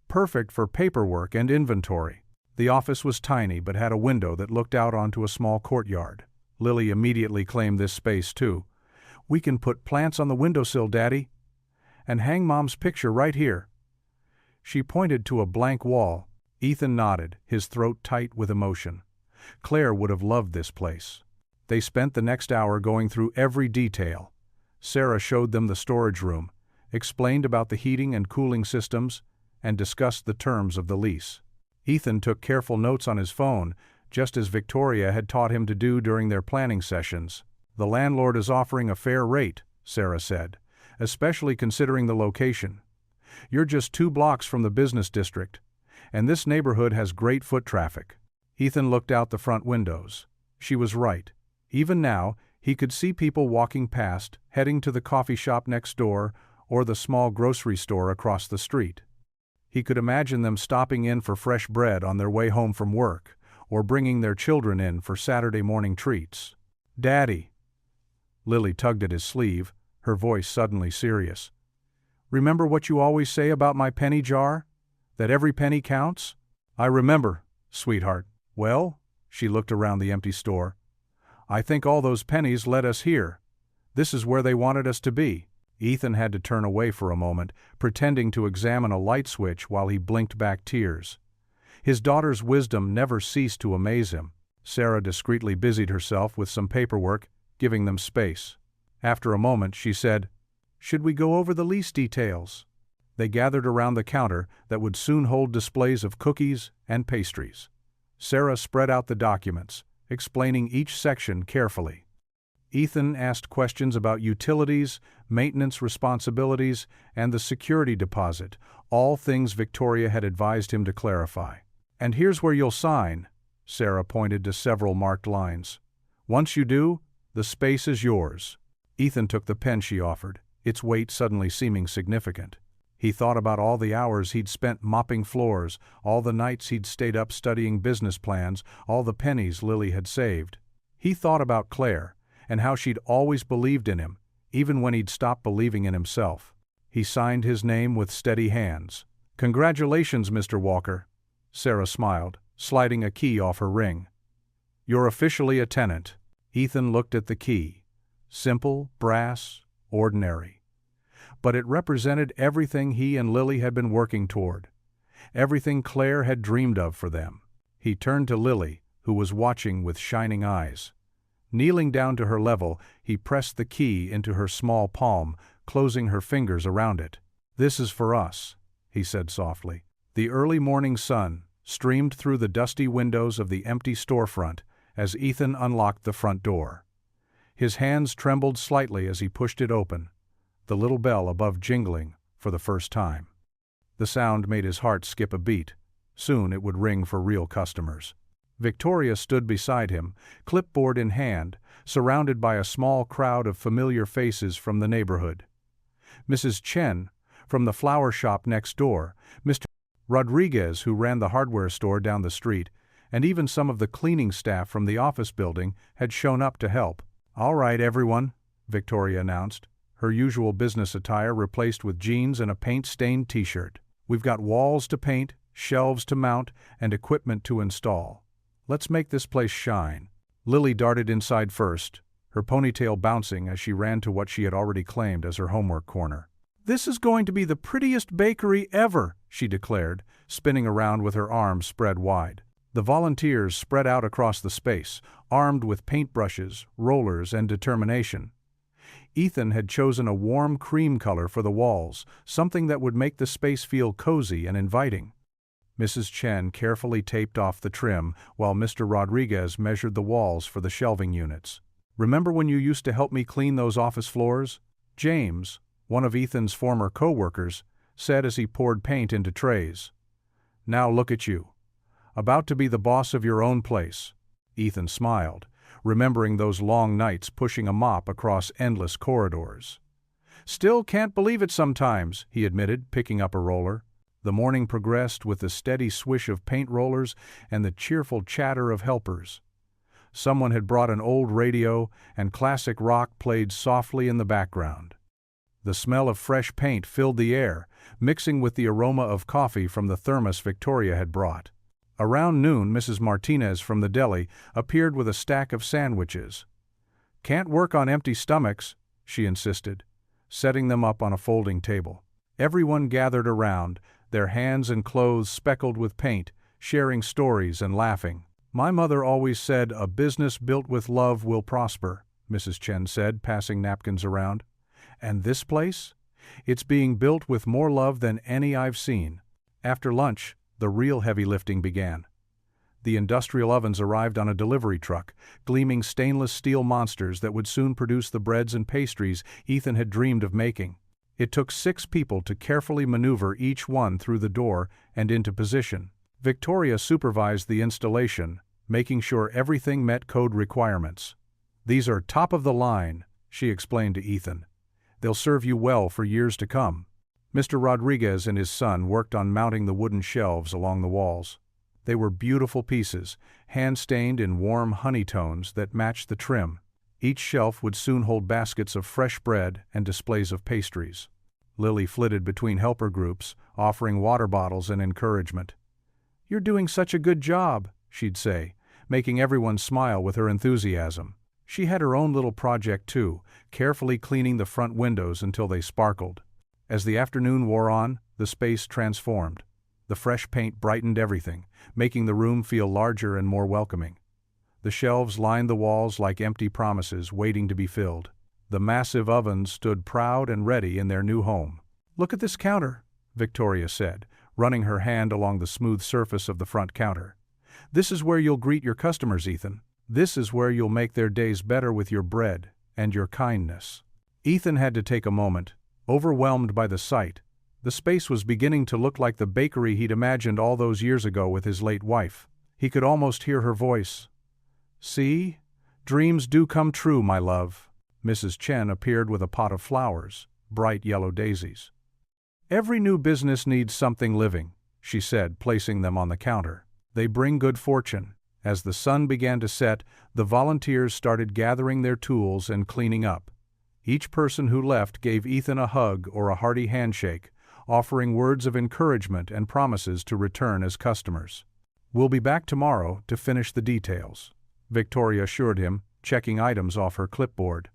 "Perfect for paperwork and inventory." The office was tiny but had a window that looked out onto a small courtyard. Lily immediately claimed this space too. "We can put plants on the windowsill, Daddy, and hang Mom's picture right here." She pointed to a blank wall. Ethan nodded, his throat tight with emotion. Claire would have loved this place. They spent the next hour going through every detail. Sarah showed them the storage room, explained about the heating and cooling systems, and discussed the terms of the lease. Ethan took careful notes on his phone, just as Victoria had taught him to do during their planning sessions. "The landlord is offering a fair rate," Sarah said, "especially considering the location. You're just 2 blocks from the business district, and this neighborhood has great foot traffic." Ethan looked out the front windows. She was right. Even now, he could see people walking past, heading to the coffee shop next door or the small grocery store across the street. He could imagine them stopping in for fresh bread on their way home from work, or bringing their children in for Saturday morning treats. "Daddy." Lily tugged at his sleeve, her voice suddenly serious. "Remember what you always say about my penny jar? That every penny counts?" "I remember, sweetheart." "Well," she looked around the empty store, "I think all those pennies led us here. This is where they wanted us to be." Ethan had to turn away for a moment, pretending to examine a light switch while he blinked back tears. His daughter's wisdom never ceased to amaze him. Sarah discreetly busied herself with some paperwork, giving them space. After a moment, she said, "Should we go over the lease details?" They gathered around the counter that would soon hold displays of cookies and pastries. Sarah spread out the documents, explaining each section carefully. Ethan asked questions about utilities, maintenance responsibilities, and the security deposit, all things Victoria had advised him to clarify. "And here's where you'll sign," Sarah pointed to several marked lines. "Once you do, the space is yours." Ethan took the pen she offered, its weight suddenly seeming significant. He thought about all the hours he'd spent mopping floors, all the nights he'd stayed up studying business plans, all the pennies Lily had saved. He thought about Claire, and how she'd always believed in him, even when he'd stopped believing in himself. He signed his name with steady hands. "Congratulations, Mr. Walker." Sarah smiled, sliding a key off her ring. "You're officially a tenant." Ethan looked at the key. Simple, brass, ordinary. But it represented everything he and Lily had been working toward. Everything Claire had dreamed of for them. He turned to Lily, who was watching with shining eyes. Kneeling down to her level, he pressed the key into her small palm, closing her fingers around it. "This is for us," he said softly. The early morning sun streamed through the dusty windows of the empty storefront as Ethan unlocked the front door. His hands trembled slightly as he pushed it open, the little bell above jingling for the first time. The sound made his heart skip a beat. Soon it would ring for real customers. Victoria stood beside him, clipboard in hand, surrounded by a small crowd of familiar faces from the neighborhood. Mrs. Chen, from the flower shop next door, Mr. Rodriguez, who ran the hardware store down the street, and even some of the cleaning staff from the office building had shown up to help. "All right, everyone," Victoria announced, her usual business attire replaced with jeans and a paint-stained t-shirt. "We've got walls to paint, shelves to mount, and equipment to install. Let's make this place shine." Lily darted inside first, her ponytail bouncing as she ran to what she had already claimed as her homework corner. "This is going to be the prettiest bakery ever," she declared, spinning around with her arms spread wide. The volunteers spread out across the space, armed with paintbrushes, rollers, and determination. Ethan had chosen a warm cream color for the walls, something that would make the space feel cozy and inviting. Mrs. Chen carefully taped off the trim while Mr. Rodriguez measured the walls for the shelving units. "Remember when you used to help me clean those office floors?" James, one of Ethan's former co-workers, said as he poured paint into trays. "Now look at you. About to be the boss of your own place." Ethan smiled, remembering those long nights pushing a mop across endless corridors. "Still can't believe it sometimes," he admitted, picking up a roller. The morning progressed with the steady swish of paint rollers and the cheerful chatter of helpers. Someone had brought an old radio, and classic rock played softly in the background. The smell of fresh paint filled the air, mixing with the aroma of coffee from the thermos Victoria had brought. Around noon, Mrs. Martinez from the deli appeared with a stack of sandwiches. "Can't work on empty stomachs," she insisted, setting them up on a folding table. Everyone gathered around, their hands and clothes speckled with paint, sharing stories and laughing. My mother always said a business built with love will prosper, Mrs. Chen said, passing napkins around. And this place? It's being built with more love than any I've seen. After lunch, the real heavy lifting began. The industrial ovens arrived on a delivery truck, gleaming stainless steel monsters that would soon produce the breads and pastries Ethan had dreamed of making. It took 6 people to carefully maneuver each one through the door and into position. Victoria supervised the installation, making sure everything met code requirements. These are top of the line, she explained to Ethan. They'll serve you well for years to come. Mr. Rodriguez and his son worked on mounting the wooden shelves along the walls. They were beautiful pieces, hand-stained in warm honey tones that matched the trim. Each shelf would soon hold baskets of fresh bread and displays of pastries. Lily flitted between helper groups, offering water bottles and encouragement. "You're doing such a good job," she'd say, making everyone smile with her enthusiasm. She had her own little project too, carefully cleaning the front windows until they sparkled. As the afternoon wore on, the space transformed. The fresh paint brightened everything, making the room feel larger and more welcoming. The shelves lined the walls like empty promises waiting to be filled. The massive ovens stood proud and ready in their new home. "Look at this counter," Victoria said, running her hand along the smooth surface of the front counter. "This is where you'll greet your customers, Ethan. This is where you'll make their days better with your bread and your kindness." Ethan had to take a moment, overwhelmed by the sight. The space was beginning to look like the bakery he'd imagined all those years ago with his late wife. He could almost hear her voice. "See? Dreams do come true, my love." Mrs. Chen appeared with a pot of flowers, bright yellow daisies. "Every new business needs something living," she said, placing them on the counter. "They bring good fortune." As the sun began to set, the volunteers started gathering their tools and cleaning up. Each person who left gave Ethan a hug or a hearty handshake, offering words of encouragement and promises to return as customers. "We'll be back tomorrow to finish the details," Victoria assured him, checking items off her clipboard.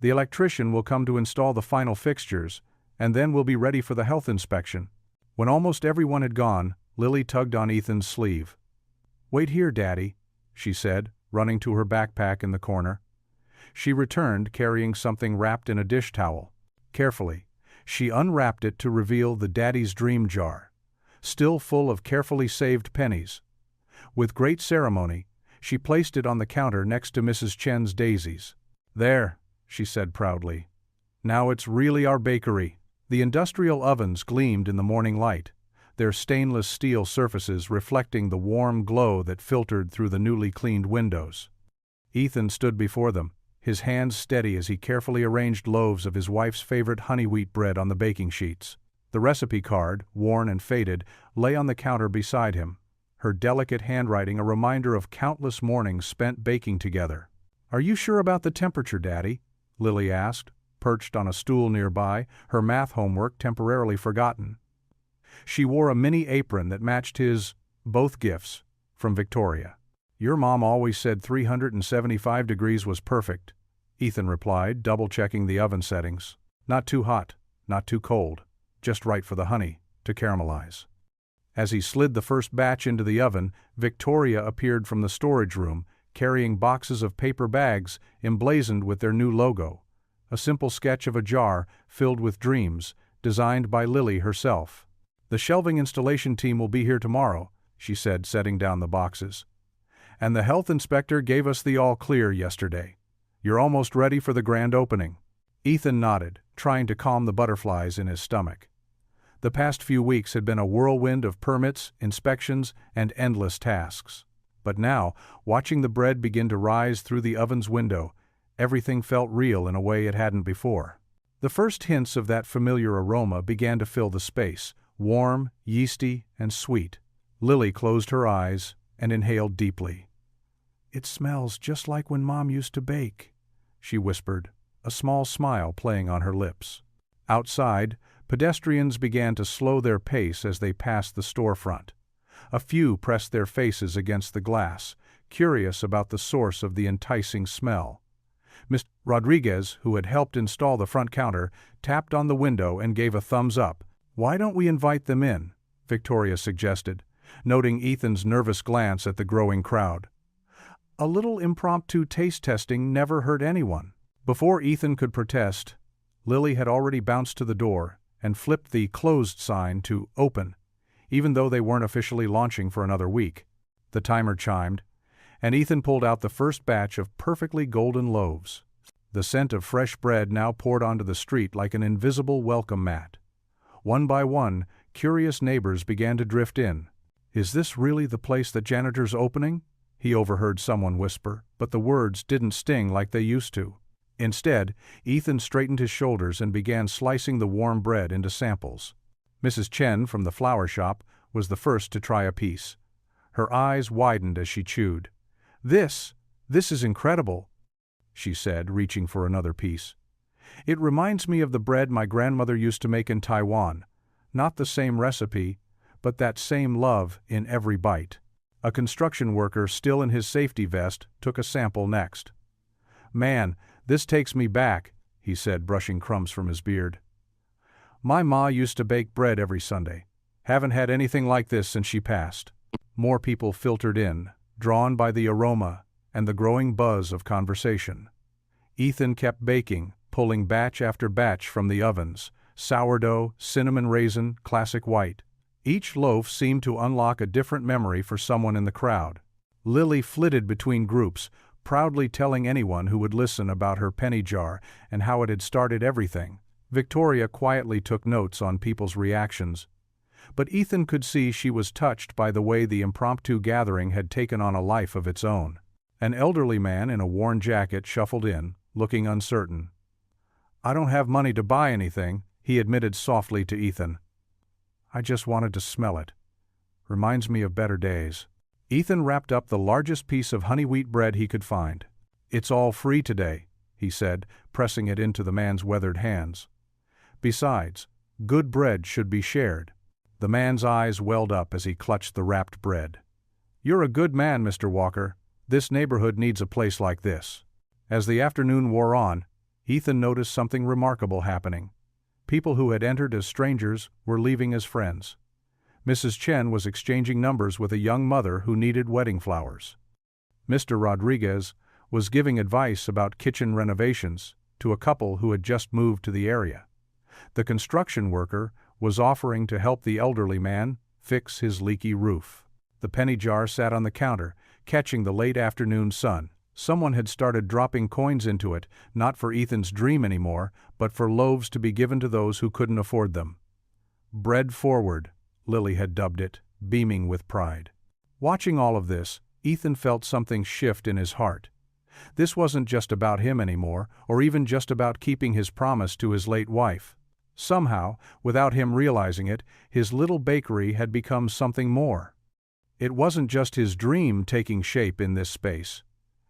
"The electrician will come to install the final fixtures, and then we'll be ready for the health inspection." When almost everyone had gone, Lily tugged on Ethan's sleeve. "Wait here, Daddy," she said, running to her backpack in the corner. She returned carrying something wrapped in a dish towel. Carefully, she unwrapped it to reveal the Daddy's dream jar, still full of carefully saved pennies. With great ceremony, she placed it on the counter next to Mrs. Chen's daisies. "There," she said proudly. "Now it's really our bakery." The industrial ovens gleamed in the morning light, their stainless steel surfaces reflecting the warm glow that filtered through the newly cleaned windows. Ethan stood before them, his hands steady as he carefully arranged loaves of his wife's favorite honey wheat bread on the baking sheets. The recipe card, worn and faded, lay on the counter beside him, her delicate handwriting a reminder of countless mornings spent baking together. "Are you sure about the temperature, Daddy?" Lily asked, perched on a stool nearby, her math homework temporarily forgotten. She wore a mini apron that matched his, both gifts, from Victoria. "Your mom always said 375 degrees was perfect," Ethan replied, double-checking the oven settings. "Not too hot, not too cold, just right for the honey to caramelize." As he slid the first batch into the oven, Victoria appeared from the storage room, carrying boxes of paper bags emblazoned with their new logo, a simple sketch of a jar filled with dreams, designed by Lily herself. "The shelving installation team will be here tomorrow," she said, setting down the boxes. "And the health inspector gave us the all-clear yesterday. You're almost ready for the grand opening." Ethan nodded, trying to calm the butterflies in his stomach. The past few weeks had been a whirlwind of permits, inspections, and endless tasks. But now, watching the bread begin to rise through the oven's window, everything felt real in a way it hadn't before. The first hints of that familiar aroma began to fill the space, warm, yeasty, and sweet. Lily closed her eyes and inhaled deeply. "It smells just like when Mom used to bake," she whispered, a small smile playing on her lips. Outside, pedestrians began to slow their pace as they passed the storefront. A few pressed their faces against the glass, curious about the source of the enticing smell. Mr. Rodriguez, who had helped install the front counter, tapped on the window and gave a thumbs up. "Why don't we invite them in?" Victoria suggested, noting Ethan's nervous glance at the growing crowd. A little impromptu taste testing never hurt anyone. Before Ethan could protest, Lily had already bounced to the door and flipped the closed sign to open, even though they weren't officially launching for another week. The timer chimed, and Ethan pulled out the first batch of perfectly golden loaves. The scent of fresh bread now poured onto the street like an invisible welcome mat. One by one, curious neighbors began to drift in. "Is this really the place that Janitor's opening?" he overheard someone whisper, but the words didn't sting like they used to. Instead, Ethan straightened his shoulders and began slicing the warm bread into samples. Mrs. Chen from the flower shop was the first to try a piece. Her eyes widened as she chewed. This is incredible," she said, reaching for another piece. "It reminds me of the bread my grandmother used to make in Taiwan. Not the same recipe, but that same love in every bite." A construction worker, still in his safety vest, took a sample next. "Man, this takes me back," he said, brushing crumbs from his beard. "My ma used to bake bread every Sunday. Haven't had anything like this since she passed." More people filtered in, drawn by the aroma and the growing buzz of conversation. Ethan kept baking, pulling batch after batch from the ovens: sourdough, cinnamon raisin, classic white. Each loaf seemed to unlock a different memory for someone in the crowd. Lily flitted between groups, proudly telling anyone who would listen about her penny jar and how it had started everything. Victoria quietly took notes on people's reactions. But Ethan could see she was touched by the way the impromptu gathering had taken on a life of its own. An elderly man in a worn jacket shuffled in, looking uncertain. "I don't have money to buy anything," he admitted softly to Ethan. "I just wanted to smell it. Reminds me of better days." Ethan wrapped up the largest piece of honey wheat bread he could find. "It's all free today," he said, pressing it into the man's weathered hands. "Besides, good bread should be shared." The man's eyes welled up as he clutched the wrapped bread. "You're a good man, Mr. Walker. This neighborhood needs a place like this." As the afternoon wore on, Ethan noticed something remarkable happening. People who had entered as strangers were leaving as friends. Mrs. Chen was exchanging numbers with a young mother who needed wedding flowers. Mr. Rodriguez was giving advice about kitchen renovations to a couple who had just moved to the area. The construction worker was offering to help the elderly man fix his leaky roof. The penny jar sat on the counter, catching the late afternoon sun. Someone had started dropping coins into it, not for Ethan's dream anymore, but for loaves to be given to those who couldn't afford them. "Bread forward," Lily had dubbed it, beaming with pride. Watching all of this, Ethan felt something shift in his heart. This wasn't just about him anymore, or even just about keeping his promise to his late wife. Somehow, without him realizing it, his little bakery had become something more. It wasn't just his dream taking shape in this space.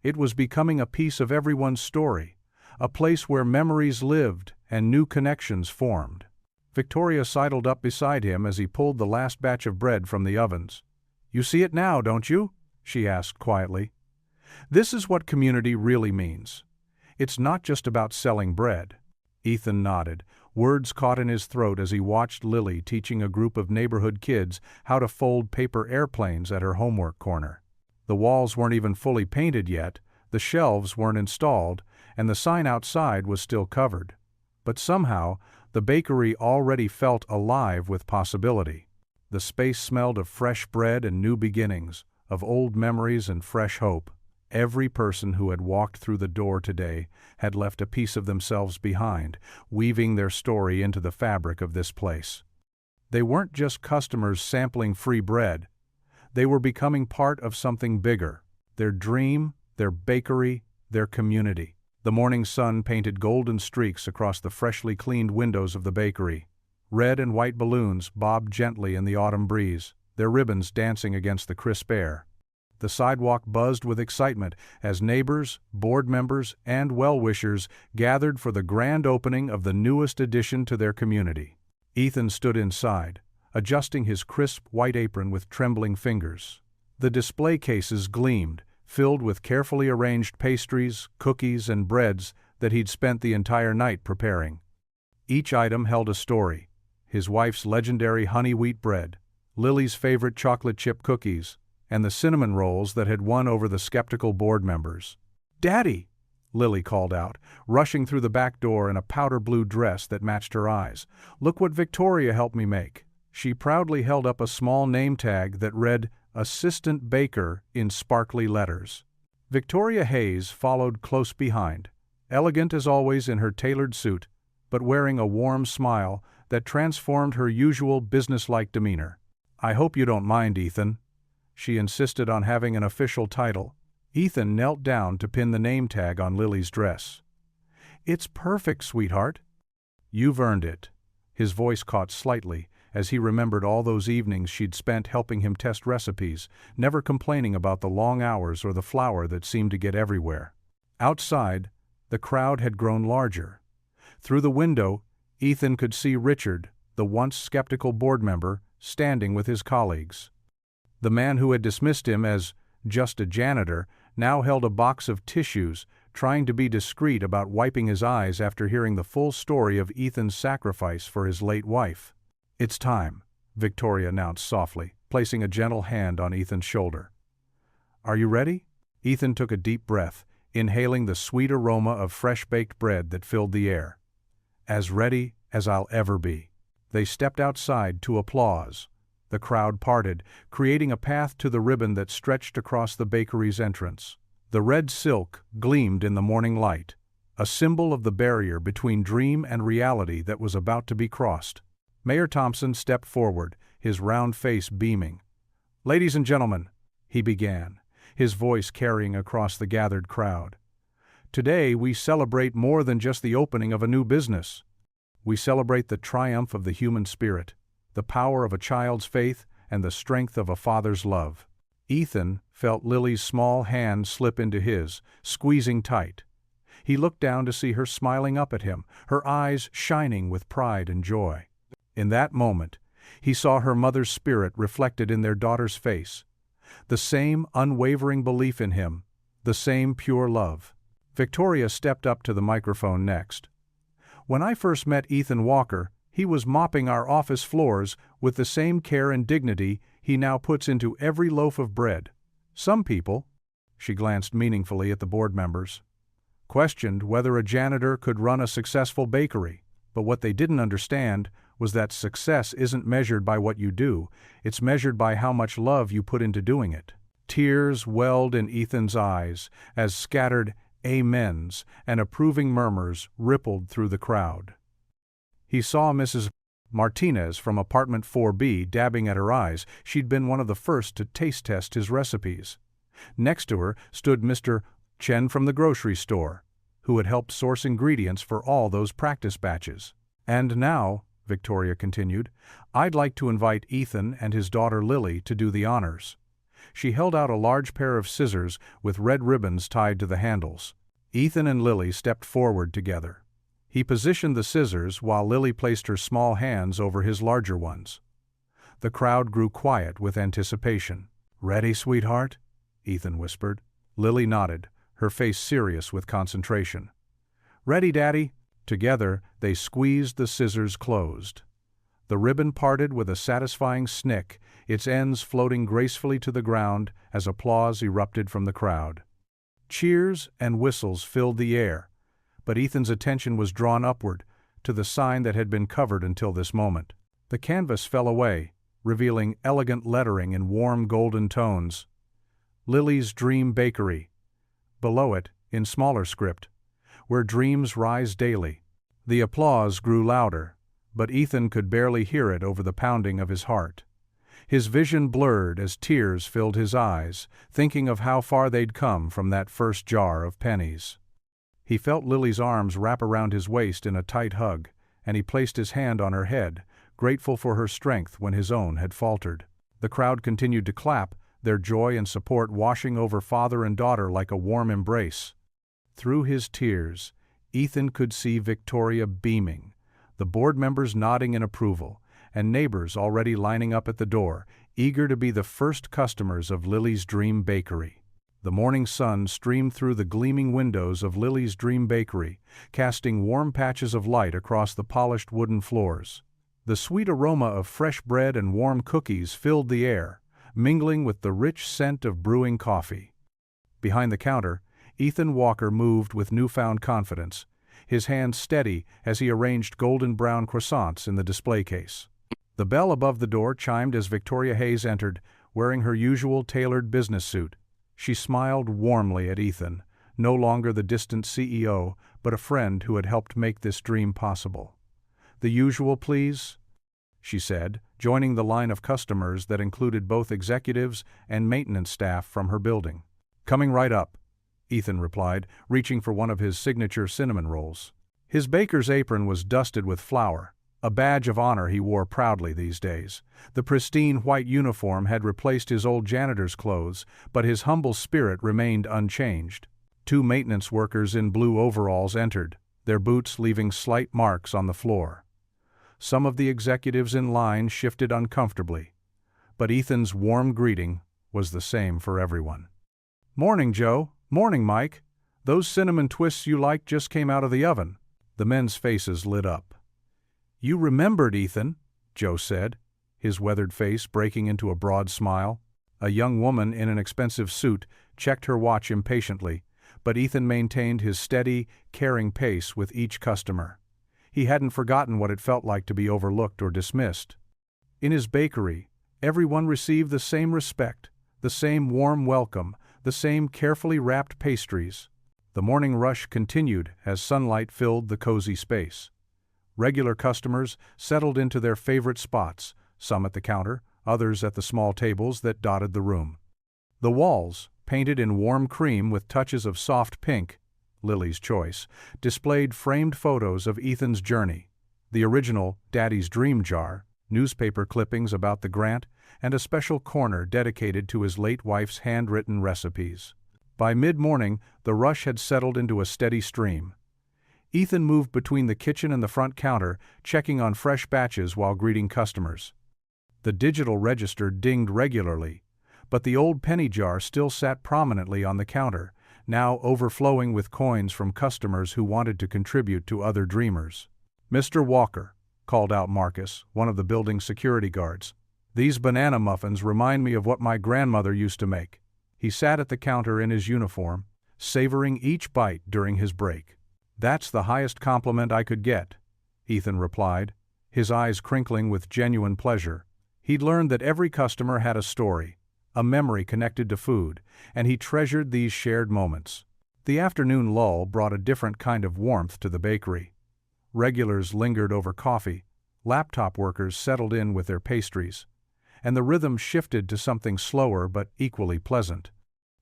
It was becoming a piece of everyone's story, a place where memories lived and new connections formed. Victoria sidled up beside him as he pulled the last batch of bread from the ovens. "You see it now, don't you?" she asked quietly. "This is what community really means. It's not just about selling bread." Ethan nodded, words caught in his throat as he watched Lily teaching a group of neighborhood kids how to fold paper airplanes at her homework corner. The walls weren't even fully painted yet, the shelves weren't installed, and the sign outside was still covered. But somehow, the bakery already felt alive with possibility. The space smelled of fresh bread and new beginnings, of old memories and fresh hope. Every person who had walked through the door today had left a piece of themselves behind, weaving their story into the fabric of this place. They weren't just customers sampling free bread. They were becoming part of something bigger: their dream, their bakery, their community. The morning sun painted golden streaks across the freshly cleaned windows of the bakery. Red and white balloons bobbed gently in the autumn breeze, their ribbons dancing against the crisp air. The sidewalk buzzed with excitement as neighbors, board members, and well-wishers gathered for the grand opening of the newest addition to their community. Ethan stood inside, adjusting his crisp white apron with trembling fingers. The display cases gleamed, filled with carefully arranged pastries, cookies, and breads that he'd spent the entire night preparing. Each item held a story: his wife's legendary honey wheat bread, Lily's favorite chocolate chip cookies, and the cinnamon rolls that had won over the skeptical board members. "Daddy!" Lily called out, rushing through the back door in a powder blue dress that matched her eyes. "Look what Victoria helped me make." She proudly held up a small name tag that read, "Assistant Baker," in sparkly letters. Victoria Hayes followed close behind, elegant as always in her tailored suit, but wearing a warm smile that transformed her usual businesslike demeanor. "I hope you don't mind, Ethan." She insisted on having an official title. Ethan knelt down to pin the name tag on Lily's dress. "It's perfect, sweetheart." "You've earned it." His voice caught slightly as he remembered all those evenings she'd spent helping him test recipes, never complaining about the long hours or the flour that seemed to get everywhere. Outside, the crowd had grown larger. Through the window, Ethan could see Richard, the once skeptical board member, standing with his colleagues. The man who had dismissed him as just a janitor now held a box of tissues, trying to be discreet about wiping his eyes after hearing the full story of Ethan's sacrifice for his late wife. "It's time," Victoria announced softly, placing a gentle hand on Ethan's shoulder. "Are you ready?" Ethan took a deep breath, inhaling the sweet aroma of fresh-baked bread that filled the air. "As ready as I'll ever be." They stepped outside to applause. The crowd parted, creating a path to the ribbon that stretched across the bakery's entrance. The red silk gleamed in the morning light, a symbol of the barrier between dream and reality that was about to be crossed. Mayor Thompson stepped forward, his round face beaming. "Ladies and gentlemen," he began, his voice carrying across the gathered crowd. "Today we celebrate more than just the opening of a new business. We celebrate the triumph of the human spirit, the power of a child's faith, and the strength of a father's love." Ethan felt Lily's small hand slip into his, squeezing tight. He looked down to see her smiling up at him, her eyes shining with pride and joy. In that moment, he saw her mother's spirit reflected in their daughter's face. The same unwavering belief in him, the same pure love. Victoria stepped up to the microphone next. "When I first met Ethan Walker, he was mopping our office floors with the same care and dignity he now puts into every loaf of bread. Some people," she glanced meaningfully at the board members, "questioned whether a janitor could run a successful bakery, but what they didn't understand was that success isn't measured by what you do, it's measured by how much love you put into doing it." Tears welled in Ethan's eyes as scattered amens and approving murmurs rippled through the crowd. He saw Mrs. Martinez from apartment 4B dabbing at her eyes. She'd been one of the first to taste test his recipes. Next to her stood Mr. Chen from the grocery store, who had helped source ingredients for all those practice batches. "And now," Victoria continued, "I'd like to invite Ethan and his daughter Lily to do the honors." She held out a large pair of scissors with red ribbons tied to the handles. Ethan and Lily stepped forward together. He positioned the scissors while Lily placed her small hands over his larger ones. The crowd grew quiet with anticipation. "Ready, sweetheart?" Ethan whispered. Lily nodded, her face serious with concentration. "Ready, Daddy." Together, they squeezed the scissors closed. The ribbon parted with a satisfying snick, its ends floating gracefully to the ground as applause erupted from the crowd. Cheers and whistles filled the air, but Ethan's attention was drawn upward, to the sign that had been covered until this moment. The canvas fell away, revealing elegant lettering in warm golden tones. "Lily's Dream Bakery." Below it, in smaller script, "Where dreams rise daily." The applause grew louder, but Ethan could barely hear it over the pounding of his heart. His vision blurred as tears filled his eyes, thinking of how far they'd come from that first jar of pennies. He felt Lily's arms wrap around his waist in a tight hug, and he placed his hand on her head, grateful for her strength when his own had faltered. The crowd continued to clap, their joy and support washing over father and daughter like a warm embrace. Through his tears, Ethan could see Victoria beaming, the board members nodding in approval, and neighbors already lining up at the door, eager to be the first customers of Lily's Dream Bakery. The morning sun streamed through the gleaming windows of Lily's Dream Bakery, casting warm patches of light across the polished wooden floors. The sweet aroma of fresh bread and warm cookies filled the air, mingling with the rich scent of brewing coffee. Behind the counter, Ethan Walker moved with newfound confidence, his hands steady as he arranged golden brown croissants in the display case. The bell above the door chimed as Victoria Hayes entered, wearing her usual tailored business suit. She smiled warmly at Ethan, no longer the distant CEO, but a friend who had helped make this dream possible. "The usual, please?" she said, joining the line of customers that included both executives and maintenance staff from her building. "Coming right up," Ethan replied, reaching for one of his signature cinnamon rolls. His baker's apron was dusted with flour, a badge of honor he wore proudly these days. The pristine white uniform had replaced his old janitor's clothes, but his humble spirit remained unchanged. Two maintenance workers in blue overalls entered, their boots leaving slight marks on the floor. Some of the executives in line shifted uncomfortably, but Ethan's warm greeting was the same for everyone. "Morning, Joe. Morning, Mike. Those cinnamon twists you like just came out of the oven." The men's faces lit up. "You remembered, Ethan," Joe said, his weathered face breaking into a broad smile. A young woman in an expensive suit checked her watch impatiently, but Ethan maintained his steady, caring pace with each customer. He hadn't forgotten what it felt like to be overlooked or dismissed. In his bakery, everyone received the same respect, the same warm welcome, the same carefully wrapped pastries. The morning rush continued as sunlight filled the cozy space. Regular customers settled into their favorite spots, some at the counter, others at the small tables that dotted the room. The walls, painted in warm cream with touches of soft pink, Lily's choice, displayed framed photos of Ethan's journey, the original Daddy's Dream Jar, newspaper clippings about the grant, and a special corner dedicated to his late wife's handwritten recipes. By mid-morning, the rush had settled into a steady stream. Ethan moved between the kitchen and the front counter, checking on fresh batches while greeting customers. The digital register dinged regularly, but the old penny jar still sat prominently on the counter, now overflowing with coins from customers who wanted to contribute to other dreamers. "Mr. Walker," called out Marcus, one of the building's security guards, "these banana muffins remind me of what my grandmother used to make." He sat at the counter in his uniform, savoring each bite during his break. "That's the highest compliment I could get," Ethan replied, his eyes crinkling with genuine pleasure. He'd learned that every customer had a story, a memory connected to food, and he treasured these shared moments. The afternoon lull brought a different kind of warmth to the bakery. Regulars lingered over coffee, laptop workers settled in with their pastries, and the rhythm shifted to something slower but equally pleasant.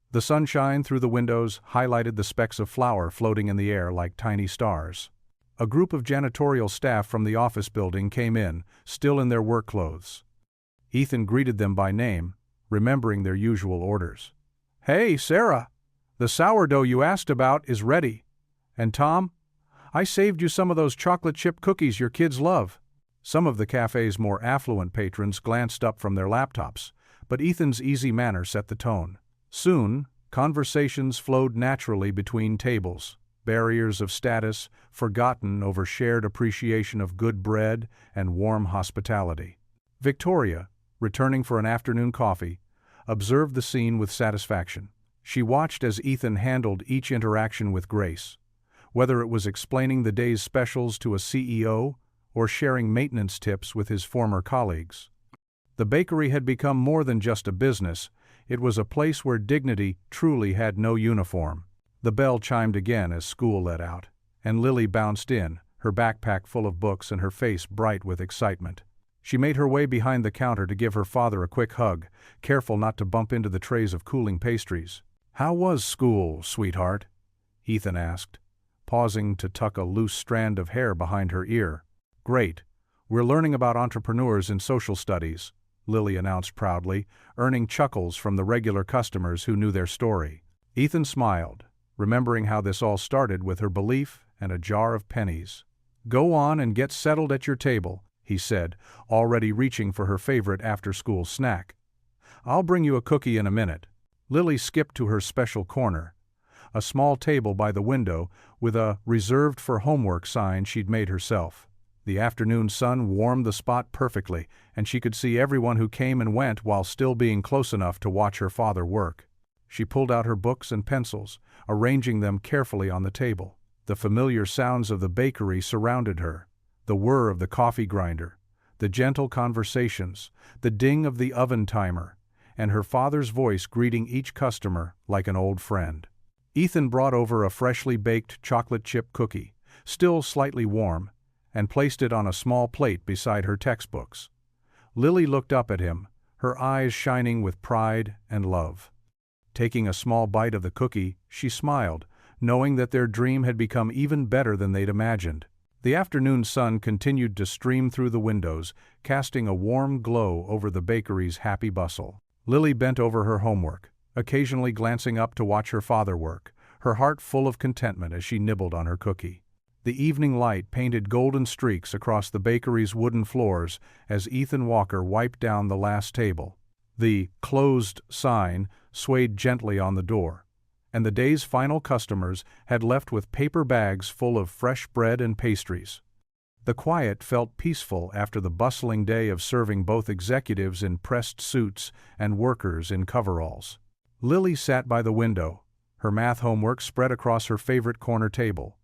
The sunshine through the windows highlighted the specks of flour floating in the air like tiny stars. A group of janitorial staff from the office building came in, still in their work clothes. Ethan greeted them by name, remembering their usual orders. "Hey, Sarah! The sourdough you asked about is ready. And Tom, I saved you some of those chocolate chip cookies your kids love." Some of the cafe's more affluent patrons glanced up from their laptops, but Ethan's easy manner set the tone. Soon, conversations flowed naturally between tables, barriers of status forgotten over shared appreciation of good bread and warm hospitality. Victoria, returning for an afternoon coffee, observed the scene with satisfaction. She watched as Ethan handled each interaction with grace, whether it was explaining the day's specials to a CEO or sharing maintenance tips with his former colleagues. The bakery had become more than just a business, it was a place where dignity truly had no uniform. The bell chimed again as school let out, and Lily bounced in, her backpack full of books and her face bright with excitement. She made her way behind the counter to give her father a quick hug, careful not to bump into the trays of cooling pastries. "How was school, sweetheart?" Ethan asked, pausing to tuck a loose strand of hair behind her ear. "Great. We're learning about entrepreneurs in social studies," Lily announced proudly, earning chuckles from the regular customers who knew their story. Ethan smiled, remembering how this all started with her belief and a jar of pennies. "Go on and get settled at your table," he said, already reaching for her favorite after-school snack. "I'll bring you a cookie in a minute." Lily skipped to her special corner, a small table by the window with a reserved for homework sign she'd made herself. The afternoon sun warmed the spot perfectly, and she could see everyone who came and went while still being close enough to watch her father work. She pulled out her books and pencils, arranging them carefully on the table. The familiar sounds of the bakery surrounded her, the whir of the coffee grinder, the gentle conversations, the ding of the oven timer, and her father's voice greeting each customer like an old friend. Ethan brought over a freshly baked chocolate chip cookie, still slightly warm, and placed it on a small plate beside her textbooks. Lily looked up at him, her eyes shining with pride and love. Taking a small bite of the cookie, she smiled, knowing that their dream had become even better than they'd imagined. The afternoon sun continued to stream through the windows, casting a warm glow over the bakery's happy bustle. Lily bent over her homework, occasionally glancing up to watch her father work, her heart full of contentment as she nibbled on her cookie. The evening light painted golden streaks across the bakery's wooden floors as Ethan Walker wiped down the last table. The "closed" sign swayed gently on the door, and the day's final customers had left with paper bags full of fresh bread and pastries. The quiet felt peaceful after the bustling day of serving both executives in pressed suits and workers in coveralls. Lily sat by the window, her math homework spread across her favorite corner table.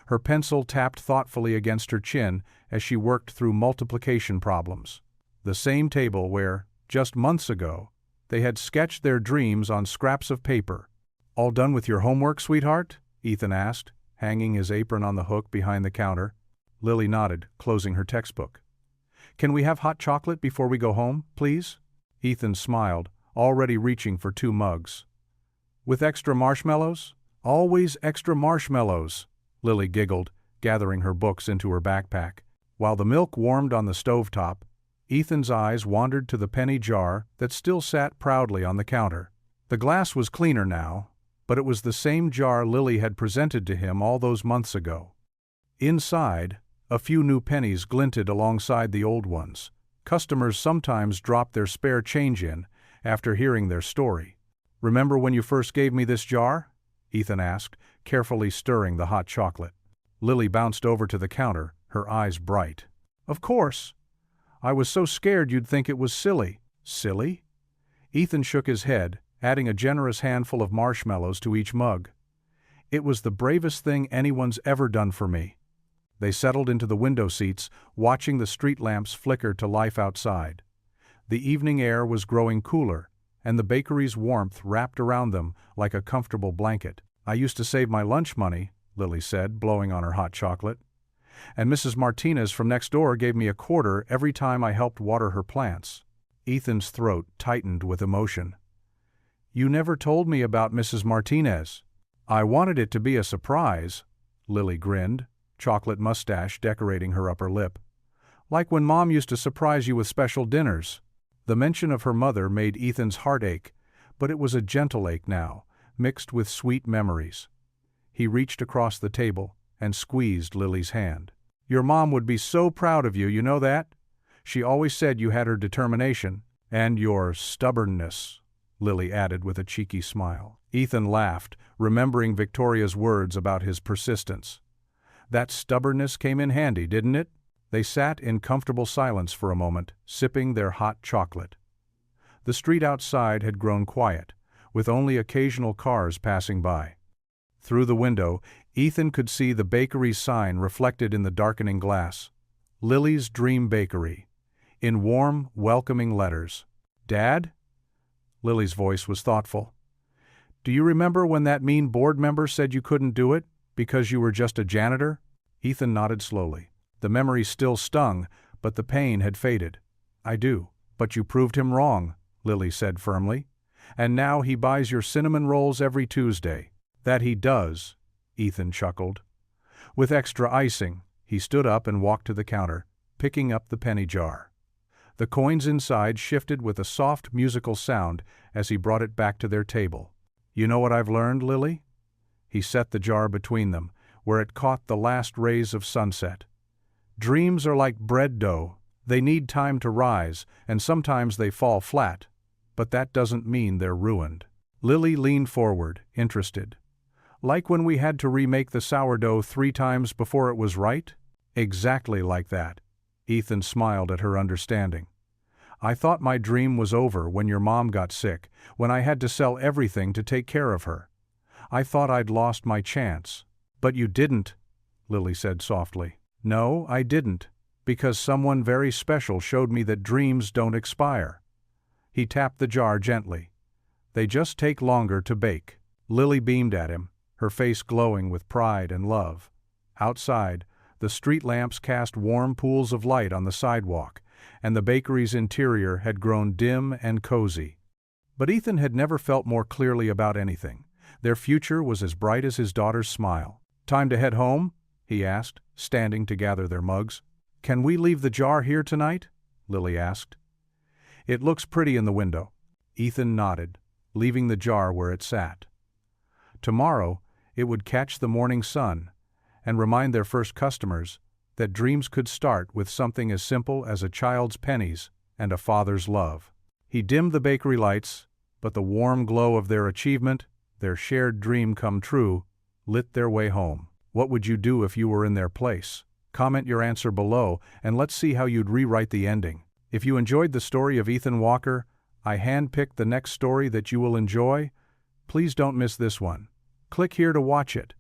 Her pencil tapped thoughtfully against her chin as she worked through multiplication problems. The same table where, just months ago, they had sketched their dreams on scraps of paper. "All done with your homework, sweetheart?" Ethan asked, hanging his apron on the hook behind the counter. Lily nodded, closing her textbook. "Can we have hot chocolate before we go home, please?" Ethan smiled, already reaching for 2 mugs. "With extra marshmallows?" "Always extra marshmallows," Lily giggled, gathering her books into her backpack. While the milk warmed on the stovetop, Ethan's eyes wandered to the penny jar that still sat proudly on the counter. The glass was cleaner now, but it was the same jar Lily had presented to him all those months ago. Inside, a few new pennies glinted alongside the old ones. Customers sometimes dropped their spare change in after hearing their story. "Remember when you first gave me this jar?" Ethan asked, carefully stirring the hot chocolate. Lily bounced over to the counter, her eyes bright. "Of course. I was so scared you'd think it was silly." "Silly?" Ethan shook his head, adding a generous handful of marshmallows to each mug. "It was the bravest thing anyone's ever done for me." They settled into the window seats, watching the street lamps flicker to life outside. The evening air was growing cooler, and the bakery's warmth wrapped around them like a comfortable blanket. "I used to save my lunch money," Lily said, blowing on her hot chocolate. "And Mrs. Martinez from next door gave me a quarter every time I helped water her plants." Ethan's throat tightened with emotion. "You never told me about Mrs. Martinez." "I wanted it to be a surprise," Lily grinned, chocolate mustache decorating her upper lip. "Like when Mom used to surprise you with special dinners." The mention of her mother made Ethan's heart ache, but it was a gentle ache now, mixed with sweet memories. He reached across the table and squeezed Lily's hand. "Your mom would be so proud of you, you know that? She always said you had her determination, and your stubbornness," Lily added with a cheeky smile. Ethan laughed, remembering Victoria's words about his persistence. That stubbornness came in handy, didn't it? They sat in comfortable silence for a moment, sipping their hot chocolate. The street outside had grown quiet, with only occasional cars passing by. Through the window, Ethan could see the bakery's sign reflected in the darkening glass. Lily's Dream Bakery, in warm, welcoming letters. "Dad?" Lily's voice was thoughtful. "Do you remember when that mean board member said you couldn't do it, because you were just a janitor?" Ethan nodded slowly. The memory still stung, but the pain had faded. "I do, but you proved him wrong," Lily said firmly. "And now he buys your cinnamon rolls every Tuesday." "That he does," Ethan chuckled. With extra icing, he stood up and walked to the counter, picking up the penny jar. The coins inside shifted with a soft musical sound as he brought it back to their table. "You know what I've learned, Lily?" He set the jar between them, where it caught the last rays of sunset. "Dreams are like bread dough. They need time to rise, and sometimes they fall flat, but that doesn't mean they're ruined." Lily leaned forward, interested. "Like when we had to remake the sourdough 3 times before it was right?" Exactly like that. Ethan smiled at her understanding. I thought my dream was over when your mom got sick, when I had to sell everything to take care of her. I thought I'd lost my chance. But you didn't, Lily said softly. No, I didn't, because someone very special showed me that dreams don't expire. He tapped the jar gently. They just take longer to bake. Lily beamed at him, her face glowing with pride and love. Outside, the street lamps cast warm pools of light on the sidewalk, and the bakery's interior had grown dim and cozy. But Ethan had never felt more clearly about anything. Their future was as bright as his daughter's smile. Time to head home? He asked, standing to gather their mugs. Can we leave the jar here tonight? Lily asked. It looks pretty in the window. Ethan nodded, leaving the jar where it sat. Tomorrow, it would catch the morning sun and remind their first customers that dreams could start with something as simple as a child's pennies and a father's love. He dimmed the bakery lights, but the warm glow of their achievement, their shared dream come true, lit their way home. What would you do if you were in their place? Comment your answer below, and let's see how you'd rewrite the ending. If you enjoyed the story of Ethan Walker, I handpicked the next story that you will enjoy. Please don't miss this one. Click here to watch it.